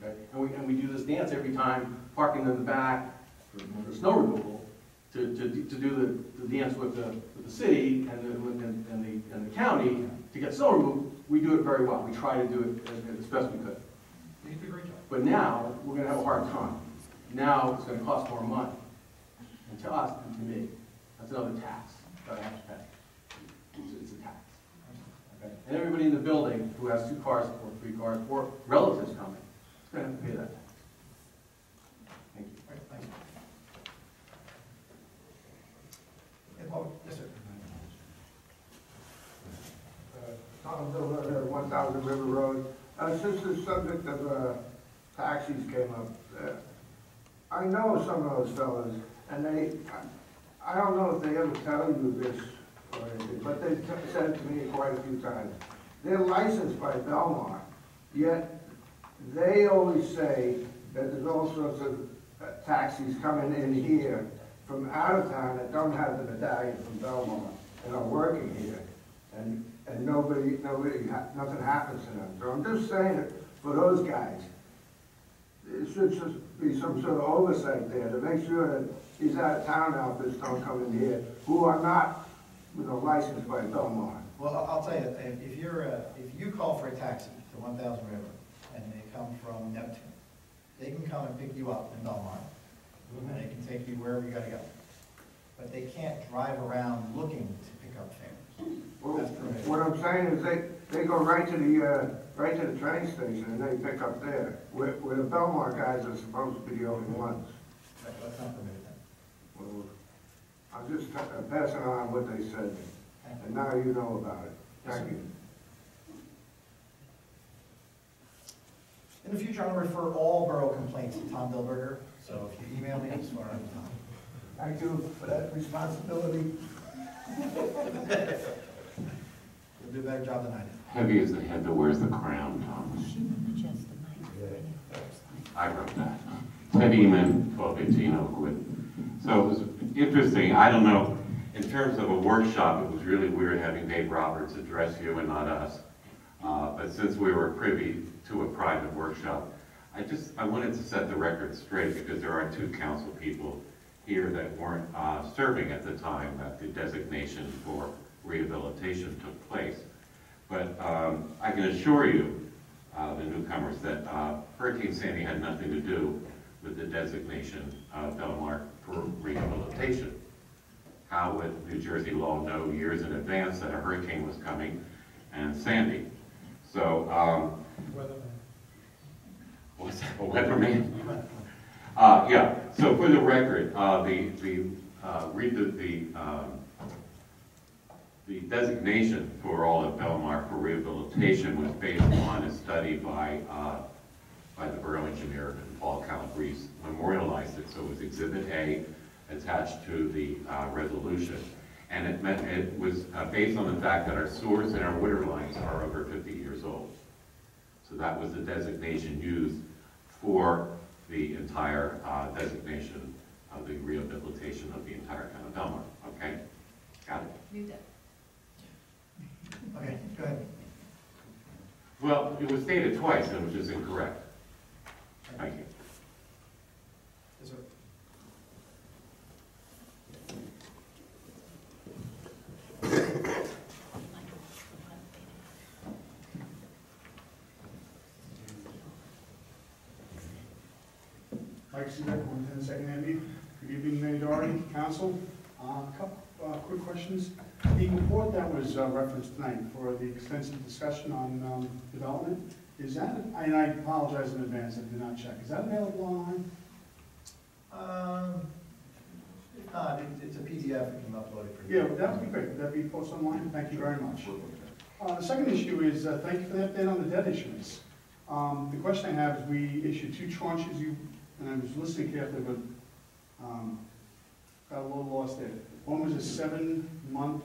Okay? And we do this dance every time, parking in the back for snow removal, to do the dance with the city and the county to get snow removed. We do it very well. We try to do it as best we could. You do a great job. But now we're going to have a hard time. Now it's going to cost more money. And to us and to me, that's another tax that I have to pay. It's a tax. Okay? And everybody in the building who has 2 cars or 3 cars or relatives coming is going to have to pay that tax. Thank you. All right, thanks. Yes, sir. Tom Dillon, 1000 River Road. Since the subject of taxis came up, I know some of those fellas, and I don't know if they ever tell you this or anything, but they've said it to me quite a few times. They're licensed by Belmar, yet they always say that there's all sorts of taxis coming in here from out of town that don't have the medallion from Belmar and are working here. And nothing happens to them. So I'm just saying that for those guys, there should just be some sort of oversight there to make sure that these out-of-town outfits don't come in here who are not, licensed by Belmar. Well, I'll tell you, if you call for a taxi to 1000 River and they come from Neptune, they can come and pick you up in Belmar, and they can take you wherever you gotta go. But they can't drive around looking to pick up fares. Well, what I'm saying is they go right to the train station and they pick up there, where the Belmar guys are supposed to be the only ones. That's not permitted then. Well, I'm just passing on what they said, and now you know about it. Thank you. In the future, I'm going to refer all borough complaints to Tom Dilberger, so if you email me, it's for Tom. Thank you for that responsibility. You'll do a better job than I did. Heavy is the head that wears the crown, Thomas. I wrote that. Ted Eman, 1218 Oakwood. So it was interesting. I don't know In terms of a workshop, it was really weird having Dave Roberts address you and not us. But since we were privy to a private workshop, I wanted to set the record straight because there are 2 council people here that weren't serving at the time that the designation for rehabilitation took place. But I can assure you, the newcomers, that Hurricane Sandy had nothing to do with the designation of Belmar for rehabilitation. How would New Jersey law know years in advance that a hurricane was coming and Sandy? So, what's that, a weatherman? Yeah, so for the record, the designation for all of Belmar for rehabilitation was based on a study by the borough engineer and Paul Calabrese memorialized it. So it was Exhibit A attached to the resolution. And it was based on the fact that our sewers and our water lines are over 50 years old. So that was the designation used for the entire designation of the rehabilitation of the entire town of Belmar. Okay? Got it? Mute that. Okay, go ahead. Well, it was stated twice, and which is incorrect. Thank you. Yes, sir. Mike Seabeck, 110 2nd Avenue. Good evening, Mayor Doherty, Council. A couple quick questions. The report that was referenced tonight for the extensive discussion on development, is that, and I apologize in advance, I did not check, is that available online? If not, it's a PDF, we can upload it for you. Yeah, that would be great. Would that be posted online? Thank you very much. The second issue is, thank you for the update on the debt issuance. The question I have is, we issued 2 tranches, and I was listening carefully, but got a little lost there. One was a 7-month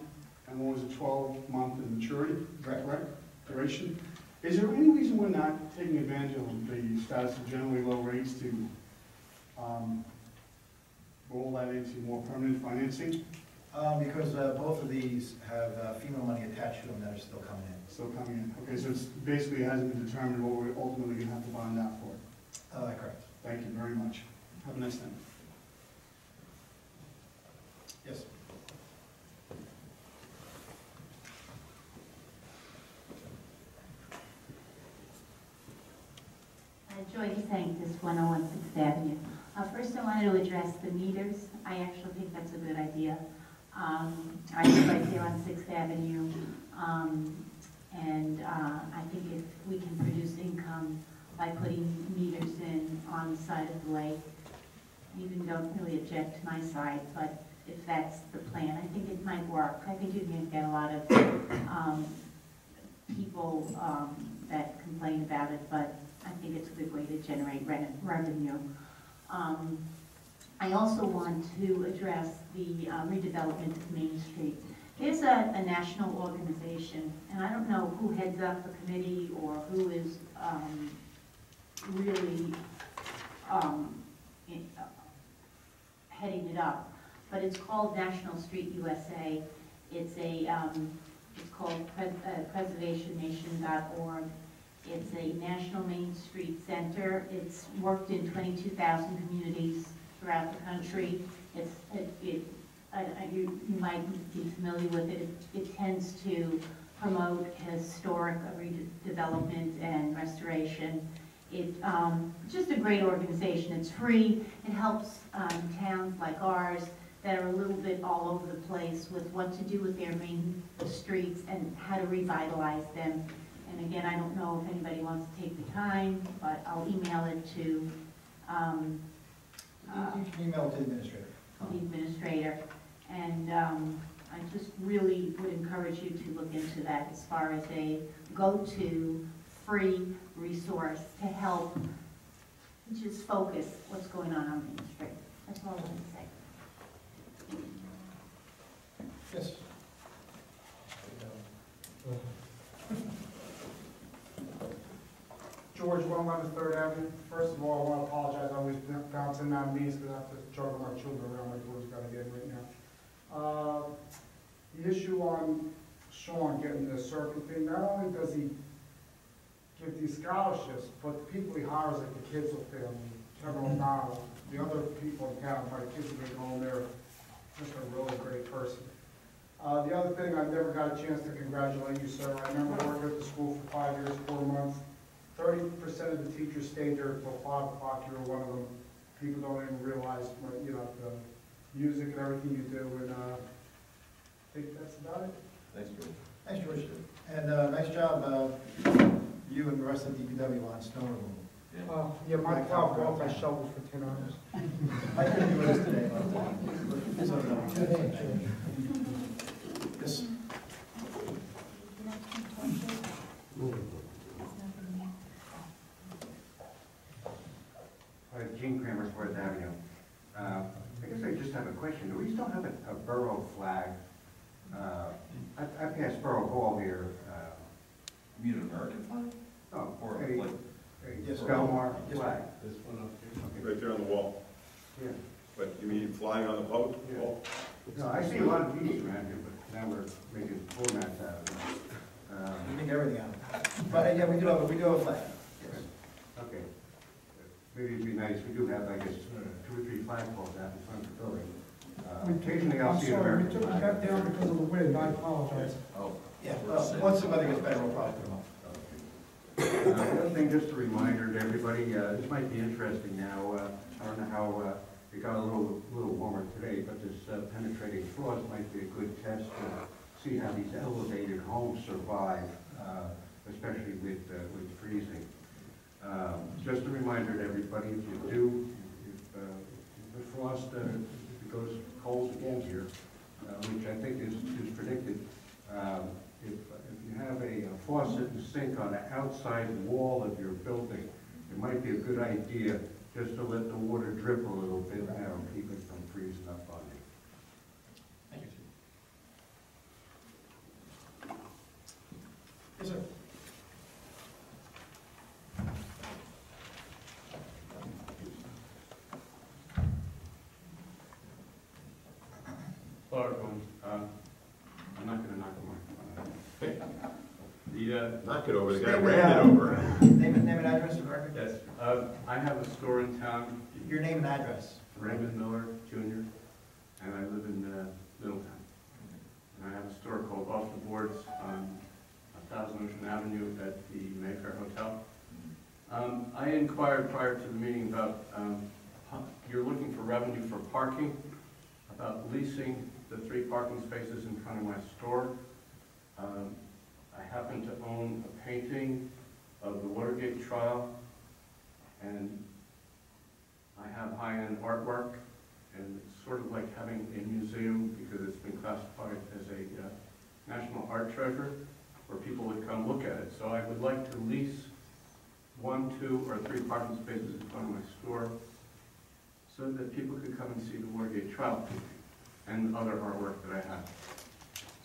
and one was a 12-month in maturity, is that correct? Duration. Is there any reason we're not taking advantage of the status of generally low rates to roll that into more permanent financing? Because both of these have FEMA money attached to them that are still coming in. Still coming in. Okay, so it's basically hasn't been determined what we're ultimately going to have to bond out for. Correct. Thank you very much. Have a nice day. Yes. Joy DeSanctis, 101 6th Avenue. First, I wanted to address the meters. I actually think that's a good idea. I live right there on 6th Avenue, and I think if we can produce income by putting meters in on the side of the lake, even don't really object to my side, but if that's the plan, I think it might work. I think you can get a lot of people that complain about it, but I think it's a good way to generate revenue. I also want to address the redevelopment of Main Street. There's a national organization, and I don't know who heads up the committee or who is really heading it up, but it's called National Street USA. It's called preservationnation.org. It's a national Main Street center. It's worked in 22,000 communities throughout the country. You might be familiar with it. It tends to promote historic redevelopment and restoration. It's just a great organization. It's free. It helps towns like ours that are a little bit all over the place with what to do with their main streets and how to revitalize them. And again, I don't know if anybody wants to take the time, but I'll email it to You can email it to the administrator. the administrator. And I just really would encourage you to look into that as far as a go-to free resource to help just focus what's going on Main Street. That's all I want to say. Yes. George, 111 3rd Avenue. First of all, I want to apologize. I always bounce in and out of meetings because I have to juggle my children around. My daughter's got to get in right now. The issue on Sean getting the circuit thing, not only does he give these scholarships, but the people he hires, like the Kidsel family, Kevin O'Donnell, the other people in town, my kids have been going there, just a really great person. The other thing, I never got a chance to congratulate you, sir. I remember working at the school for 5 years, 4 months. 30% of the teachers stayed there until 5 o'clock. You were one of them. People don't even realize, you know, the music and everything you do, and I think that's about it. Thanks, George. Thanks, George. And nice job, you and the rest of DPW on snow removal. Yeah, my plow brought my shovels for 10 hours. I couldn't do this today. So, yes. Gene Kramer, 4th Avenue. I guess I just have a question. Do we still have a borough flag? I passed Borough Hall here. You mean an American flag? No, Or a like, Belmar flag. This one up here? Right there on the wall. Yeah. But you mean flying on the public wall? No, I see a lot of these around here, but now we're making formats out of them. We make everything out. But yeah, we do have a flag. Yes. Okay. Maybe it'd be nice, we do have, I guess, 2 or 3 flagpoles out in front of the building. Occasionally I'll see an I'm sorry, we American took it flag. back down because of the wind. I apologize. oh. Yeah, once the weather gets better, we'll probably put them up. The other thing, just a reminder to everybody, this might be interesting now. I don't know how it got a little warmer today, but this penetrating frost might be a good test to see how these elevated homes survive, especially with freezing. Just a reminder to everybody, if the frost if it goes cold again here, which I think is predicted, if you have a faucet and sink on the outside wall of your building, it might be a good idea just to let the water drip a little bit now and keep it from freezing up on you. Thank you. Yes, sir. Hello, everyone. I'm not going to knock the microphone. Knock it over, the guy ran it over. Name and address for the record? Yes, I have a store in town. Your name and address. Raymond Miller, Jr., and I live in Middletown. And I have a store called Off the Boards on 1000 Ocean Avenue at the Mayfair Hotel. I inquired prior to the meeting about, you're looking for revenue for parking, about leasing the 3 parking spaces in front of my store. I happen to own a painting of the Watergate trial, and I have high-end artwork, and it's sort of like having a museum because it's been classified as a national art treasure where people would come look at it. So I would like to lease 1, 2, or 3 parking spaces in front of my store so that people could come and see the Watergate trial and other artwork that I have.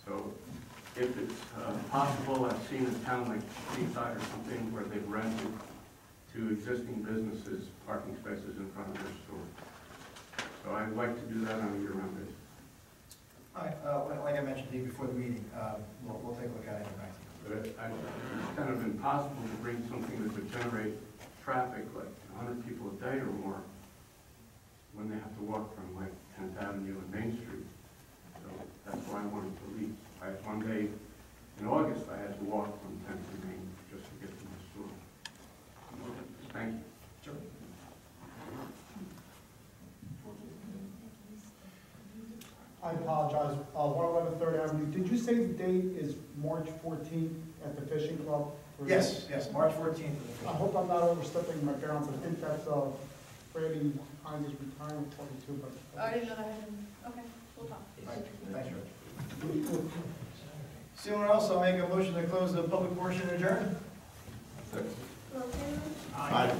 So if it's possible, I've seen a town like Seaside or something where they've rented to existing businesses parking spaces in front of their store. So I'd like to do that on a year-round basis. All right, like I mentioned to you before the meeting, we'll take a look at it and get back to you. But it's kind of impossible to bring something that would generate traffic like 100 people a day or more when they have to walk from like 10th Avenue and Main Street. So that's why I wanted to leave. One day in August, I had to walk from 10th to Main just to get to my store. Thank you. Sure. I apologize. 111 3rd Avenue. Did you say the date is March 14th at the fishing club? Yes, March 14th. I hope I'm not overstepping my bounds. I think that's Freddie Hines' retirement party too, but. Oh, I didn't know that had been, okay, we'll talk. All right, thanks, George. See anyone else? I'll make a motion to close the public portion and adjourn. Well, Aye.